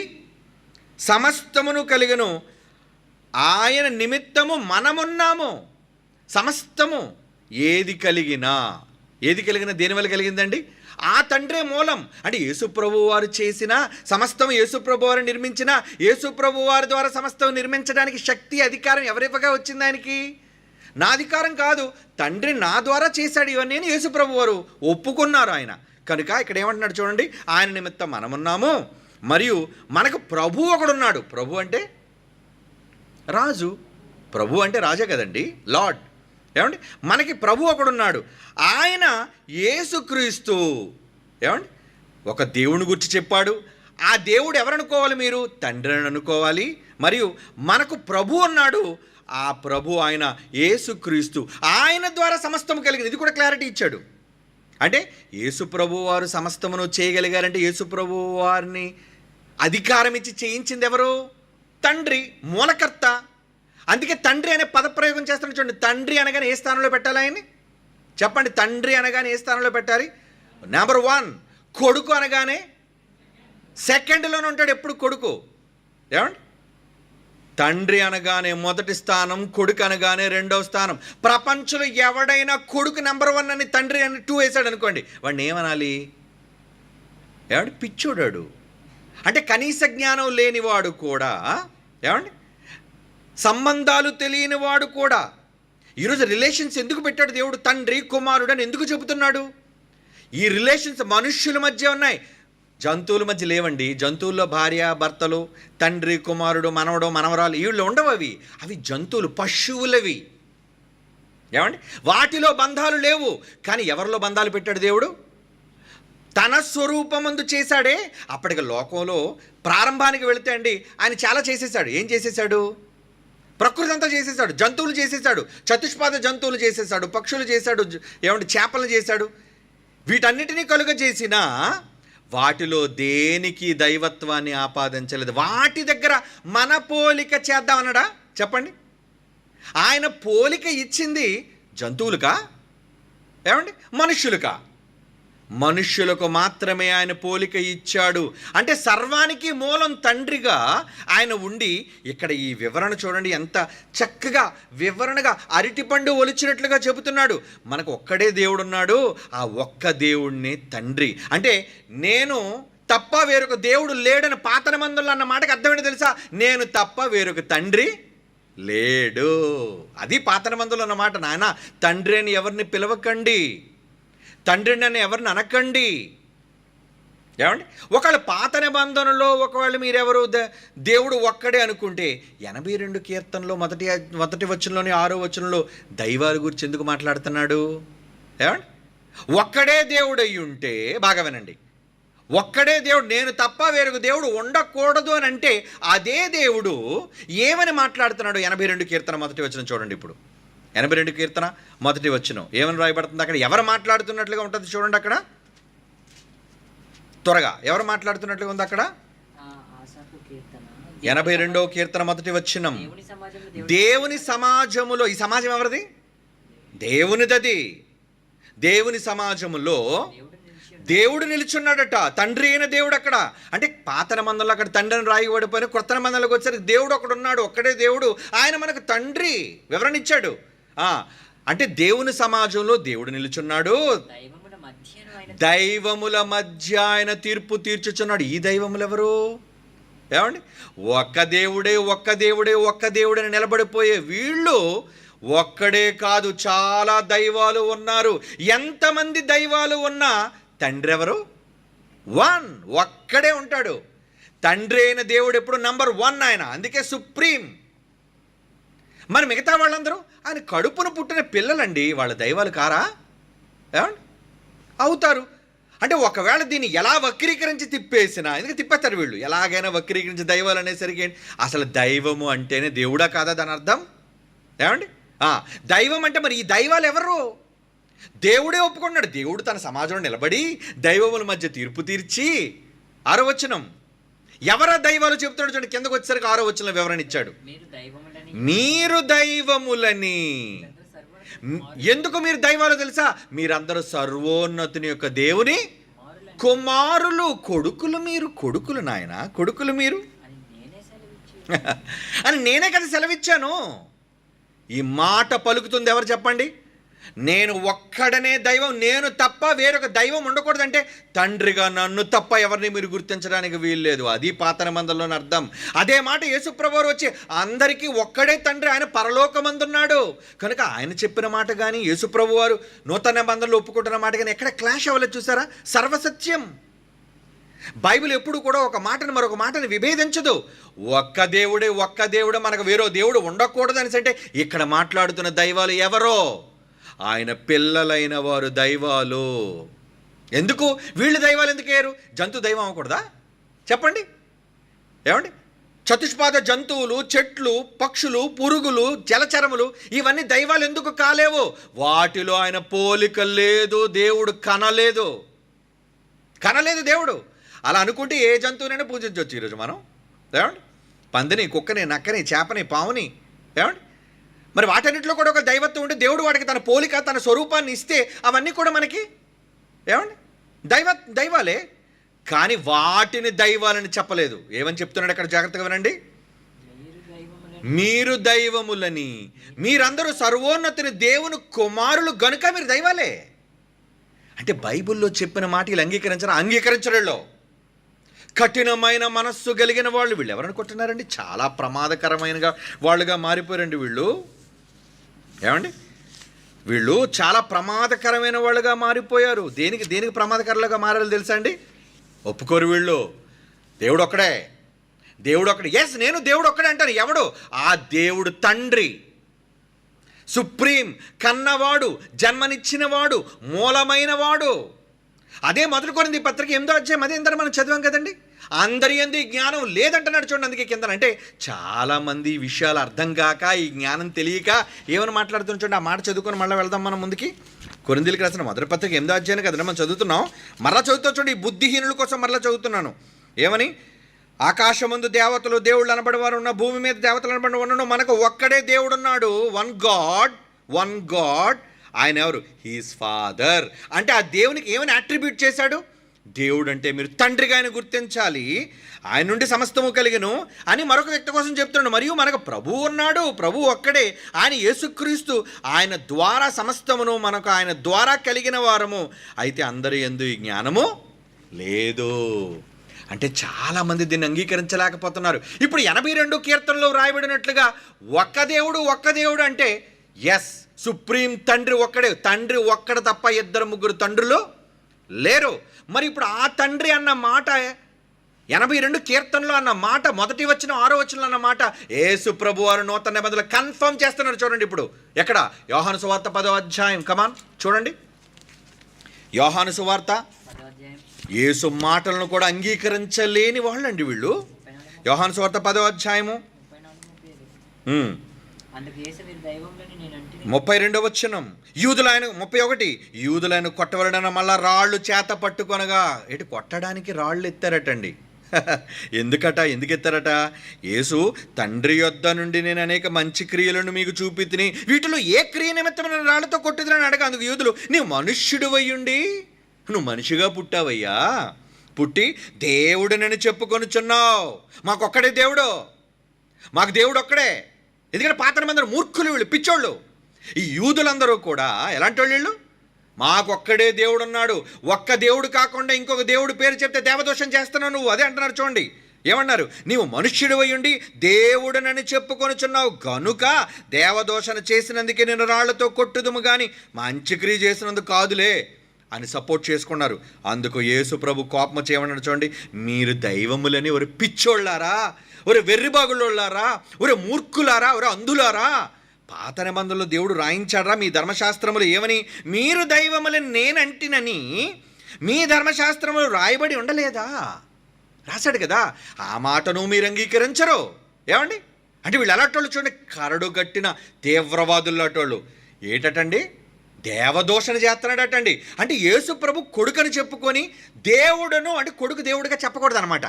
సమస్తమును కలిగను, ఆయన నిమిత్తము మనమున్నాము. సమస్తము ఏది కలిగినా దేనివల్ల కలిగిందండి? ఆ తండ్రే మూలం. అంటే యేసుప్రభు వారు చేసిన సమస్తం, యేసుప్రభు వారు నిర్మించిన, యేసుప్రభు వారి ద్వారా సమస్తం నిర్మించడానికి శక్తి, అధికారం ఎవరివ్వగా వచ్చింది ఆయనకి? నా అధికారం కాదు, తండ్రి నా ద్వారా చేశాడు ఇవన్నీ అని యేసుప్రభు వారు ఒప్పుకున్నారు ఆయన. కనుక ఇక్కడ ఏమంటున్నాడు చూడండి, ఆయన నిమిత్తం మనమున్నాము, మరియు మనకు ప్రభు ఒకడున్నాడు. ప్రభు అంటే రాజు, ప్రభు అంటే రాజే కదండి, లార్డ్. ఏమండి? మనకి ప్రభు ఒకడున్నాడు, ఆయన యేసుక్రీస్తు. ఏమండి? ఒక దేవుని గురించి చెప్పాడు. ఆ దేవుడు ఎవరనుకోవాలి మీరు? తండ్రిని అనుకోవాలి. మరియు మనకు ప్రభు ఉన్నాడు, ఆ ప్రభు ఆయన యేసుక్రీస్తు, ఆయన ద్వారా సమస్తము కలిగింది. ఇది కూడా క్లారిటీ ఇచ్చాడు. అంటే యేసు ప్రభు వారు సమస్తమును చేయగలిగారంటే యేసు ప్రభు వారిని అధికారం ఇచ్చి చేయించింది ఎవరు? తండ్రి, మూలకర్త. అందుకే తండ్రి అనే పదప్రయోగం చేస్తాను చూడండి. తండ్రి అనగానే ఏ స్థానంలో పెట్టాలి ఆయన్ని? చెప్పండి, తండ్రి అనగానే ఏ స్థానంలో పెట్టాలి? నెంబర్ 1. కొడుకు అనగానే సెకండ్లోనే ఉంటాడు ఎప్పుడు కొడుకు. ఏమండి? తండ్రి అనగానే మొదటి స్థానం, కొడుకు అనగానే రెండవ స్థానం. ప్రపంచంలో ఎవడైనా కొడుకు నెంబర్ 1 అని తండ్రి అని 2 వేసాడు అనుకోండి, వాడిని ఏమనాలి? ఏమండి? పిచ్చోడాడు. అంటే కనీస జ్ఞానం లేనివాడు కూడా, ఏమండి, సంబంధాలు తెలియని వాడు కూడా. ఈరోజు రిలేషన్స్ ఎందుకు పెట్టాడు దేవుడు? తండ్రి కుమారుడు అని ఎందుకు చెబుతున్నాడు? ఈ రిలేషన్స్ మనుష్యుల మధ్య ఉన్నాయి, జంతువుల మధ్య లేవండి. జంతువుల్లో భార్య భర్తలు, తండ్రి కుమారుడు, మనవడు మనవరాలు, వీళ్ళు ఉండవు. అవి జంతువులు, పశువులవి. ఏమండి? వాటిలో బంధాలు లేవు. కానీ ఎవరిలో బంధాలు పెట్టాడు దేవుడు? తన స్వరూపమందు చేశాడే. అప్పటికి లోకంలో ప్రారంభానికి వెళితే అండి ఆయన చాలా చేసేసాడు. ఏం చేసేసాడు? ప్రకృతి అంతా చేసేసాడు. జంతువులు చేసేసాడు, చతుష్పాద జంతువులు చేసేసాడు, పక్షులు చేశాడు, ఏమంటే చేపలు చేశాడు. వీటన్నిటినీ కలుగజేసిన వాటిలో దేనికి దైవత్వాన్ని ఆపాదించలేదు. వాటి దగ్గర మన పోలిక చేద్దామన్నాడా? చెప్పండి. ఆయన పోలిక ఇచ్చింది జంతువులకా? ఏమండి? మనుష్యులకా? మనుష్యులకు మాత్రమే ఆయన పోలిక ఇచ్చాడు. అంటే సర్వానికి మూలం తండ్రిగా ఆయన ఉండి, ఇక్కడ ఈ వివరణ చూడండి ఎంత చక్కగా వివరణగా అరటిపండు ఒలిచినట్లుగా చెబుతున్నాడు. మనకు ఒక్కడే దేవుడున్నాడు, ఆ ఒక్క దేవుడిని తండ్రి. అంటే నేను తప్ప వేరొక దేవుడు లేడని పాత నిబంధనలు అన్న మాటకు అర్థమేంటో తెలుసా? నేను తప్ప వేరొక తండ్రి లేడు. అది పాత నిబంధనలు అన్నమాట. నాయన తండ్రి అని ఎవరిని పిలవకండి, తండ్రిని అని ఎవరిని అనకండి. ఏమండి? ఒకవేళ పాత నిబంధనలో ఒకవేళ మీరెవరు దేవుడు ఒక్కడే అనుకుంటే 82 కీర్తనలో మొదటి వచనంలోని 6వ వచనంలో దైవాల గురించి ఎందుకు మాట్లాడుతున్నాడు? ఏమండి? ఒక్కడే దేవుడు అయి ఉంటే, బాగా వినండి, ఒక్కడే దేవుడు, నేను తప్ప వేరొక దేవుడు ఉండకూడదు అని అంటే అదే దేవుడు ఏమని మాట్లాడుతున్నాడు? 82 కీర్తన మొదటి వచనం చూడండి. ఇప్పుడు 82 కీర్తన మొదటి వచనం ఏమని రాయబడుతుంది అక్కడ? ఎవరు మాట్లాడుతున్నట్లుగా ఉంటుంది చూడండి అక్కడ. త్వరగా ఎవరు మాట్లాడుతున్నట్లుగా ఉంది అక్కడ? 82వ కీర్తన మొదటి వచనం. దేవుని సమాజములో, ఈ సమాజం ఎవరిది? దేవునిదది. దేవుని సమాజములో దేవుడు నిలుచున్నాడట, తండ్రి అయిన దేవుడు అక్కడ. అంటే పాత నిబంధనలో అక్కడ తండ్రిని రాయబడిపోయిన, కొత్త నిబంధనలోకి వచ్చేసరికి దేవుడు ఒకడు ఉన్నాడు, ఒక్కడే దేవుడు, ఆయన మనకు తండ్రి. వివరణ ఇచ్చాడు. అంటే దేవుని సమాజంలో దేవుడు నిలుచున్నాడు, దైవముల మధ్య ఆయన తీర్పు తీర్చుచున్నాడు. ఈ దైవములు ఎవరు? ఏమండి? ఒక్క దేవుడే ఒక్క దేవుడే ఒక్క దేవుడని నిలబడిపోయే వీళ్ళు ఒక్కడే కాదు, చాలా దైవాలు ఉన్నారు. ఎంతమంది దైవాలు ఉన్నా తండ్రి ఎవరు? 1, ఒక్కడే ఉంటాడు. తండ్రి అయిన దేవుడు ఎప్పుడు నంబర్ 1 ఆయన, అందుకే సుప్రీం. మరి మిగతా వాళ్ళందరూ ఆయన కడుపును పుట్టిన పిల్లలండి, వాళ్ళ దైవాలు కారా? ఏమండి? అవుతారు. అంటే ఒకవేళ దీన్ని ఎలా వక్రీకరించి తిప్పేసినా, ఎందుకంటే తిప్పేస్తారు వీళ్ళు, ఎలాగైనా వక్రీకరించి దైవాలు అనేసరికి అసలు దైవము అంటేనే దేవుడా కాదా దాని అర్థం? ఏమండి? దైవం అంటే మరి ఈ దైవాలు ఎవరు? దేవుడే ఒప్పుకున్నాడు. దేవుడు తన సమాజంలో నిలబడి దైవముల మధ్య తీర్పు తీర్చి, 6వ వచనం ఎవరా దైవాలు చెప్తున్నాడు చూడండి. కిందకు వచ్చేసరికి 6వ వచనంలో వివరణ ఇచ్చాడు. మీరు దైవములని. ఎందుకు మీరు దైవాలు తెలుసా? మీరందరూ సర్వోన్నతుని యొక్క దేవుని కుమారులు, కొడుకులు. మీరు కొడుకులు నాయన, కొడుకులు మీరు అని నేనే కదా సెలవిచ్చాను. ఈ మాట పలుకుతుంది ఎవరు చెప్పండి? నేను ఒక్కడనే దైవం, నేను తప్ప వేరొక దైవం ఉండకూడదంటే తండ్రిగా నన్ను తప్ప ఎవరిని మీరు గుర్తించడానికి వీల్లేదు. అది పాత నిబంధనలోని అర్థం. అదే మాట యేసుప్రభువారు వచ్చి అందరికీ ఒక్కడే తండ్రి, ఆయన పరలోకమందున్నాడు కనుక ఆయన చెప్పిన మాట కానీ యేసుప్రభువారు నూతన నిబంధనలు ఒప్పుకుంటున్న మాట కానీ ఎక్కడ క్లాష్ అవ్వలేదు. చూసారా? సర్వసత్యం. బైబిల్ ఎప్పుడు కూడా ఒక మాటను మరొక మాటను విభేదించదు. ఒక్క దేవుడే ఒక్క దేవుడు, మనకు వేరో దేవుడు ఉండకూడదు అనేసి అంటే ఇక్కడ మాట్లాడుతున్న దైవాలు ఎవరో? ఆయన పిల్లలైన వారు దైవాలు. ఎందుకు వీళ్ళు దైవాలు ఎందుకు అయ్యారు? జంతు దైవం అవ్వకూడదా? చెప్పండి. ఏమండి? చతుష్పాద జంతువులు, చెట్లు, పక్షులు, పురుగులు, జలచరములు ఇవన్నీ దైవాలు ఎందుకు కాలేవు? వాటిలో ఆయన పోలిక లేదు, దేవుడు కనలేదు దేవుడు. అలా అనుకుంటే ఏ జంతువునైనా పూజించవచ్చు ఈరోజు మనం. ఏమండి? పందిని, కుక్కని, నక్కని, చేపని, పావుని. ఏమండి? మరి వాటన్నిటిలో కూడా ఒక దైవత్వం ఉంటే దేవుడు వాటికి తన పోలిక, తన స్వరూపాన్ని ఇస్తే అవన్నీ కూడా మనకి ఏమండి దైవాలే. కానీ వాటిని దైవాలని చెప్పలేదు. ఏమని చెప్తున్నాడు అక్కడ? జాగ్రత్తగా వినండి. మీరు దైవములని, మీరందరూ సర్వోన్నతుని దేవుని కుమారులు గనుక మీరు దైవాలే. అంటే బైబిల్లో చెప్పిన మాట వీళ్ళు అంగీకరించడంలో కఠినమైన మనస్సు కలిగిన వాళ్ళు. వీళ్ళు ఎవరని కొట్టున్నారండి? చాలా ప్రమాదకరమైన వాళ్ళుగా మారిపోయారండి వీళ్ళు. ఏమండి? వీళ్ళు చాలా ప్రమాదకరమైన వాళ్ళుగా మారిపోయారు. దేనికి ప్రమాదకరంగా మారాలో తెలుసా అండి? ఒప్పుకోరు వీళ్ళు. దేవుడు ఒక్కడే. ఎస్, నేను దేవుడు ఒక్కడే అంటాను. ఎవడు? ఆ దేవుడు తండ్రి, సుప్రీం, కన్నవాడు, జన్మనిచ్చినవాడు, మూలమైనవాడు. అదే మొదటి కొరింథీ పత్రిక 8వ అధ్యాయం అదే ఇంత మనం చదివాం కదండి. అందరి యందు ఈ జ్ఞానం లేదంటున్నాడు చూడండి. అందుకే కింద అంటే చాలామంది ఈ విషయాలు అర్థం కాక, ఈ జ్ఞానం తెలియక ఏమని మాట్లాడుతున్నా చూడండి. ఆ మాట చదువుకొని మళ్ళీ వెళ్దాం మనం ముందుకి. కొరింథీలకు రాసిన మొదటి పత్రిక 8వ అధ్యాయం కదండి మనం చదువుతున్నాం. మరలా చదువుతా చూడండి. ఈ బుద్ధిహీనుల కోసం మరలా చదువుతున్నాను. ఏమని? ఆకాశమందు దేవతలు, దేవుళ్ళు అనబడి వారు ఉన్న, భూమి మీద దేవతలు అనబడి ఉన్న, మనకు ఒక్కడే దేవుడున్నాడు. One God. ఆయన ఎవరు? He's father. అంటే ఆ దేవునికి ఏమని అట్రిబ్యూట్ చేశాడు? దేవుడు అంటే మీరు తండ్రిగా ఆయన గుర్తించాలి, ఆయన నుండి సమస్తము కలిగను అని మరొక వ్యక్తి కోసం చెప్తున్నాడు. మరియు మనకు ప్రభువు ఉన్నాడు, ప్రభువు ఒక్కడే, ఆయన యేసుక్రీస్తు. ఆయన ద్వారా సమస్తమును, మనకు ఆయన ద్వారా కలిగిన వారము. అయితే అందరి యందు ఈ జ్ఞానము లేదు. అంటే చాలామంది దీన్ని అంగీకరించలేకపోతున్నారు. ఇప్పుడు 82 కీర్తనలో రాయబడినట్లుగా ఒక్క దేవుడు అంటే ఎస్, సుప్రీం తండ్రి ఒక్కడే. తండ్రి ఒక్కడ తప్ప 2 3 తండ్రులు లేరు. మరి ఇప్పుడు ఆ తండ్రి అన్న మాట 82 కీర్తనలో అన్న మాట, మొదటి వచనం 6వ వచనంలో అన్న మాట యేసు ప్రభువారు నూతన నిబంధనలు కన్ఫర్మ్ చేస్తున్నారు. చూడండి ఇప్పుడు ఎక్కడ? యోహాను సువార్త 10వ అధ్యాయం. కమాన్ చూడండి. యోహాను సువార్త, యేసు మాటలను కూడా అంగీకరించలేని వాళ్ళండి వీళ్ళు. యోహాను సువార్త 10వ అధ్యాయము 32వ వచనం. యూదులైన 31 యూదులైన కొట్టవలన మళ్ళా రాళ్ళు చేత పట్టుకొనగా. ఏంటి కొట్టడానికి రాళ్ళు ఎత్తారటండి. ఎందుకు ఎత్తారట? యేసు తండ్రి యొద్ద నుండి నేను అనేక మంచి క్రియలను మీకు చూపి తిని వీటిలో ఏ క్రియ నిమిత్తమైన రాళ్ళతో కొట్టుదని అడగ. అందుకు యూదులు, నీవు మనుష్యుడు అయ్యుండి నువ్వు మనిషిగా పుట్టావయ్యా, పుట్టి దేవుడినని చెప్పుకొనుచున్నావు. మాకొక్కడే దేవుడు, మాకు దేవుడు ఒక్కడే. ఎందుకంటే పాత నిబంధన మూర్ఖులు వీళ్ళు, పిచ్చోళ్ళు. ఈ యూదులందరూ కూడా ఎలాంటి వాళ్ళు వీళ్ళు? మాకొక్కడే దేవుడు ఉన్నాడు, ఒక్క దేవుడు కాకుండా ఇంకొక దేవుడు పేరు చెప్తే దేవదోషం చేస్తున్నావు నువ్వు. అదే అంటున్నారు చూడండి. ఏమన్నారు? నీవు మనుష్యుడు అయ్యుండి దేవుడనని చెప్పుకొనుచున్నావు గనుక దేవదోషణ చేసినందుకే నేను రాళ్లతో కొట్టుదుము కానీ మంచి క్రియ చేసినందుకు కాదులే అని సపోర్ట్ చేసుకున్నారు. అందుకు యేసు ప్రభు కోపం చేయమన్నాడు చూడండి. మీరు దైవములని ఒరే పిచ్చోళ్ళారా, ఒరే వెర్రిబాగుళ్ళారా, ఒరే మూర్ఖులారా, ఒరే అంధులారా, పాత నిబంధనలో దేవుడు రాయించాడ్రా మీ ధర్మశాస్త్రములు ఏమని? మీరు దైవములని నేనంటినని మీ ధర్మశాస్త్రములు రాయబడి ఉండలేదా? రాశాడు కదా. ఆ మాటను మీరు అంగీకరించరు. ఏమండి అంటే వీళ్ళు ఎలాంటోళ్ళు చూడండి, కరడు కట్టిన తీవ్రవాదుల్లాటోళ్ళు. ఏటటండి? దేవదోషణ చేస్తున్నాడటండి. అంటే యేసు ప్రభు కొడుకని చెప్పుకొని దేవుడును అంటే కొడుకు దేవుడిగా చెప్పకూడదు అనమాట.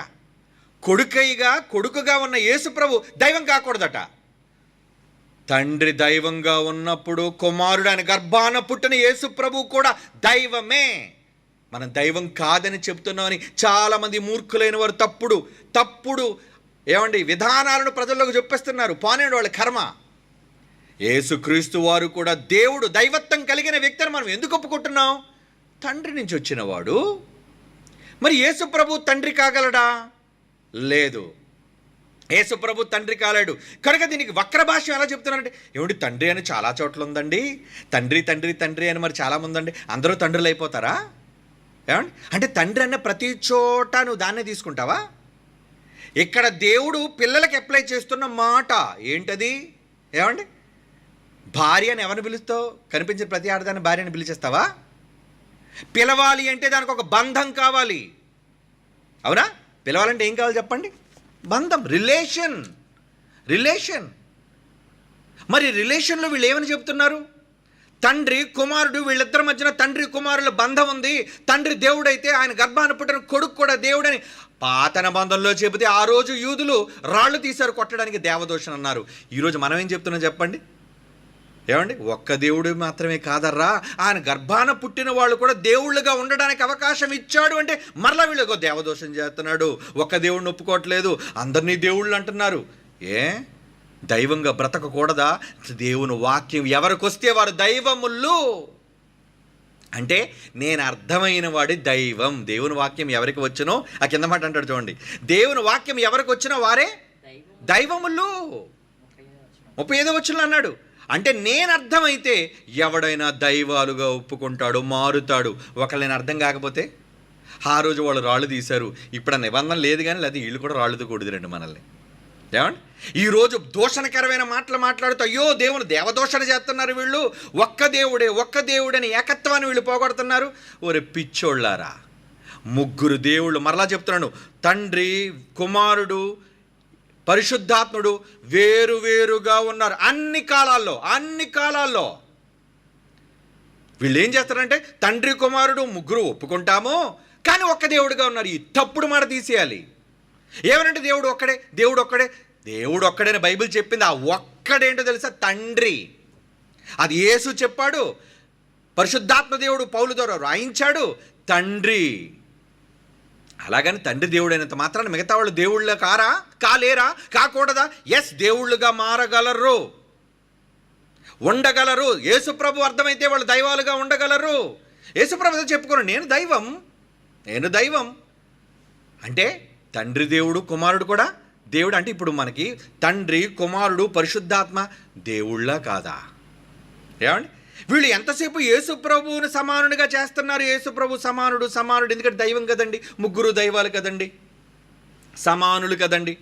కొడుకుగా ఉన్న యేసు ప్రభు దైవం కాకూడదట. తండ్రి దైవంగా ఉన్నప్పుడు కుమారుడు ఆయన గర్భాన పుట్టిన యేసు ప్రభు కూడా దైవమే. మనం దైవం కాదని చెప్తున్నామని చాలామంది మూర్ఖులైన వారు తప్పుడు ఏమండి విధానాలను ప్రజల్లోకి చెప్పేస్తున్నారు. పానేడు వాళ్ళ కర్మ. యేసుక్రీస్తు వారు కూడా దేవుడు, దైవత్వం కలిగిన వ్యక్తిని మనం ఎందుకు ఒప్పుకుంటున్నాం? తండ్రి నుంచి వచ్చినవాడు. మరి యేసు ప్రభు తండ్రి కాగలడా? లేదు, యేసు ప్రభు తండ్రి కాలేడు. కనుక దీనికి వక్ర భాష ఎలా చెప్తున్నారంటే, ఏమిటి తండ్రి అని చాలా చోట్ల ఉందండి, తండ్రి తండ్రి తండ్రి అని మరి చాలామంది ఉందండి, అందరూ తండ్రులు అయిపోతారా? ఏమండి అంటే తండ్రి అన్న ప్రతి చోట నువ్వు దాన్నే తీసుకుంటావా? ఇక్కడ దేవుడు పిల్లలకి అప్లై చేస్తున్న మాట ఏంటది? ఏమండి భార్య అని ఎవరిని పిలుస్తావు? కనిపించిన ప్రతి ఆడదాన్ని భార్యని పిలిచేస్తావా? పిలవాలి అంటే దానికి ఒక బంధం కావాలి. అవునా? పిలవాలంటే ఏం కావాలి చెప్పండి? బంధం, రిలేషన్. మరి రిలేషన్లో వీళ్ళు ఏమని చెప్తున్నారు? తండ్రి కుమారుడు, వీళ్ళిద్దరి మధ్యన తండ్రి కుమారుల బంధం ఉంది. తండ్రి దేవుడైతే ఆయన గర్భాన పుట్టిన కొడుకు కూడా దేవుడని పాతన బంధంలో చెబితే ఆ రోజు యూదులు రాళ్ళు తీశారు కొట్టడానికి, దేవదోషణ అన్నారు. ఈరోజు మనం ఏం చెప్తున్నాం చెప్పండి? ఏమండి ఒక్క దేవుడు మాత్రమే కాదర్రా, ఆయన గర్భాన పుట్టిన వాళ్ళు కూడా దేవుళ్ళుగా ఉండడానికి అవకాశం ఇచ్చాడు అంటే మరలా వీళ్ళకు దేవదోషం చేస్తున్నాడు. ఒక్క దేవుడిని ఒప్పుకోవట్లేదు, అందరినీ దేవుళ్ళు అంటున్నారు. దైవంగా బ్రతకకూడదా? దేవుని వాక్యం ఎవరికి వస్తే వారు దైవములు అంటే నేను అర్థమైన వాడి దైవం. దేవుని వాక్యం ఎవరికి వచ్చినో ఆ కింద మాట అంటాడు చూడండి, దేవుని వాక్యం ఎవరికి వచ్చినో వారే దైవములు. 35వ వచనంలో అన్నాడు. అంటే నేను అర్థమైతే ఎవడైనా దైవాలుగా ఒప్పుకుంటాడు, మారుతాడు. ఒకళ్ళని అర్థం కాకపోతే ఆ రోజు వాళ్ళు రాళ్ళు తీశారు, ఇప్పుడు ఆ నిబంధన లేదు కానీ లేదా వీళ్ళు కూడా రాళ్ళతో కూడదురండి మనల్ని. ఏమండి ఈరోజు దోషణకరమైన మాటలు మాట్లాడుతూ అయ్యో దేవుని దేవదోషణ చేస్తున్నారు వీళ్ళు, ఒక్క దేవుడని ఏకత్వాన్ని వీళ్ళు పోగొడుతున్నారు. ఒరే పిచ్చోళ్ళారా, ముగ్గురు దేవుళ్ళు, మరలా చెప్తున్నాను, తండ్రి కుమారుడు పరిశుద్ధాత్ముడు వేరువేరుగా ఉన్నారు అన్ని కాలాల్లో. వీళ్ళు ఏం చేస్తారంటే తండ్రి కుమారుడు ముగ్గురు ఒప్పుకుంటాము కానీ ఒక్క దేవుడుగా ఉన్నారు. ఈ తప్పుడు మాట తీసేయాలి. ఏమనంటే దేవుడు ఒక్కడేని బైబిల్ చెప్పింది. ఆ ఒక్కడేంటో తెలుసా? తండ్రి. అది యేసు చెప్పాడు, పరిశుద్ధాత్మ దేవుడు పౌలు ద్వారా రాయించాడు, తండ్రి. అలాగని తండ్రి దేవుడైనంత మాత్రాన మిగతా వాళ్ళు దేవుళ్ళ కాలేరా? కాకూడదా? ఎస్, దేవుళ్ళుగా మారగలరు, ఉండగలరు. యేసుప్రభు అర్థమైతే వాళ్ళు దైవాలుగా ఉండగలరు. యేసుప్రభు చెప్పుకోరు నేను దైవం అంటే తండ్రి దేవుడు, కుమారుడు కూడా దేవుడు. అంటే ఇప్పుడు మనకి తండ్రి కుమారుడు పరిశుద్ధాత్మ దేవుళ్ళ కాదా? ఏమండి వీళ్ళు ఎంతసేపు యేసుప్రభువుని సమానుడిగా చేస్తున్నారు. యేసుప్రభు సమానుడు, ఎందుకంటే దైవం కదండి, ముగ్గురు దైవాలు కదండి, సమానులు కదండి.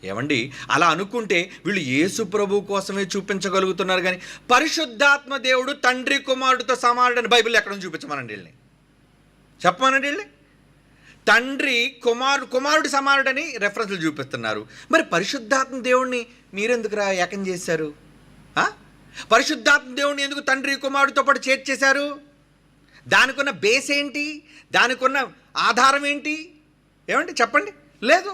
ఏమండి అలా అనుకుంటే వీళ్ళు యేసుప్రభు కోసమే చూపించగలుగుతున్నారు కానీ పరిశుద్ధాత్మ దేవుడు తండ్రి కుమారుడితో సమానుడని బైబిల్ ఎక్కడ చూపించమనండి వీళ్ళని. చెప్పమనండి వెళ్ళి. తండ్రి కుమారుడు సమానుడని రెఫరెన్స్లు చూపిస్తున్నారు. మరి పరిశుద్ధాత్మ దేవుణ్ణి మీరెందుకురా ఏకం చేశారు? పరిశుద్ధాత్మ దేవుణ్ణి ఎందుకు తండ్రి కుమారుడితో పాటు చేర్చేశారు? దానికున్న బేస్ ఏంటి? దానికున్న ఆధారం ఏంటి? ఏమండి చెప్పండి. లేదు.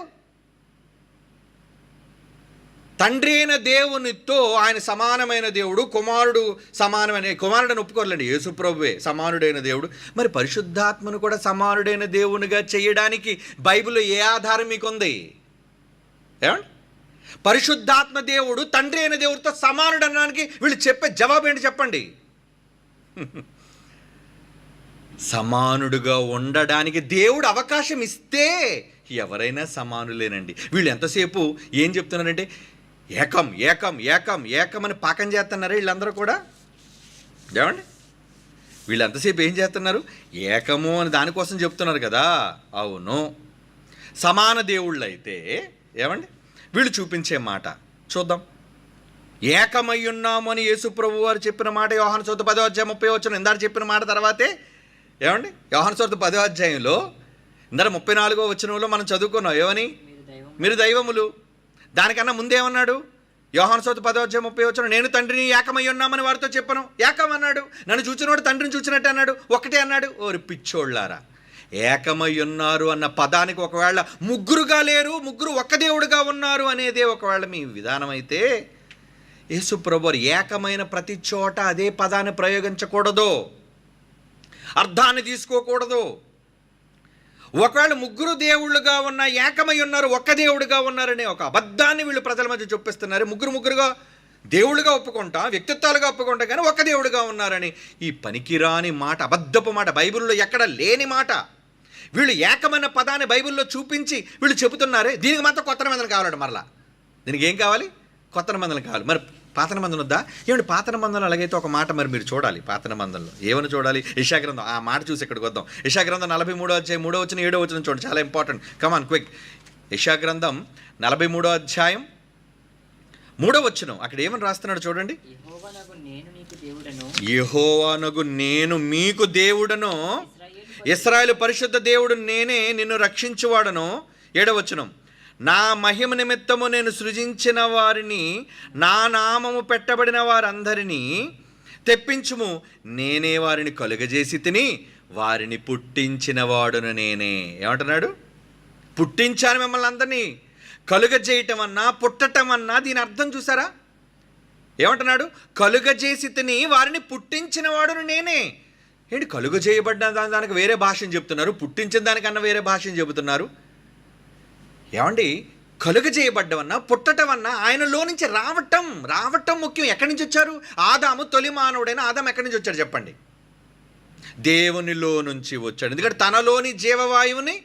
తండ్రి అయిన దేవునితో ఆయన సమానమైన దేవుడు, కుమారుడు సమానమైన కుమారుడని ఒప్పుకోర్లండి, యేసుప్రభువే సమానుడైన దేవుడు. మరి పరిశుద్ధాత్మను కూడా సమానుడైన దేవునిగా చేయడానికి బైబిల్లో ఏ ఆధారం మీకు ఉంది? ఏమండి? పరిశుద్ధాత్మ దేవుడు తండ్రి అయిన దేవుడితో సమానుడు అనడానికి వీళ్ళు చెప్పే జవాబు ఏంటి చెప్పండి? సమానుడుగా ఉండడానికి దేవుడు అవకాశం ఇస్తే ఎవరైనా సమానులేనండి. వీళ్ళు ఎంతసేపు ఏం చెప్తున్నారంటే ఏకం ఏకం ఏకం ఏకం అని పాకం చేస్తున్నారా వీళ్ళందరూ కూడా? ఏమండి? వీళ్ళు ఎంతసేపు ఏం చేస్తున్నారు? ఏకము అని దానికోసం చెప్తున్నారు కదా. అవును, సమాన దేవుళ్ళు అయితే ఏమండి వీళ్ళు చూపించే మాట చూద్దాం. ఏకమై ఉన్నాము అని యేసు ప్రభు వారు చెప్పిన మాట యోహాను సువార్త 10వ అధ్యాయం 30వ వచనం ఇందాక చెప్పిన మాట తర్వాతే ఏమండి యోహాను సువార్త 10వ అధ్యాయంలో ఇందాక 34వ వచనంలో మనం చదువుకున్నాం ఏమని? మీరు దైవములు. దానికన్నా ముందేమన్నాడు? యోహాను సువార్త 10వ అధ్యాయం 30వ వచనం నేను తండ్రిని ఏకమై ఉన్నామని వారితో చెప్పను. ఏకం అన్నాడు. నన్ను చూచినవాడు తండ్రిని చూచినట్టు అన్నాడు. ఒకటే అన్నాడు. ఓరి పిచ్చోళ్ళారా, ఏకమై ఉన్నారు అన్న పదానికి ఒకవేళ ముగ్గురుగా లేరు, ముగ్గురు ఒక్క దేవుడుగా ఉన్నారు అనేదే ఒకవేళ మీ విధానం అయితే యేసు ప్రభువు ఏకమైన ప్రతి చోట అదే పదాన్ని ప్రయోగించకూడదు, అర్థాన్ని తీసుకోకూడదు. ఒకవేళ ముగ్గురు దేవుళ్ళుగా ఉన్న ఏకమై ఉన్నారు, ఒక్క దేవుడుగా ఉన్నారనే ఒక అబద్ధాన్ని వీళ్ళు ప్రజల మధ్య చూపిస్తున్నారు. ముగ్గురుగా దేవుళ్ళుగా ఒప్పుకుంటా, వ్యక్తిత్వాలుగా ఒప్పుకుంటా, కానీ ఒక్క దేవుడుగా ఉన్నారని ఈ పనికిరాని మాట, అబద్ధపు మాట, బైబిల్లో ఎక్కడ లేని మాట వీళ్ళు ఏకమైన పదాన్ని బైబిల్లో చూపించి వీళ్ళు చెబుతున్నారే. దీనికి మాత్రం కొత్త నిబంధనలు కావాలండి. మరలా దీనికి ఏం కావాలి? కొత్త నిబంధనలు కావాలి. మరి పాత నిబంధన వద్దా? ఏమంటే పాత నిబంధనలు అలాగైతే ఒక మాట మరి మీరు చూడాలి. పాత నిబంధనలో ఏమని చూడాలి? యెషయా గ్రంథం, ఆ మాట చూసి ఇక్కడికి వద్దాం. యెషయా గ్రంథం 43వ అధ్యాయం 3వ వచనం 7వ వచనం చూడండి, చాలా ఇంపార్టెంట్. Come on quick. యెషయా గ్రంథం 43వ అధ్యాయం 3వ వచనం అక్కడ ఏమని రాస్తున్నాడు చూడండి. యెహోవానగు నేను మీకు దేవుడను, ఇశ్రాయేలు పరిశుద్ధ దేవుడు నేనే, నిన్ను రక్షించువాడను. 7వ వచనం నా మహిమ నిమిత్తము నేను సృజించిన వారిని, నా నామము పెట్టబడిన వారందరినీ తెప్పించుము, నేనే వారిని కలుగజేసి తిని వారిని పుట్టించిన వాడును నేనే. ఏమంటున్నాడు? పుట్టించాను మిమ్మల్ని అందరినీ. కలుగజేయటం అన్నా పుట్టటం అన్నా దీని అర్థం చూసారా? ఏమంటున్నాడు? కలుగజేసి తిని వారిని పుట్టించిన వాడును నేనే. ఏంటి కలుగజేయబడ్డ దానికి వేరే భాషను చెప్తున్నారు, పుట్టించిన దానికన్నా వేరే భాషను చెబుతున్నారు. ఏమండి? కలుగజేయబడ్డవన్నా పుట్టటమన్నా ఆయనలో నుంచి రావటం ముఖ్యం. ఎక్కడి నుంచి వచ్చారు? ఆదాము, తొలి మానవుడైన ఆదాము ఎక్కడి నుంచి వచ్చాడు చెప్పండి? దేవునిలో నుంచి వచ్చాడు. ఎందుకంటే తనలోని జీవవాయువుని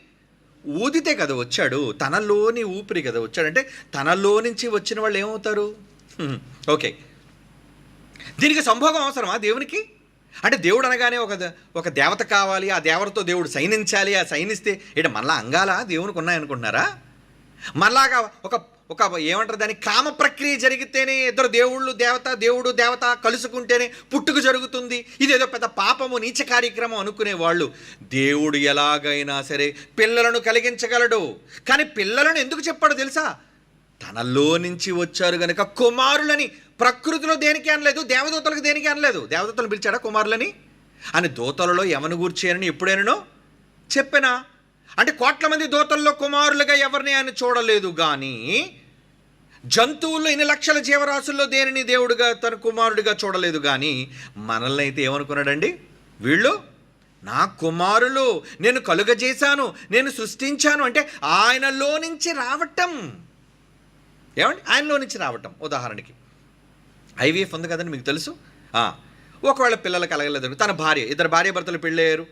ఊదితే కదా వచ్చాడు, తనలోని ఊపిరి కదా వచ్చాడు. అంటే తనలో నుంచి వచ్చిన వాళ్ళు ఏమవుతారు? ఓకే, దీనికి సంభోగం అవసరమా దేవునికి? అంటే దేవుడు అనగానే ఒక దేవత కావాలి, ఆ దేవతతో దేవుడు సైనించాలి, ఆ సైనిస్తే ఏంటి మళ్ళా అంగాలా దేవునికి ఉన్నాయనుకుంటున్నారా? మళ్ళాగా ఒక ఏమంటారు దాన్ని, కామ ప్రక్రియ జరిగితేనే ఇద్దరు దేవుడు దేవత కలుసుకుంటేనే పుట్టుక జరుగుతుంది, ఇదేదో పెద్ద పాపము నీచ కార్యక్రమం అనుకునే వాళ్ళు. దేవుడు ఎలాగైనా సరే పిల్లలను కలిగించగలడు. కానీ పిల్లలను ఎందుకు చెప్పాడో తెలుసా? తనలో నుంచి వచ్చారు కనుక కుమారులని. ప్రకృతిలో దేనికి అనలేదు, దేవదూతలకు దేనికి అనలేదు. దేవదూతలను పిలిచాడా కుమారులని అని? దూతలలో ఎవరిని గూర్చేయని ఎప్పుడైనా చెప్పినా? అంటే కోట్ల మంది దూతల్లో కుమారులుగా ఎవరిని ఆయన చూడలేదు. కానీ జంతువుల్లో ఇన్ని లక్షల జీవరాశుల్లో దేనిని దేవుడుగా తన కుమారుడిగా చూడలేదు. కానీ మనల్ని అయితే ఏమనుకున్నాడండి? వీళ్ళు నా కుమారులు, నేను కలుగజేశాను, నేను సృష్టించాను. అంటే ఆయనలో నుంచి రావటం. ఏమండి? ఆయనలో నుంచి రావటం. ఉదాహరణకి ఐవీఎఫ్ ఉంది కదండి, మీకు తెలుసు. ఒకవేళ పిల్లలు కలగలేదు, తన భార్య, ఇద్దరు భార్యాభర్తలు పెళ్ళయ్యారు.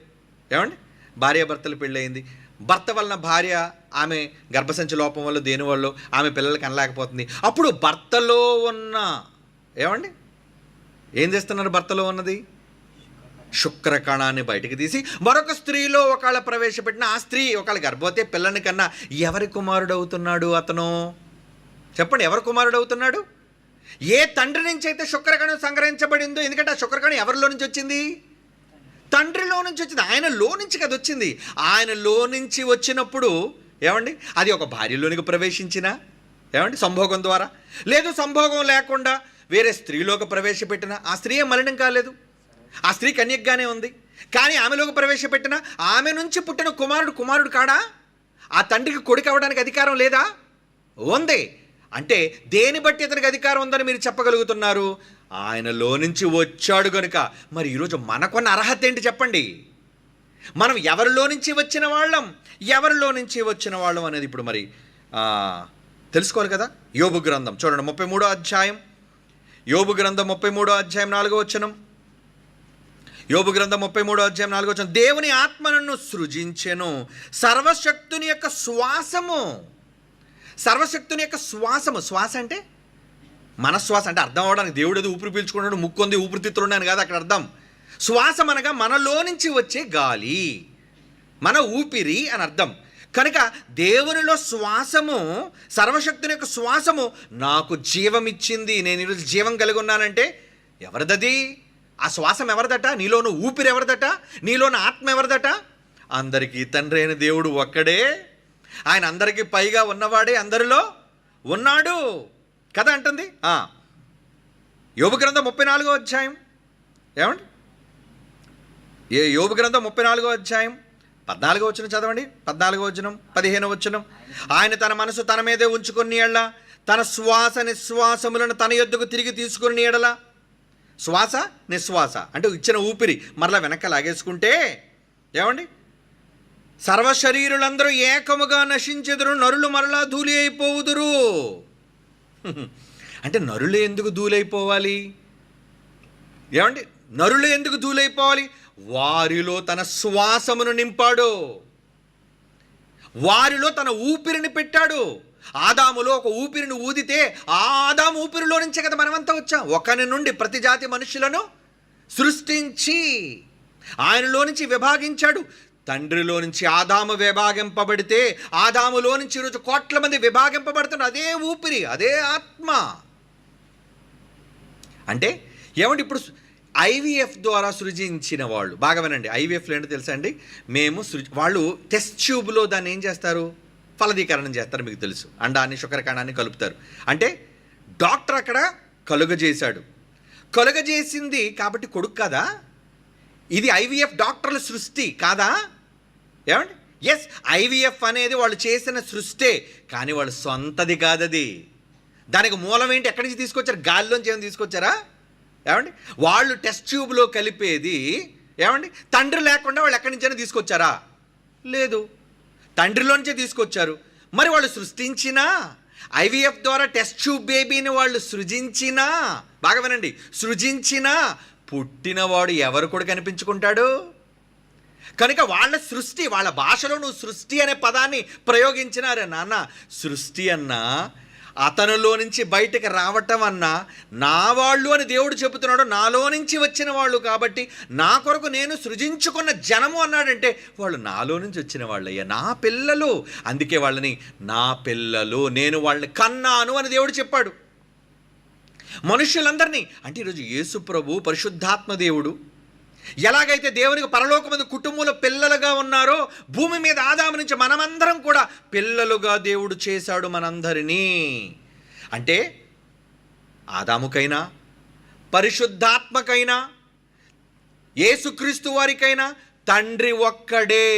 ఏమండి? భార్యాభర్తలు పెళ్ళయింది. భర్త వలన భార్య, ఆమె గర్భసంచి లోపం వల్ల దేని వల్ల ఆమె పిల్లలకి అనలేకపోతుంది. అప్పుడు భర్తలో ఉన్న ఏమండి ఏం చేస్తున్నారు? భర్తలో ఉన్నది శుక్రకణాన్ని బయటికి తీసి మరొక స్త్రీలో ఒకవేళ ప్రవేశపెట్టిన ఆ స్త్రీ ఒకవేళ గర్భవతి పిల్లని కన్నా ఎవరి కుమారుడు అవుతున్నాడు అతను? చెప్పండి, ఎవరి కుమారుడు అవుతున్నాడు? ఏ తండ్రి నుంచి అయితే శుక్రకణం సంగ్రహించబడిందో, ఎందుకంటే ఆ శుక్రకణం ఎవరిలో నుంచి వచ్చింది? తండ్రిలో నుంచి వచ్చింది, ఆయనలో నుంచి కదా వచ్చింది. ఆయనలో నుంచి వచ్చినప్పుడు ఏమండి, అది ఒక భార్యలోనికి ప్రవేశించినా ఏమండి సంభోగం ద్వారా, లేదు సంభోగం లేకుండా వేరే స్త్రీలోకి ప్రవేశపెట్టిన ఆ స్త్రీ ఏం మలినం కాలేదు, ఆ స్త్రీ కన్యకగానే ఉంది. కానీ ఆమెలోకి ప్రవేశపెట్టిన ఆమె నుంచి పుట్టిన కుమారుడు కాడా? ఆ తండ్రికి కొడుకు అవ్వడానికి అధికారం లేదా? ఉంది. అంటే దేని బట్టి అతనికి అధికారం ఉందని మీరు చెప్పగలుగుతున్నారు? ఆయనలో నుంచి వచ్చాడు గనుక. మరి ఈరోజు మనకున్న అర్హత ఏంటి చెప్పండి? మనం ఎవరిలో నుంచి వచ్చిన వాళ్ళం అనేది ఇప్పుడు మరి తెలుసుకోవాలి కదా. యోబు గ్రంథం చూడండి, 33వ అధ్యాయం. యోబు గ్రంథం 33వ అధ్యాయం 4వ వచనం. యోబు గ్రంథం 33వ అధ్యాయం 4వ వచనం. దేవుని ఆత్మ నన్ను సృజించెను, సర్వశక్తుని యొక్క శ్వాసము. సర్వశక్తుని యొక్క శ్వాసము. శ్వాస అంటే మనశ్వాస అంటే అర్థం అవడానికి దేవుడు ఏదో ఊపిరి పీల్చుకున్నాడు, ముక్కుంది ఊపిరితిత్తులు ఉన్నాయని కాదు అక్కడ అర్థం. శ్వాసం అనగా మనలో నుంచి వచ్చే గాలి, మన ఊపిరి అని అర్థం. కనుక దేవునిలో శ్వాసము, సర్వశక్తుని యొక్క శ్వాసము నాకు జీవం ఇచ్చింది. నేను ఈరోజు జీవం కలిగి ఉన్నానంటే ఎవరిదది? ఆ శ్వాసం ఎవరిదట? నీలోని ఊపిరి ఎవరిదట? నీలోని ఆత్మ ఎవరిదట? అందరికీ తండ్రి అయిన దేవుడు ఒక్కడే. ఆయన అందరికీ పైగా ఉన్నవాడే అందరిలో ఉన్నాడు కదా అంటుంది. యోబు గ్రంథం 34వ అధ్యాయం ఏమండి, యోబు గ్రంథం 34వ అధ్యాయం 14వ వచనం చదవండి. 14వ వచనం, 15వ వచనం. ఆయన తన మనసు తన మీదే ఉంచుకుని ఎడల, తన శ్వాస నిశ్వాసములను తన యొద్దకు తిరిగి తీసుకుని ఎడల. శ్వాస నిశ్వాస అంటే ఇచ్చిన ఊపిరి మరలా వెనక్కి లాగేసుకుంటే ఏమండి, సర్వశరీరులందరూ ఏకముగా నశించెదరు, నరులు మరలా ధూళి అయిపోవుదురు. అంటే నరులే ఎందుకు ధూళైపోవాలి? ఏమండి, నరులే ఎందుకు ధూళైపోవాలి? వారిలో తన శ్వాసమును నింపాడు, వారిలో తన ఊపిరిని పెట్టాడు. ఆదాములో ఒక ఊపిరిని ఊదితే ఆ ఆదాము ఊపిరిలో నుంచే కదా మనమంతా వచ్చాం. ఒకని నుండి ప్రతి జాతి మనుషులను సృష్టించి ఆయనలో నుంచి విభాగించాడు. తండ్రిలో నుంచి ఆదాము విభాగింపబడితే ఆదాములో నుంచి ఈరోజు కోట్ల మంది విభాగింపబడుతున్నారు. అదే ఊపిరి, అదే ఆత్మ. అంటే ఏమంటే ఇప్పుడు ఐవీఎఫ్ ద్వారా సృజించిన వాళ్ళు బాగా వినండి. ఐవీఎఫ్లో ఏంటో తెలుసా అండి, వాళ్ళు టెస్ట్ ట్యూబ్లో దాన్ని ఏం చేస్తారు, ఫలదీకరణం చేస్తారు. మీకు తెలుసు, అండాన్ని శుక్రకణాన్ని కలుపుతారు. అంటే డాక్టర్ అక్కడ కలుగజేశాడు, కలుగజేసింది కాబట్టి కొడుకు కాదా? ఇది ఐవీఎఫ్ డాక్టర్ల సృష్టి కాదా? ఏమండి, ఎస్, ఐవీఎఫ్ అనేది వాళ్ళు చేసిన సృష్టే, కానీ వాళ్ళు సొంతది కాదది. దానికి మూలం ఏంటి? ఎక్కడి నుంచి తీసుకొచ్చారు? గాలిలోంచి ఏమైనా తీసుకొచ్చారా? ఏమండి, వాళ్ళు టెస్ట్ ట్యూబ్లో కలిపేది ఏమండి తండ్రి లేకుండా వాళ్ళు ఎక్కడి నుంచైనా తీసుకొచ్చారా? లేదు, తండ్రిలోంచే తీసుకొచ్చారు. మరి వాళ్ళు సృష్టించినా, ఐవీఎఫ్ ద్వారా టెస్ట్ ట్యూబ్ బేబీని వాళ్ళు సృజించినా, బాగా వినండి, సృజించినా పుట్టినవాడు ఎవరు కూడా కనిపించుకుంటాడు. కనుక వాళ్ళ సృష్టి, వాళ్ళ భాషలో నువ్వు సృష్టి అనే పదాన్ని ప్రయోగించినారే నాన్న. సృష్టి అన్నా, అతనిలో నుంచి బయటకు రావటం అన్నా, నా వాళ్ళు అని దేవుడు చెబుతున్నాడు. నాలో నుంచి వచ్చిన వాళ్ళు కాబట్టి నా కొరకు నేను సృజించుకున్న జనము అన్నాడంటే వాళ్ళు నాలో నుంచి వచ్చిన వాళ్ళయ్యా, నా పిల్లలు. అందుకే వాళ్ళని నా పిల్లలు, నేను వాళ్ళని కన్నాను అని దేవుడు చెప్పాడు. మనుషులందరినీ అంటే ఈరోజు యేసు ప్రభు పరిశుద్ధాత్మ దేవుడు ఎలాగైతే దేవునికి పరలోకమందు కుటుంబంలో పిల్లలుగా ఉన్నారో, భూమి మీద ఆదాము నుంచి మనమందరం కూడా పిల్లలుగా దేవుడు చేశాడు మనందరినీ. అంటే ఆదాముకైనా, పరిశుద్ధాత్మకైనా, యేసుక్రీస్తు వారికైనా తండ్రి ఒక్కడే.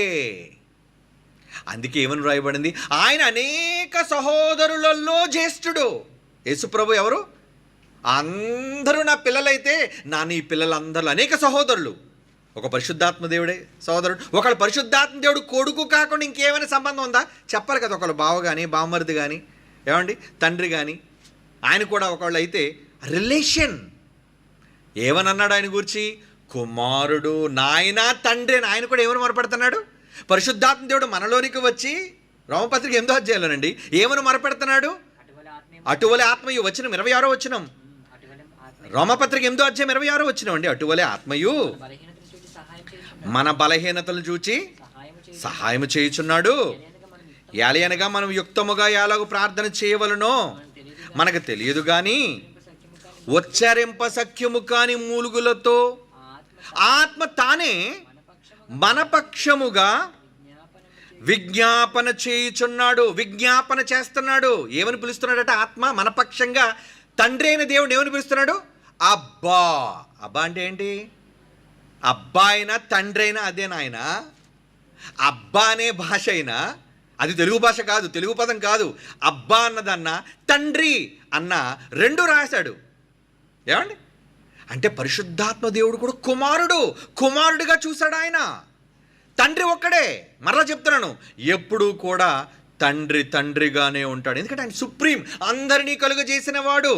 అందుకే ఏమని రాయబడింది, ఆయన అనేక సహోదరులలో జ్యేష్ఠుడు. యేసు ప్రభు ఎవరు? అందరూ నా పిల్లలైతే నీ పిల్లలందరూ అనేక సహోదరులు. ఒక పరిశుద్ధాత్మ దేవుడే సహోదరుడు. ఒకళ్ళు పరిశుద్ధాత్మ దేవుడు కొడుకు కాకుండా ఇంకేమైనా సంబంధం ఉందా? చెప్పాలి కదా. ఒకళ్ళు బావ కానీ, బామ్మరిది కానీ, ఏమండి తండ్రి కానీ, ఆయన కూడా ఒకళ్ళు అయితే రిలేషన్. ఏమనన్నాడు ఆయన గురించి? కుమారుడు, నాయన, తండ్రి అని. ఆయన కూడా ఏమని మొరపెడుతున్నాడు? పరిశుద్ధాత్మ దేవుడు మనలోనికి వచ్చి రోమపత్రిక 8వ అధ్యాయంలోనండి ఏమని మొరపెడుతున్నాడు? అటువలే ఆత్మయు, వచనం 26వ వచనం. రోమపత్రిక 8వ అధ్యాయం 26వ వచనం అండి. అటువలే ఆత్మయు మన బలహీనతలు చూచి సహాయం చేయుచున్నాడు. ఏలయనగా మనం యుక్తముగా ఎలాగో ప్రార్థన చేయవలనో మనకు తెలియదు కానీ, ఉచ్చరింప సఖ్యము కాని మూలుగులతో ఆత్మ తానే మన పక్షముగా విజ్ఞాపన చేయుచున్నాడు. విజ్ఞాపన చేస్తున్నాడు. ఏమని పిలుస్తున్నాడట? ఆత్మ మన పక్షంగా తండ్రి అయిన దేవుడు ఏమని పిలుస్తున్నాడు? అబ్బా. అబ్బా అంటే ఏంటి? అబ్బా అయినా తండ్రి అయినా అదే నాయన. అబ్బా అనే భాష అయినా అది తెలుగు భాష కాదు, తెలుగు పదం కాదు. అబ్బా అన్నదన్న తండ్రి అన్న రెండు రాశాడు. ఏమండి? అంటే పరిశుద్ధాత్మ దేవుడు కూడా కుమారుడుగా చూశాడు ఆయన. తండ్రి ఒక్కడే. మరలా చెప్తున్నాను, ఎప్పుడూ కూడా తండ్రిగానే ఉంటాడు. ఎందుకంటే ఆయన సుప్రీం, అందరినీ కలుగజేసిన వాడు.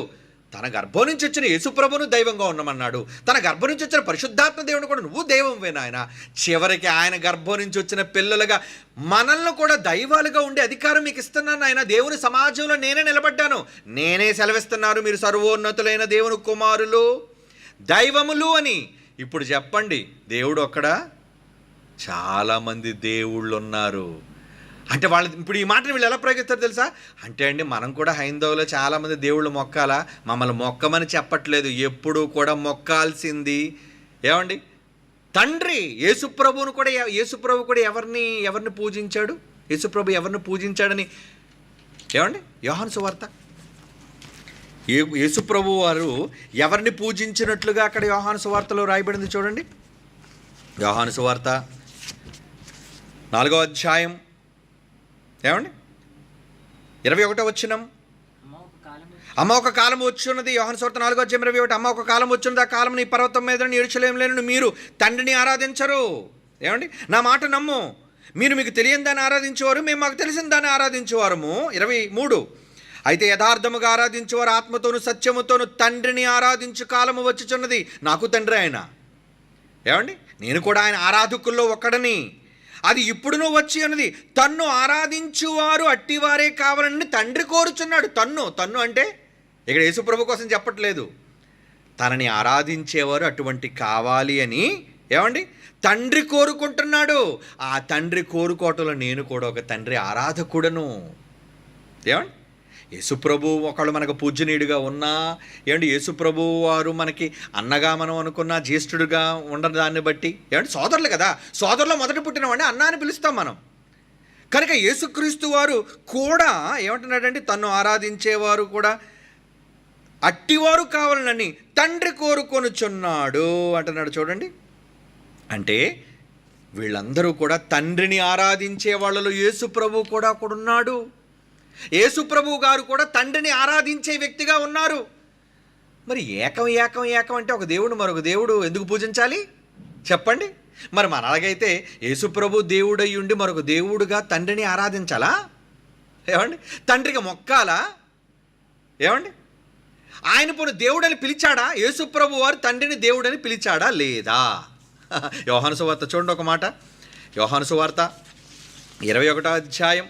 తన గర్భం నుంచి వచ్చిన యేసుప్రభును దైవంగా ఉండమన్నాడు. తన గర్భం నుంచి వచ్చిన పరిశుద్ధాత్మ దేవుని కూడా నువ్వు దైవంవే నాయన. చివరికి ఆయన గర్భం నుంచి వచ్చిన పిల్లలుగా మనల్ని కూడా దైవాలుగా ఉండే అధికారం మీకు ఇస్తున్నాను ఆయన. దేవుని సమాజంలో నేనే నిలబడ్డాను, నేనే సెలవిస్తున్నాను, మీరు సర్వోన్నతులైన దేవుని కుమారులు, దైవములు అని. ఇప్పుడు చెప్పండి, దేవుడు ఒక్కడా? చాలామంది దేవుళ్ళు ఉన్నారు. అంటే వాళ్ళు ఇప్పుడు ఈ మాటను వీళ్ళు ఎలా ప్రయోగిస్తారు తెలుసా? అంటే అండి, మనం కూడా హైందవులో చాలామంది దేవుళ్ళు మొక్కాలా? మమ్మల్ని మొక్కమని చెప్పట్లేదు, ఎప్పుడూ కూడా మొక్కాల్సింది ఏమండి? తండ్రి. యేసుప్రభువును కూడా, యేసుప్రభు కూడా ఎవరిని పూజించాడు? యేసుప్రభు ఎవరిని పూజించాడని ఏమండి? యోహాను సువార్త, యేసుప్రభు వారు ఎవరిని పూజించినట్లుగా అక్కడ యోహాను సువార్తలో రాయబడింది చూడండి. యోహాను సువార్త 4వ అధ్యాయం ఏమండి 21వ వచనం. అమ్మ ఒక కాలం వచ్చున్నది. యోహాను సువార్త 4వ అధ్యాయం 21. అమ్మ ఒక కాలం వచ్చున్నది, ఆ కాలం ఈ పర్వతం మీద యెరూషలేములో మీరు తండ్రిని ఆరాధించరు. ఏమండి? నా మాట నమ్ము. మీరు మీకు తెలియని దాన్ని ఆరాధించేవారు, మేము మాకు తెలిసిన దాన్ని ఆరాధించేవారము. 23. అయితే యథార్థముగా ఆరాధించేవారు ఆత్మతోను సత్యముతోను తండ్రిని ఆరాధించు కాలము వచ్చుచున్నది. నాకు తండ్రి ఆయన. ఏమండి? నేను కూడా ఆయన ఆరాధకుల్లో ఒక్కడని. అది ఇప్పుడునూ వచ్చి అన్నది. తన్ను ఆరాధించువారు అట్టివారే కావాలని తండ్రి కోరుచున్నాడు. తన్ను అంటే ఇక్కడ యేసుప్రభు కోసం చెప్పట్లేదు, తనని ఆరాధించేవారు అటువంటి కావాలి అని ఏమండి తండ్రి కోరుకుంటున్నాడు. ఆ తండ్రి కోరుకోవటంలో నేను కూడా ఒక తండ్రి ఆరాధకుడను. ఏమండి? యేసుప్రభు ఒకళ్ళు మనకు పూజనీయుడిగా ఉన్నా, ఏమండి యేసుప్రభు వారు మనకి అన్నగా మనం అనుకున్న జ్యేష్ఠుడిగా ఉండని దాన్ని బట్టి ఏమంటే సోదరులు కదా, సోదరులో మొదట పుట్టినవాడిని అన్న అని పిలుస్తాం మనం. కనుక యేసుక్రీస్తు వారు కూడా ఏమంటున్నాడంటే, తన్ను ఆరాధించేవారు కూడా అట్టివారు కావాలని తండ్రి కోరుకొనుచున్నాడు అంటున్నాడు చూడండి. అంటే వీళ్ళందరూ కూడా తండ్రిని ఆరాధించే వాళ్ళలో యేసుప్రభు కూడా ఉన్నాడు. యేసుప్రభు గారు కూడా తండ్రిని ఆరాధించే వ్యక్తిగా ఉన్నారు. మరి ఏకం అంటే ఒక దేవుడు మరొక దేవుడు ఎందుకు పూజించాలి చెప్పండి? మరి మనలాగైతే యేసుప్రభు దేవుడై ఉండి మరొక దేవుడుగా తండ్రిని ఆరాధించాలా? ఏమండి? తండ్రికి మొక్కాలా? ఏమండి? ఆయన పోనీ దేవుడని పిలిచాడా? యేసుప్రభు వారు తండ్రిని దేవుడని పిలిచాడా లేదా? యోహాను సువార్త చూడండి ఒక మాట. యోహాను సువార్త 21వ అధ్యాయం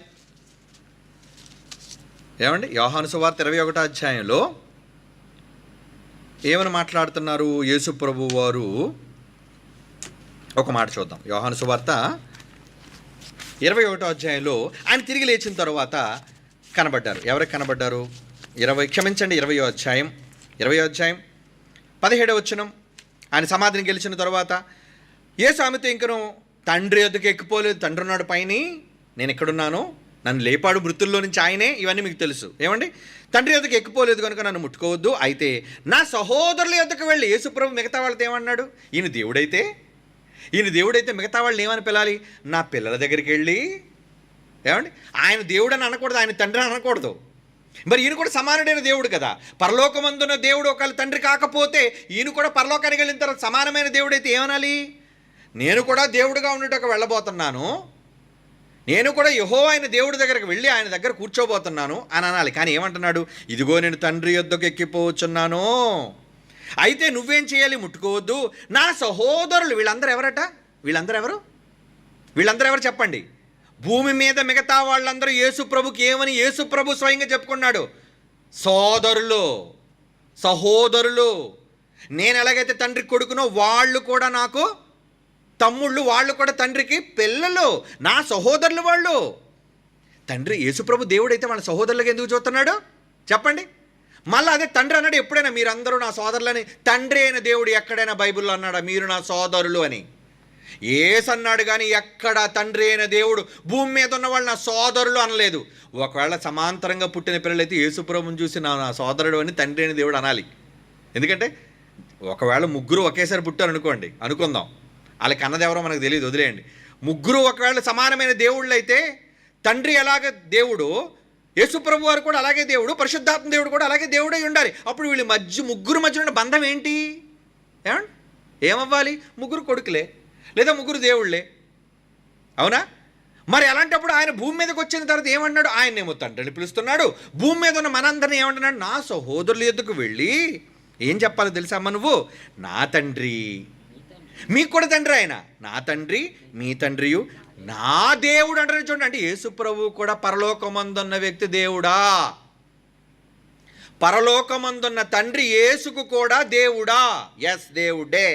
ఏమండి? యోహాను సువార్త 21వ అధ్యాయంలో ఏమని మాట్లాడుతున్నారు యేసుప్రభు వారు? ఒక మాట చూద్దాం. యోహాను సువార్త 21వ అధ్యాయంలో ఆయన తిరిగి లేచిన తర్వాత కనబడ్డారు. ఎవరికి కనబడ్డారు? 20వ అధ్యాయం 17వ వచనం. ఆయన సమాధిని గెలిచిన తర్వాత యేసు ఆమెతో ఇంకను తండ్రి వద్దకు ఎక్కిపోలేదు, తండ్రి ఉన్నాడు పైని, నేను ఎక్కడున్నాను, నన్ను లేపాడు మృతుల్లో నుంచి ఆయనే, ఇవన్నీ మీకు తెలుసు. ఏమండి? తండ్రి వద్దకు ఎక్కిపోలేదు కనుక నన్ను ముట్టుకోవద్దు, అయితే నా సహోదరుల వద్దకు వెళ్ళి. యేసుప్రభు మిగతా వాళ్ళతో ఏమన్నాడు? ఈయన దేవుడైతే మిగతా వాళ్ళు ఏమని పిలాలి? నా పిల్లల దగ్గరికి వెళ్ళి. ఏమండి? ఆయన దేవుడు అని అనకూడదు, ఆయన తండ్రి అని అనకూడదు. మరి ఈయన కూడా సమానుడైన దేవుడు కదా. పరలోకమందున్న దేవుడు ఒకళ్ళు తండ్రి కాకపోతే ఈయన కూడా పరలోకానికి వెళ్ళిన తర్వాత సమానమైన దేవుడైతే ఏమనాలి? నేను కూడా దేవుడుగా ఉండేటకు వెళ్ళబోతున్నాను, నేను కూడా యెహోవా అయిన దేవుడి దగ్గరికి వెళ్ళి ఆయన దగ్గర కూర్చోబోతున్నాను అని అనాలి. కానీ ఏమంటున్నాడు? ఇదిగో నేను తండ్రి యొద్దకు ఎక్కిపోవచ్చున్నాను, అయితే నువ్వేం చేయాలి? ముట్టుకోవద్దు. నా సహోదరులు. వీళ్ళందరూ ఎవరట? వీళ్ళందరూ ఎవరు చెప్పండి? భూమి మీద మిగతా వాళ్ళందరూ యేసుప్రభుకి ఏమని యేసుప్రభు స్వయంగా చెప్పుకున్నాడు? సహోదరులు. నేను ఎలాగైతే తండ్రికి కొడుకునో వాళ్ళు కూడా నాకు తమ్ముళ్ళు, వాళ్ళు కూడా తండ్రికి పిల్లలు, నా సహోదరులు వాళ్ళు. తండ్రి యేసుప్రభు దేవుడైతే వాళ్ళ సహోదరులకు ఎందుకు చూస్తున్నాడు చెప్పండి? మళ్ళీ అదే తండ్రి అన్నాడు ఎప్పుడైనా మీరందరూ నా సోదరులని. తండ్రి అయిన దేవుడు ఎక్కడైనా బైబిల్లో అన్నాడా మీరు నా సోదరులు అని? యేసు అన్నాడు కానీ ఎక్కడ తండ్రి అయిన దేవుడు భూమి మీద ఉన్న వాళ్ళు నా సోదరులు అనలేదు. ఒకవేళ సమాంతరంగా పుట్టిన పిల్లలైతే యేసుప్రభుని చూసి నా సోదరుడు అని తండ్రి అయిన దేవుడు అనాలి. ఎందుకంటే ఒకవేళ ముగ్గురు ఒకేసారి పుట్టారు అనుకోండి, అనుకుందాం, వాళ్ళకి అన్నది ఎవరో మనకు తెలియదు, వదిలేయండి. ముగ్గురు ఒకవేళ సమానమైన దేవుళ్ళు అయితే తండ్రి ఎలాగ దేవుడు, యేసుప్రభు వారు కూడా అలాగే దేవుడు, పరిశుద్ధాత్మ దేవుడు కూడా అలాగే దేవుడై ఉండాలి. అప్పుడు వీళ్ళ ముగ్గురు మధ్య ఉన్న బంధం ఏంటి? ఏమవ్వాలి? ముగ్గురు కొడుకులే లేదా ముగ్గురు దేవుళ్ళే, అవునా? మరి అలాంటప్పుడు ఆయన భూమి మీదకి వచ్చిన తర్వాత ఏమన్నాడు? ఆయన్నేమో తండ్రిని పిలుస్తున్నాడు. భూమి మీద ఉన్న మనందరినీ ఏమంటున్నాడు? నా సహోదరుల ఎద్దుకు వెళ్ళి ఏం చెప్పాలో తెలుసా అమ్మ నువ్వు? నా తండ్రి, మీకు కూడా తండ్రి ఆయన, నా తండ్రి మీ తండ్రియు నా దేవుడు అంటారు. చూడండి, అంటే యేసు ప్రభువు కూడా పరలోకమందున్న వ్యక్తి దేవుడా? పరలోకమందున్న తండ్రి యేసుకు కూడా దేవుడా? ఎస్, దేవుడే.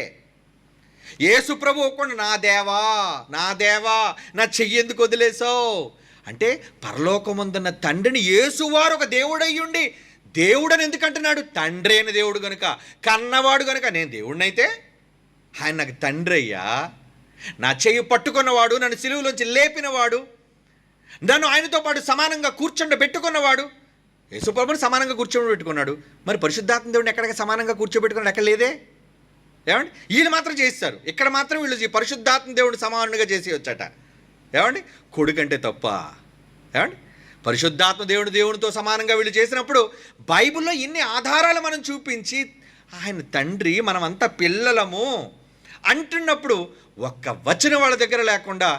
యేసు ప్రభువు కూడా నా దేవా నా దేవా నా చెయ్యేందుకు వదిలేసావు అంటే పరలోకమందున్న తండ్రిని యేసువారు ఒక దేవుడయ్యుండి దేవుడని ఎందుకు అంటున్నాడు? తండ్రి అయిన దేవుడు కనుక, కన్నవాడు కనుక. నేను దేవుడినైతే ఆయన నాకు తండ్రి అయ్యా, నా చెయ్యి పట్టుకున్నవాడు, నన్ను సిలువలోంచి లేపినవాడు, నన్ను ఆయనతో పాటు సమానంగా కూర్చోబెట్టుకున్నవాడు. యేసుప్రభుని సమానంగా కూర్చోబెట్టుకున్నాడు. మరి పరిశుద్ధాత్మ దేవుడిని ఎక్కడికి సమానంగా కూర్చోబెట్టుకున్నాడు? ఎక్కడ లేదే. ఏమండి? వీళ్ళు మాత్రం చేస్తారు, ఇక్కడ మాత్రం వీళ్ళు పరిశుద్ధాత్మ దేవుడు సమానంగా చేసి వచ్చాట. ఏమండి? కొడుకంటే తప్ప? ఏమండి? పరిశుద్ధాత్మ దేవుడితో సమానంగా వీళ్ళు చేసినప్పుడు బైబిల్లో ఇన్ని ఆధారాలు మనం చూపించి ఆయన తండ్రి, మనమంతా పిల్లలము అంటున్నప్పుడు ఒక్క వచనం వాళ్ళ దగ్గర లేకుండా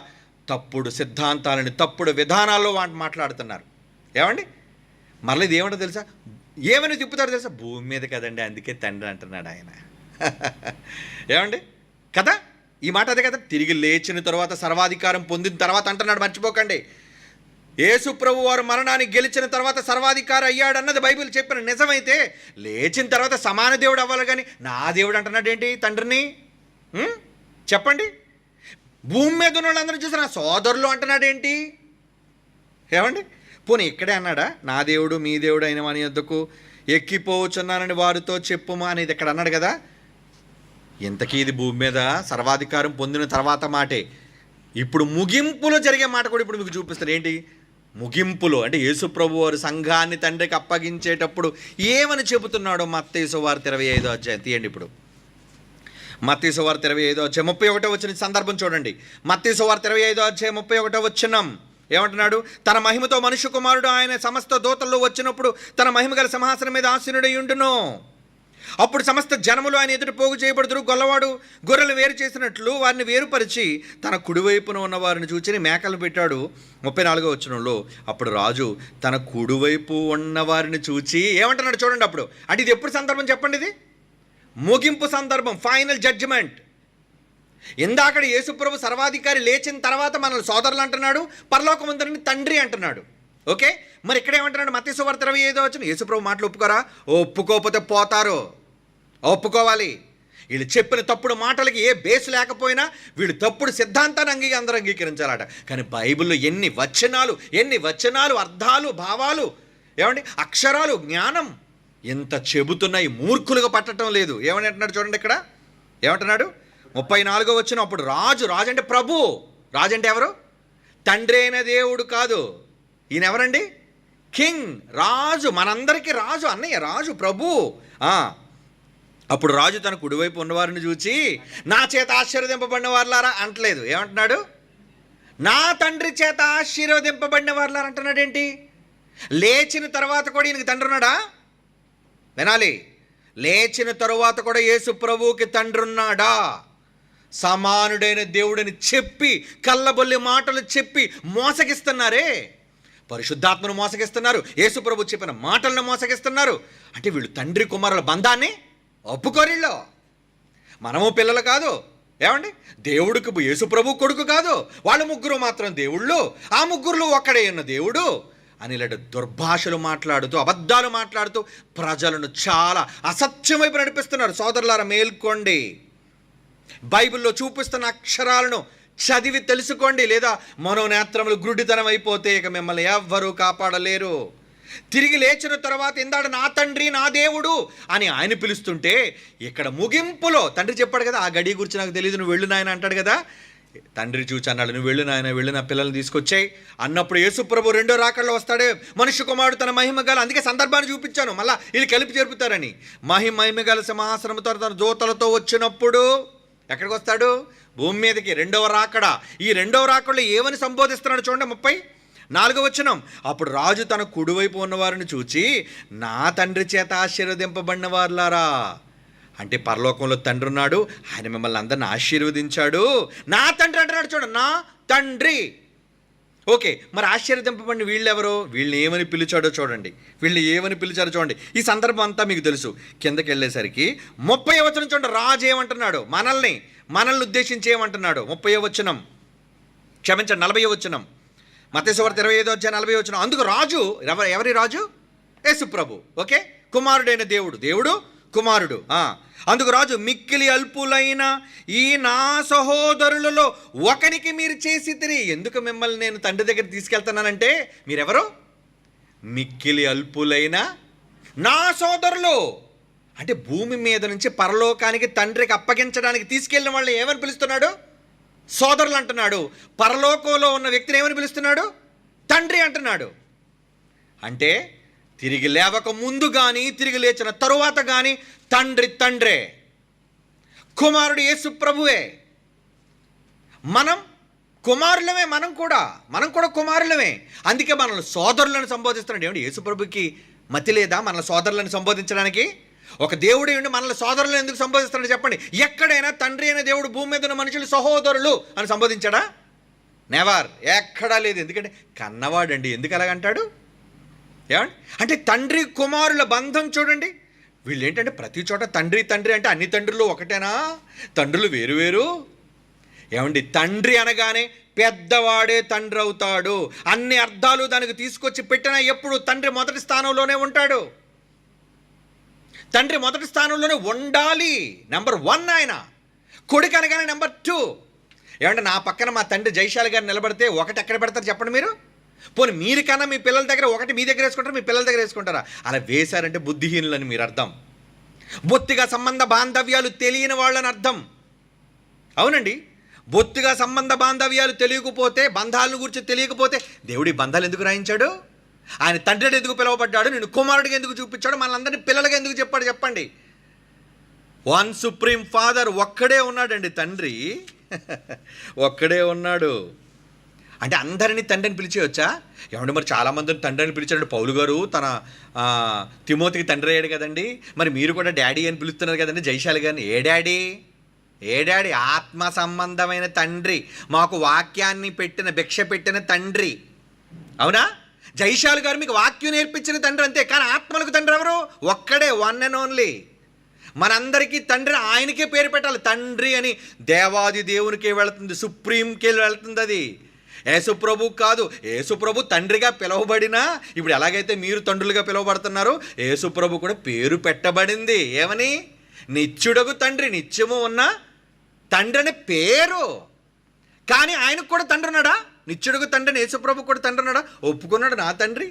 తప్పుడు సిద్ధాంతాలని, తప్పుడు విధానాల్లో మాట్లాడుతున్నారు. ఏమండి? మరలా ఇది ఏమంటో తెలుసా? ఏమని తిప్పుతారో తెలుసా? భూమి మీద కదండి, అందుకే తండ్రి అంటున్నాడు ఆయన. ఏమండి కదా? ఈ మాట అదే కదా. తిరిగి లేచిన తర్వాత, సర్వాధికారం పొందిన తర్వాత అంటున్నాడు, మర్చిపోకండి. యేసు ప్రభు వారు మరణానికి గెలిచిన తర్వాత సర్వాధికారి అయ్యాడన్నది బైబిల్ చెప్పిన నిజమైతే, లేచిన తర్వాత సమాన దేవుడు అవ్వాలి కానీ నా దేవుడు అంటున్నాడు ఏంటి తండ్రిని? చెప్పండి. భూమి మీద ఉన్న వాళ్ళందరూ చూసి నా సోదరులు అంటున్నాడు ఏంటి? ఏమండి? పోనీ ఇక్కడే అన్నాడా? నా దేవుడు మీ దేవుడు అయిన వాని యొద్దకు ఎక్కిపోవచ్చున్నానని వారితో చెప్పుమా అనేది ఇక్కడ అన్నాడు కదా. ఇంతకీ ఇది భూమి మీద సర్వాధికారం పొందిన తర్వాత మాటే. ఇప్పుడు ముగింపులో జరిగే మాట కూడా ఇప్పుడు మీకు చూపిస్తారు. ఏంటి ముగింపులో? అంటే యేసు ప్రభు వారు సంఘాన్ని తండ్రికి అప్పగించేటప్పుడు ఏమని చెబుతున్నాడో మత్తయి సువార్త 25వ అధ్యాయం తీయండి. ఇప్పుడు మత్తయి సువార్త 25వ అధ్యాయం 31వ వచనం సందర్భం చూడండి. మత్తయి సువార్త 25వ అధ్యాయం 31వ వచనం ఏమంటున్నాడు? తన మహిమతో మనుష్య కుమారుడు ఆయన సమస్త దూతల్లో వచ్చినప్పుడు తన మహిమ గల సింహాసనం మీద ఆసీనుడై ఉండును. అప్పుడు సమస్త జనములు ఆయన ఎదుట పోగు చేయబడుదురు. గొల్లవాడు గొర్రెలు వేరు చేసినట్లు వారిని వేరుపరిచి తన కుడివైపున ఉన్న వారిని చూచి మేకలు పెట్టాడు. 34వ వచనంలో అప్పుడు రాజు తన కుడివైపు ఉన్న వారిని చూచి ఏమంటున్నాడు చూడండి. అప్పుడు అంటే ఇది ఎప్పుడు సందర్భం చెప్పండి? ఇది ముగింపు సందర్భం, ఫైనల్ జడ్జిమెంట్. ఇందాకడ యేసుప్రభు సర్వాధికారి లేచిన తర్వాత మనల్ని సోదరులు అంటున్నాడు, పరలోకమందుని తండ్రి అంటున్నాడు. ఓకే, మరి ఇక్కడ ఏమంటున్నాడు? మత్తయి సువార్త 25వ వచనం. యేసుప్రభు మాటలు ఒప్పుకోరా? ఒప్పుకోకపోతే పోతారు. ఒప్పుకోవాలి. వీళ్ళు చెప్పిన తప్పుడు మాటలకి ఏ బేస్ లేకపోయినా వీళ్ళు తప్పుడు సిద్ధాంతాన్ని అందరూ అంగీకరించాలట. కానీ బైబిల్లో ఎన్ని వచనాలు, అర్థాలు, భావాలు, ఏమండి అక్షరాలు, జ్ఞానం ఎంత చెబుతున్నాయి, మూర్ఖులుగా పట్టడం లేదు. ఏమని అంటున్నాడు చూడండి ఇక్కడ. ఏమంటున్నాడు? 34వ వచనం. అప్పుడు రాజు అంటే ప్రభు. రాజు అంటే ఎవరు? తండ్రి అయిన దేవుడు కాదు. ఈయన ఎవరండి? కింగ్, రాజు, మనందరికీ రాజు, అన్నయ్య రాజు, ప్రభు. అప్పుడు రాజు తన కుడివైపు ఉన్నవారిని చూచి నా చేత ఆశీర్వదింపబడిన వారులారా అంటలేదు. ఏమంటున్నాడు? నా తండ్రి చేత ఆశీర్వదింపబడిన వారులారా అంటున్నాడు. ఏంటి? లేచిన తర్వాత కూడా ఈయనకి తండ్రి ఉన్నాడా? వినాలి. లేచిన తరువాత కూడా యేసు ప్రభువుకి తండ్రి ఉన్నాడా? సమానుడైన దేవుడని చెప్పి కళ్ళబొల్లి మాటలు చెప్పి మోసగిస్తున్నారే. పరిశుద్ధాత్మను మోసగిస్తున్నారు, యేసు ప్రభు చెప్పిన మాటలను మోసగిస్తున్నారు. అంటే వీళ్ళు తండ్రి కుమారుల బంధాన్ని ఒప్పుకోరిల్లో. మనము పిల్లలు కాదు. ఏమండి? దేవుడికి యేసు ప్రభు కొడుకు కాదు. వాళ్ళు ముగ్గురు మాత్రం దేవుళ్ళు, ఆ ముగ్గురులో ఒక్కడే ఉన్న దేవుడు అని ఇలాంటి దుర్భాషలు మాట్లాడుతూ, అబద్ధాలు మాట్లాడుతూ ప్రజలను చాలా అసత్యం వైపు నడిపిస్తున్నారు. సోదరులారా మేల్కోండి. బైబిల్లో చూపిస్తున్న అక్షరాలను చదివి తెలుసుకోండి. లేదా మనోనేత్రములు గుడ్డితనం అయిపోతే ఇక మిమ్మల్ని ఎవ్వరూ కాపాడలేరు. తిరిగి లేచిన తర్వాత ఇందాడు నా తండ్రి నా దేవుడు అని ఆయన పిలుస్తుంటే, ఇక్కడ ముగింపులో తండ్రి చెప్పాడు కదా, ఆ గడి గురించి నాకు తెలియదు, నువ్వు వెళ్ళు నాయన అంటాడు కదా. తండ్రి చూచి అన్నాడు, నువ్వు వెళ్ళు నాయన, వెళ్ళి నా పిల్లల్ని తీసుకొచ్చాయి అన్నప్పుడు యేసుప్రభు రెండో రాకడలో వస్తాడే, మనుష్య కుమారుడు తన మహిమ గల, అందుకే సందర్భాన్ని చూపించాను మళ్ళీ ఇది కలిపి జరుపుతారని, మహిమ గల సింహాసనముతో తన దూతలతో వచ్చినప్పుడు ఎక్కడికి వస్తాడు? భూమి మీదకి. రెండవ రాకడ. ఈ రెండవ రాకడలో ఏమని సంబోధిస్తున్నాడు చూడండి, 34వ వచనం. అప్పుడు రాజు తన కుడివైపు ఉన్నవారిని చూచి, నా తండ్రి చేత ఆశీర్వదింపబడిన వారులారా, అంటే పరలోకంలో తండ్రి ఉన్నాడు, ఆయన మిమ్మల్ని అందరిని ఆశీర్వదించాడు. నా తండ్రి అంటున్నాడు చూడండి, నా తండ్రి. ఓకే, మరి ఆశీర్వదింపబడిన వీళ్ళెవరు? వీళ్ళని ఏమని పిలిచాడో చూడండి, వీళ్ళని ఏమని పిలిచారో చూడండి. ఈ సందర్భం అంతా మీకు తెలుసు. కిందకి వెళ్ళేసరికి 30వ వచనం చూడండి, రాజు ఏమంటున్నాడు? మనల్ని ఉద్దేశించి ఏమంటున్నాడు? 30వ వచనం, క్షమించండి 40వ వచనం, మత్తయి సువార్త 25వ అధ్యాయం 40వ వచనం. అందుకు రాజు, ఎవరి రాజు? యేసు ప్రభు. ఓకే, కుమారుడైన దేవుడు కుమారుడు. అందుకు రాజు, మిక్కిలి అల్పులైన ఈ నా సహోదరులలో ఒకనికి మీరు చేసి తిరిగి, ఎందుకు మిమ్మల్ని నేను తండ్రి దగ్గర తీసుకెళ్తున్నానంటే, మీరెవరు? మిక్కిలి అల్పులైన నా సోదరులు. అంటే భూమి మీద నుంచి పరలోకానికి తండ్రికి అప్పగించడానికి తీసుకెళ్ళిన వాళ్ళని ఏమని పిలుస్తున్నాడు? సోదరులు అంటున్నాడు. పరలోకంలో ఉన్న వ్యక్తిని ఏమని పిలుస్తున్నాడు? తండ్రి అంటున్నాడు. అంటే తిరిగి లేవక ముందు కానీ తిరిగి లేచిన తరువాత కానీ తండ్రే, కుమారుడు యేసు ప్రభువే. మనం కుమారులమే, మనం కూడా కుమారులమే. అందుకే మనల్ని సోదరులను సంబోధిస్తున్నాడు. ఏమంటే యేసు ప్రభుకి మతి లేదా మనల్ని సోదరులను సంబోధించడానికి? ఒక దేవుడు ఉండి మనల్ని సోదరులను ఎందుకు సంబోధిస్తున్నాడు చెప్పండి? ఎక్కడైనా తండ్రి అయిన దేవుడు భూమి మీద ఉన్న మనుషులు సహోదరులు అని సంబోధించాడా? నెవర్, ఎక్కడా లేదు. ఎందుకంటే కన్నవాడండి, ఎందుకు అలాగంటాడు? ఏమండి, అంటే తండ్రి కుమారుల బంధం చూడండి. వీళ్ళు ఏంటంటే ప్రతి చోట తండ్రి అంటే అన్ని తండ్రులు ఒకటేనా? తండ్రులు వేరు. ఏమండి, తండ్రి అనగానే పెద్దవాడే తండ్రి అవుతాడు. అన్ని అర్థాలు దానికి తీసుకొచ్చి పెట్టినా ఎప్పుడు తండ్రి మొదటి స్థానంలోనే ఉంటాడు. తండ్రి మొదటి స్థానంలోనే ఉండాలి. నెంబర్ 1 ఆయన. కొడుకు అనగానే నెంబర్ 2. ఏమంటే నా పక్కన మా తండ్రి జైశాలి గారు నిలబడితే ఒకటి ఎక్కడ పెడతారు చెప్పండి మీరు? పోనీ మీరు కన్నా మీ పిల్లల దగ్గర ఒకటి మీ దగ్గర వేసుకుంటారా, మీ పిల్లల దగ్గర వేసుకుంటారా? అలా వేశారంటే బుద్ధిహీనులని మీరు అర్థం. బొత్తిగా సంబంధ బాంధవ్యాలు తెలియని వాళ్ళని అర్థం. అవునండి, బొత్తిగా సంబంధ బాంధవ్యాలు తెలియకపోతే, బంధాలను గురించి తెలియకపోతే దేవుడి బంధాలు ఎందుకు రాయించాడు? ఆయన తండ్రిని ఎందుకు పిలువబడ్డాడు? నేను కుమారుడికి ఎందుకు చూపించాడు? మనందరినీ పిల్లలకి ఎందుకు చెప్పాడు చెప్పండి? 1 సుప్రీం ఫాదర్ ఒక్కడే ఉన్నాడండి, తండ్రి ఒక్కడే ఉన్నాడు. అంటే అందరినీ తండ్రిని పిలిచేయొచ్చా? ఏమంటే మరి చాలామందిని తండ్రిని పిలిచాడు. పౌలు గారు తన తిమోతికి తండ్రి అయ్యాడు కదండి. మరి మీరు కూడా డాడీ అని పిలుస్తున్నారు కదండి జైశాలి గారిని. ఏ డాడీ? ఆత్మ సంబంధమైన తండ్రి, మాకు వాక్యాన్ని భిక్ష పెట్టిన తండ్రి. అవునా? జైశాలి గారు మీకు వాక్యం నేర్పించిన తండ్రి అంతే. కానీ ఆత్మలకు తండ్రి ఎవరు? ఒక్కడే, 1 and only. మనందరికీ తండ్రి ఆయనకే పేరు పెట్టాలి. తండ్రి అని దేవాది దేవునికే వెళుతుంది, సుప్రీంకే వెళుతుంది అది. యేసుప్రభు కాదు. యేసుప్రభు తండ్రిగా పిలువబడినా ఇప్పుడు ఎలాగైతే మీరు తండ్రులుగా పిలువబడుతున్నారో యేసుప్రభు కూడా పేరు పెట్టబడింది. ఏమని? నిత్యుడగు తండ్రి, నిత్యము ఉన్న తండ్రి అనే పేరు. కానీ ఆయనకు కూడా తండ్రి ఉన్నాడా? నిత్యుడుగు తండ్రిని యేసుప్రభు కూడా తండ్రి ఉన్నాడా? ఒప్పుకున్నాడు, నా తండ్రి.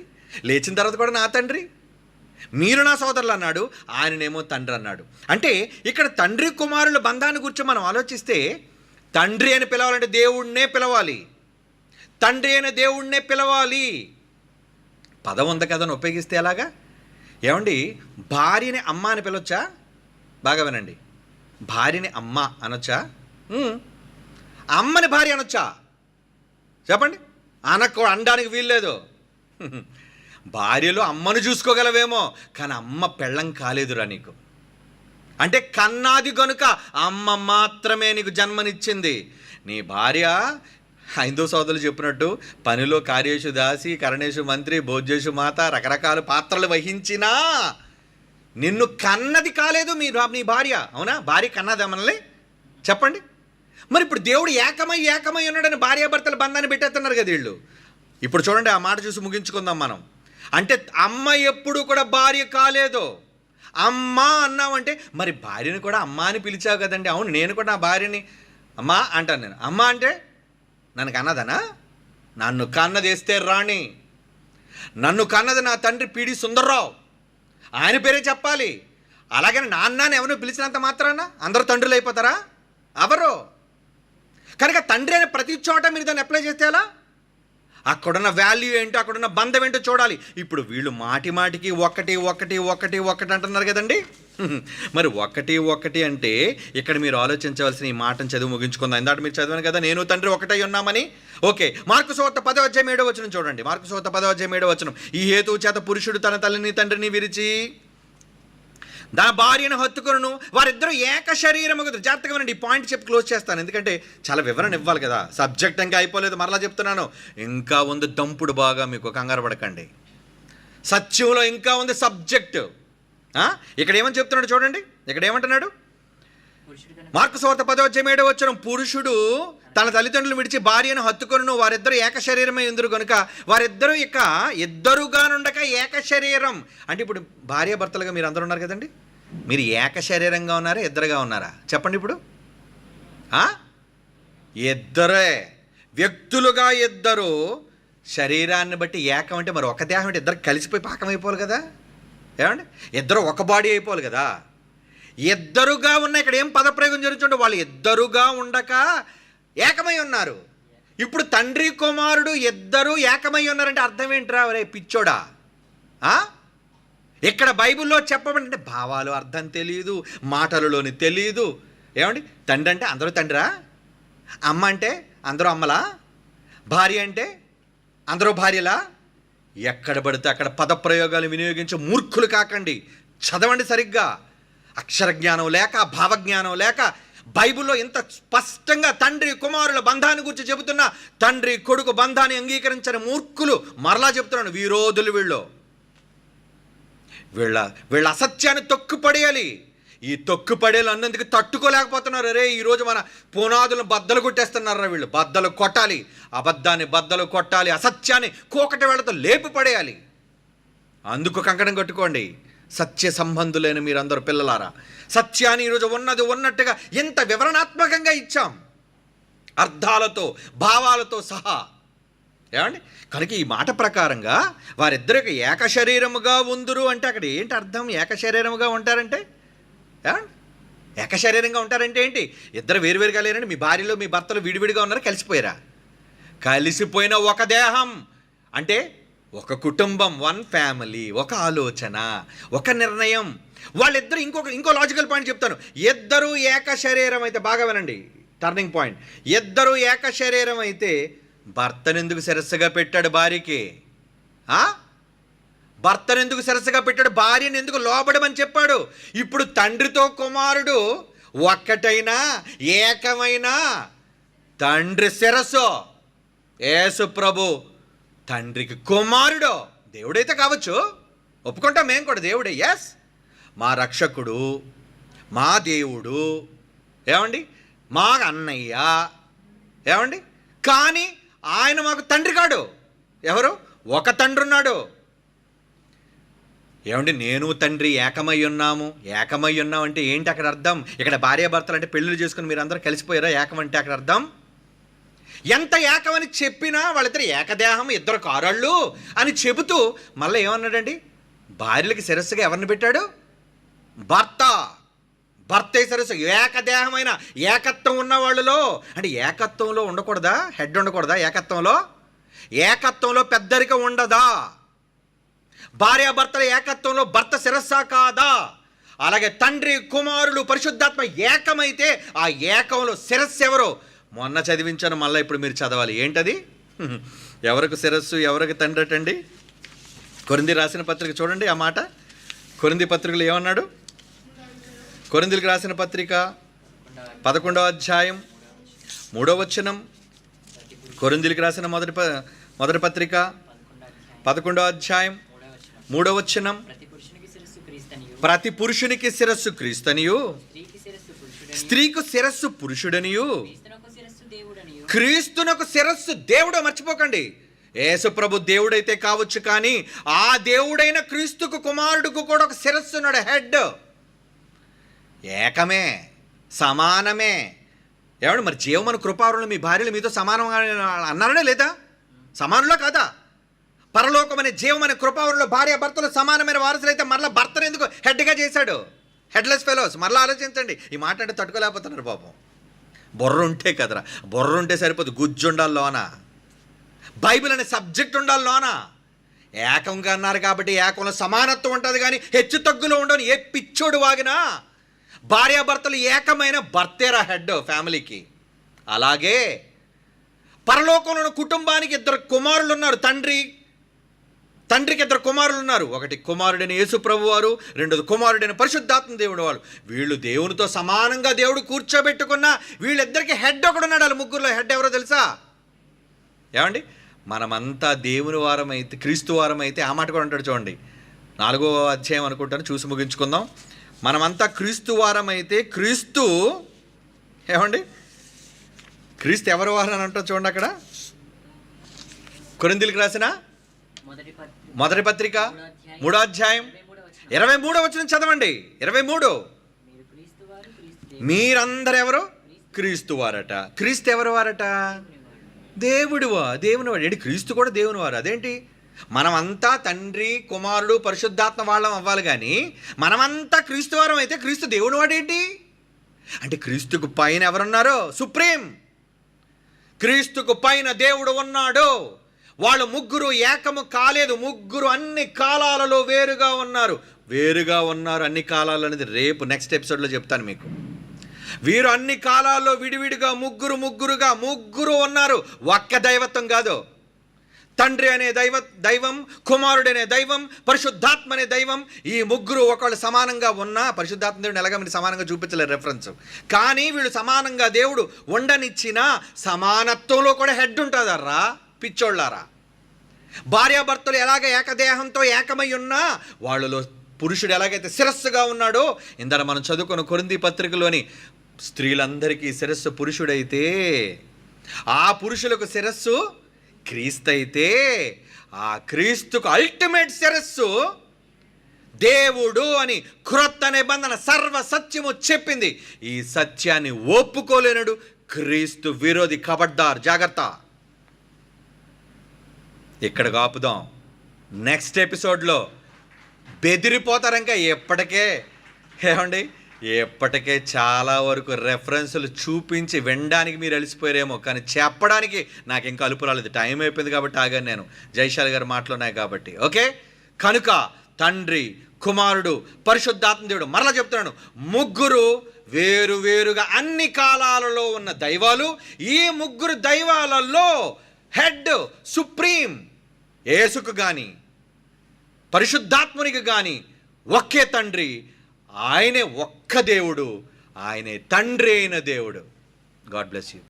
లేచిన తర్వాత కూడా నా తండ్రి, మీరు నా సోదరులు అన్నాడు. ఆయననేమో తండ్రి అన్నాడు. అంటే ఇక్కడ తండ్రి కుమారుల బంధాన్ని గురించి మనం ఆలోచిస్తే, తండ్రి అని పిలవాలంటే దేవుణ్ణే పిలవాలి. తండ్రి అయిన దేవుణ్ణే పిలవాలి. పదం ఉంది కదా అని ఉపయోగిస్తే ఎలాగా? ఏమండి, భార్యని అమ్మ అని పిలవచ్చా? బాగా వినండి, భార్యని అమ్మ అనొచ్చా? అమ్మని భార్య అనొచ్చా చెప్పండి? అనడానికి వీల్లేదు. భార్యలో అమ్మను చూసుకోగలవేమో, కానీ అమ్మ పెళ్ళం కాలేదురా నీకు. అంటే కన్నాది గనుక అమ్మ మాత్రమే నీకు జన్మనిచ్చింది. నీ భార్య హైందవ సోదరులు చెప్పినట్టు పనిలో కార్యేషు దాసి, కరణేషు మంత్రి, భోజ్యేషు మాత, రకరకాల పాత్రలు వహించినా నిన్ను కన్నది కాలేదు నీ భార్య. అవునా? భార్య కన్నదా మనల్ని చెప్పండి? మరి ఇప్పుడు దేవుడు ఏకమై ఉన్నాడని భార్యాభర్తల బంధాన్ని పెట్టేస్తున్నారు కదా వీళ్ళు. ఇప్పుడు చూడండి, ఆ మాట చూసి ముగించుకుందాం మనం. అంటే అమ్మ ఎప్పుడు కూడా భార్య కాలేదు. అమ్మ అన్నామంటే మరి భార్యని కూడా అమ్మ అని పిలిచావు కదండి. అవును, నేను కూడా నా భార్యని అమ్మ అంటాను. నేను అమ్మ అంటే నన్ను కన్నదనా? నన్ను కన్నదేస్తే రాణి. నన్ను కన్నది నా తండ్రి పిడి సుందర్రావు, ఆయన పేరే చెప్పాలి. అలాగని నాన్నని ఎవరు పిలిచినంత మాత్రాన అందరూ తండ్రులు అయిపోతారా? ఎవరు? కనుక తండ్రి అనే ప్రతి చోట మీరు దాన్ని అప్లై చేస్తే ఎలా? అక్కడున్న వాల్యూ ఏంటో, అక్కడున్న బంధం ఏంటో చూడాలి. ఇప్పుడు వీళ్ళు మాటి మాటికి ఒకటి ఒకటి ఒకటి ఒకటి అంటున్నారు కదండి. మరి ఒకటి ఒకటి అంటే ఇక్కడ మీరు ఆలోచించవలసిన ఈ మాటను చదువు ముగించుకుందాం. ఇందాక మీరు చదివాను కదా, నేను తండ్రి ఒకటై ఉన్నామని. ఓకే, మార్కు సువార్త 10:7 చూడండి. మార్కు సువార్త 10:7 ఈ హేతువు చేత పురుషుడు తన తల్లిని తండ్రిని విరిచి తన భార్యను హత్తుకొనును, వారిద్దరూ ఏక శరీరమగుదురు. జాగ్రత్తగా వినండి, ఈ పాయింట్ చెప్పి క్లోజ్ చేస్తాను, ఎందుకంటే చాలా వివరణ ఇవ్వాలి కదా. సబ్జెక్ట్ ఇంకా అయిపోలేదు, మరలా చెప్తున్నాను, ఇంకా ఉంది దంపుడు. బాగా మీకు కంగారు పడకండి, సత్యంలో ఇంకా ఉంది సబ్జెక్టు. ఇక్కడ ఏమని చెప్తున్నాడు చూడండి. ఇక్కడ ఏమంటున్నాడు? మార్కు సువార్త 10:7 పురుషుడు తన తల్లిదండ్రులు విడిచి భార్యను హత్తుకొనును, వారిద్దరూ ఏక శరీరమై ఉందురు కనుక వారిద్దరూ ఇక ఇద్దరుగా నుండక ఏక శరీరం. అంటే ఇప్పుడు భార్య భర్తలుగా మీరు అందరూ ఉన్నారు కదండి. మీరు ఏక శరీరంగా ఉన్నారా, ఇద్దరుగా ఉన్నారా? చెప్పండి ఇప్పుడు. ఇద్దరే వ్యక్తులుగా, ఇద్దరు శరీరాన్ని బట్టి ఏకం అంటే మరి ఒక దేహం అంటే ఇద్దరు కలిసిపోయి పాకం అయిపోవాలి కదా. ఏమండి, ఇద్దరు ఒక బాడీ అయిపోవాలి కదా. ఇద్దరుగా ఉన్న, ఇక్కడ ఏం పదప్రయోగం జరుగుతుంటే వాళ్ళు ఇద్దరుగా ఉండక ఏకమై ఉన్నారు. ఇప్పుడు తండ్రి కుమారుడు ఇద్దరు ఏకమై ఉన్నారంటే అర్థం ఏంట్రా రే పిచ్చోడా? ఇక్కడ బైబిల్లో చెప్పబడి భావాలు అర్థం తెలియదు, మాటలలోని తెలియదు. ఏమండి, తండ్రి అంటే అందరూ తండ్రా, అమ్మ అంటే అందరూ అమ్మలా, భార్య అంటే అందరూ భార్యలా? ఎక్కడ పడితే అక్కడ పదప్రయోగాలు వినియోగించే మూర్ఖులు కాకండి. చదవండి సరిగ్గా. అక్షర జ్ఞానం లేక, భావజ్ఞానం లేక, బైబిల్లో ఇంత స్పష్టంగా తండ్రి కుమారుల బంధాన్ని గురించి చెబుతున్న తండ్రి కొడుకు బంధాన్ని అంగీకరించని మూర్ఖులు, మరలా చెప్తున్నాను, విరోధులు వీళ్ళ అసత్యాన్ని తొక్కుపడేయాలి. ఈ తొక్కుపడేలు అన్నందుకు తట్టుకోలేకపోతున్నారు. అరే ఈరోజు మన పునాదులను బద్దలు కొట్టేస్తున్నారా వీళ్ళు. బద్దలు కొట్టాలి, అబద్ధాన్ని బద్దలు కొట్టాలి, అసత్యాన్ని కోకటి వేళతో లేపి పడేయాలి. అందుకు కంకణం కట్టుకోండి. సత్య సంబంధులైన మీరందరూ పిల్లలారా, సత్యాన్ని ఈరోజు ఉన్నది ఉన్నట్టుగా ఎంత వివరణాత్మకంగా ఇచ్చాం, అర్థాలతో భావాలతో సహా. ఏమండి, కనుక ఈ మాట ప్రకారంగా వారిద్దరికి ఏక శరీరముగా ఉందురు అంటే అక్కడ ఏంటి అర్థం? ఏక శరీరముగా ఉంటారంటే ఏక శరీరంగా ఉంటారంటే ఏంటి? ఇద్దరు వేరువేరుగా లేరండి. మీ భార్యలో మీ భర్తలు విడివిడిగా ఉన్నారు, కలిసిపోయారా? కలిసిపోయిన ఒక దేహం అంటే ఒక కుటుంబం, వన్ ఫ్యామిలీ, ఒక ఆలోచన, ఒక నిర్ణయం. వాళ్ళిద్దరు ఇంకో లాజికల్ పాయింట్ చెప్తాను. ఇద్దరు ఏక శరీరం అయితే, బాగా వినండి, టర్నింగ్ పాయింట్. ఇద్దరు ఏక శరీరం అయితే భర్తనెందుకు శిరస్సుగా పెట్టాడు భార్యకి? భర్తనెందుకు శిరస్సుగా పెట్టాడు? భార్యను ఎందుకు లోబడమని చెప్పాడు? ఇప్పుడు తండ్రితో కుమారుడు ఒక్కటైనా ఏకమైనా తండ్రి శిరస్సు యేసు ప్రభు తండ్రికి కుమారుడు. దేవుడైతే కావచ్చు, ఒప్పుకుంటాం మేము కూడా, దేవుడే, ఎస్, మా రక్షకుడు, మా దేవుడు, ఏమండి, మా అన్నయ్య, ఏమండి. కానీ ఆయన మాకు తండ్రి కాడు. ఎవరు? ఒక తండ్రి ఉన్నాడు. ఏమండి, నేను తండ్రి ఏకమై ఉన్నాము. ఏకమై ఉన్నాం అంటే ఏంటి అక్కడ అర్థం? ఇక్కడ భార్యాభర్తలు అంటే పెళ్ళిళ్ళు చేసుకుని మీరు అందరూ కలిసిపోయారా? ఏకం అంటే అక్కడ అర్థం ఎంత ఏకమని చెప్పినా వాళ్ళిద్దరు ఏకదేహం, ఇద్దరు కారాళ్ళు అని చెబుతూ మళ్ళీ ఏమన్నాడండి? భార్యలకి శిరస్సుగా ఎవరిని పెట్టాడు? భర్తే శిరస్సు. ఏకదేహమైన ఏకత్వం ఉన్న వాళ్ళలో, అంటే ఏకత్వంలో ఉండకూడదా? హెడ్ ఉండకూడదా? ఏకత్వంలో పెద్దరికం ఉండదా? భార్యాభర్తల ఏకత్వంలో భర్త శిరస్సా కాదా? అలాగే తండ్రి కుమారులు పరిశుద్ధాత్మ ఏకమైతే ఆ ఏకంలో శిరస్సు ఎవరో మొన్న చదివించాను, మళ్ళీ ఇప్పుడు మీరు చదవాలి. ఏంటది? ఎవరికి శిరస్సు, ఎవరికి తండ్రి అటండి? కొరింథీ రాసిన పత్రిక చూడండి ఆ మాట. కొరింథీ పత్రికలు ఏమన్నాడు? కొరింథీలకు రాసిన పత్రిక 11వ అధ్యాయం 3వ వచనం. కొరింథీలకు రాసిన మొదటి పత్రిక 11వ అధ్యాయం 3వ వచనం. ప్రతి పురుషునికి శిరస్సు క్రీస్తనియు, స్త్రీకు శిరస్సు పురుషుడనియు, క్రీస్తునకు శిరస్సు దేవుడు. మర్చిపోకండి, యేసు ప్రభు దేవుడైతే కావచ్చు, కానీ ఆ దేవుడైన క్రీస్తుకు కుమారుడుకు కూడా ఒక శిరస్సు ఉన్నాడు, హెడ్. ఏకమే, సమానమే. ఏమండి, మరి జీవమని కృపావరంలో మీ భార్యలు మీతో సమానంగా అన్నారనే లేదా? సమానులా కాదా? పరలోకమనే జీవమనే కృపావరంలో భార్య భర్తలు సమానమైన వారసులైతే మరలా భర్తను ఎందుకు హెడ్గా చేశాడు? Headless fellows. మరలా ఆలోచించండి. ఈ మాట అంటే తట్టుకోలేకపోతున్నారు పాపం. బొర్ర ఉంటే కదరా, బొర్ర ఉంటే సరిపోదు, గుజ్జు ఉండాలి లోన, బైబిల్ అనే సబ్జెక్ట్ ఉండాలి లోన. ఏకంగా అన్నారు కాబట్టి ఏకంలో సమానత్వం ఉంటుంది, కానీ హెచ్చు తగ్గులో ఉండని ఏ పిచ్చోడు వాగినా భార్యాభర్తలు ఏకమైన భర్తేరా హెడ్ ఫ్యామిలీకి. అలాగే పరలోకంలో కుటుంబానికి ఇద్దరు కుమారులు ఉన్నారు. తండ్రికి ఇద్దరు కుమారులు ఉన్నారు. ఒకటి కుమారుడైన యేసు ప్రభు వారు, రెండోది కుమారుడైన పరిశుద్ధాత్మ దేవుడు వారు. వీళ్ళు దేవునితో సమానంగా దేవుడు కూర్చోబెట్టుకున్న వీళ్ళిద్దరికి హెడ్ ఒకడున్నాడు. వాళ్ళ ముగ్గురులో హెడ్ ఎవరో తెలుసా? ఏమండి, మనమంతా దేవుని వారం అయితే, క్రీస్తు వారం అయితే, ఆ మాట కూడా అంటాడు చూడండి, 4వ అధ్యాయం అనుకుంటాను, చూసి ముగించుకుందాం. మనమంతా క్రీస్తు వారం అయితే క్రీస్తు ఏమండి, క్రీస్తు ఎవరి వారం అని అంటారు చూడండి. అక్కడ కొరింథీయులకు రాసిన మొదటి పత్రిక 3వ అధ్యాయం 23వ వచనం చదవండి. 23, మీరందరూ ఎవరు? క్రీస్తు వారట. క్రీస్తు ఎవరు వారట? దేవుని వాడు. ఏంటి, క్రీస్తు కూడా దేవుని వారు. అదేంటి, మనమంతా తండ్రి కుమారుడు పరిశుద్ధాత్మ వాళ్ళం అవ్వాలి, కానీ మనమంతా క్రీస్తు వారం అయితే క్రీస్తు దేవుని వాడేంటి అంటే, క్రీస్తుకు పైన ఎవరున్నారో? సుప్రీం. క్రీస్తుకు పైన దేవుడు ఉన్నాడు. వాళ్ళు ముగ్గురు ఏకము కాలేదు, ముగ్గురు అన్ని కాలాలలో వేరుగా ఉన్నారు. అన్ని కాలాలు అనేది రేపు నెక్స్ట్ ఎపిసోడ్లో చెప్తాను మీకు. వీరు అన్ని కాలాల్లో విడివిడిగా ముగ్గురు ఉన్నారు. ఒక్క దైవత్వం కాదు. తండ్రి అనే దైవం, కుమారుడనే దైవం, పరిశుద్ధాత్మ అనే దైవం. ఈ ముగ్గురు ఒకళ్ళు సమానంగా ఉన్నా, పరిశుద్ధాత్మ దేవుడిని ఎలాగ మీరు సమానంగా చూపించలేరు రెఫరెన్స్, కానీ వీళ్ళు సమానంగా దేవుడు ఉండనిచ్చిన సమానత్వంలో కూడా హెడ్ ఉంటుందర్రా పిచ్చోళ్ళారా. భార్యాభర్తలు ఎలాగ ఏకదేహంతో ఏకమై ఉన్నా వాళ్ళలో పురుషుడు ఎలాగైతే శిరస్సుగా ఉన్నాడో, ఇందాక మనం చదువుకున్న కొరింథీ పత్రికలోని స్త్రీలందరికీ శిరస్సు పురుషుడైతే, ఆ పురుషులకు శిరస్సు క్రీస్తు అయితే, ఆ క్రీస్తుకు అల్టిమేట్ శిరస్సు దేవుడు అని క్రొత్త నిబంధన సర్వ సత్యము చెప్పింది. ఈ సత్యాన్ని ఒప్పుకోలేనడు క్రీస్తు విరోధి. ఖబర్దార్, జాగ్రత్త. ఇక్కడ ఆపుదాం. నెక్స్ట్ ఎపిసోడ్లో బెదిరిపోతారు. ఇంకా ఎప్పటికే చాలా వరకు రెఫరెన్సులు చూపించి వినడానికి మీరు అలసిపోయారేమో, కానీ చెప్పడానికి నాకు ఇంకా అలుపు రాలేదు. టైం అయిపోయింది కాబట్టి ఆగాను నేను, జైశాల్ గారు మాటలున్నాయి కాబట్టి. ఓకే, కనుక తండ్రి కుమారుడు పరిశుద్ధాత్మ దేవుడు, మరలా చెప్తున్నాను, ముగ్గురు వేరుగా అన్ని కాలాలలో ఉన్న దైవాలు. ఈ ముగ్గురు దైవాలలో హెడ్ సుప్రీం యేసుకు కానీ పరిశుద్ధాత్మునికి కానీ ఒకే తండ్రి, ఆయనే ఒక్క దేవుడు, ఆయనే తండ్రి అయిన దేవుడు. God bless you.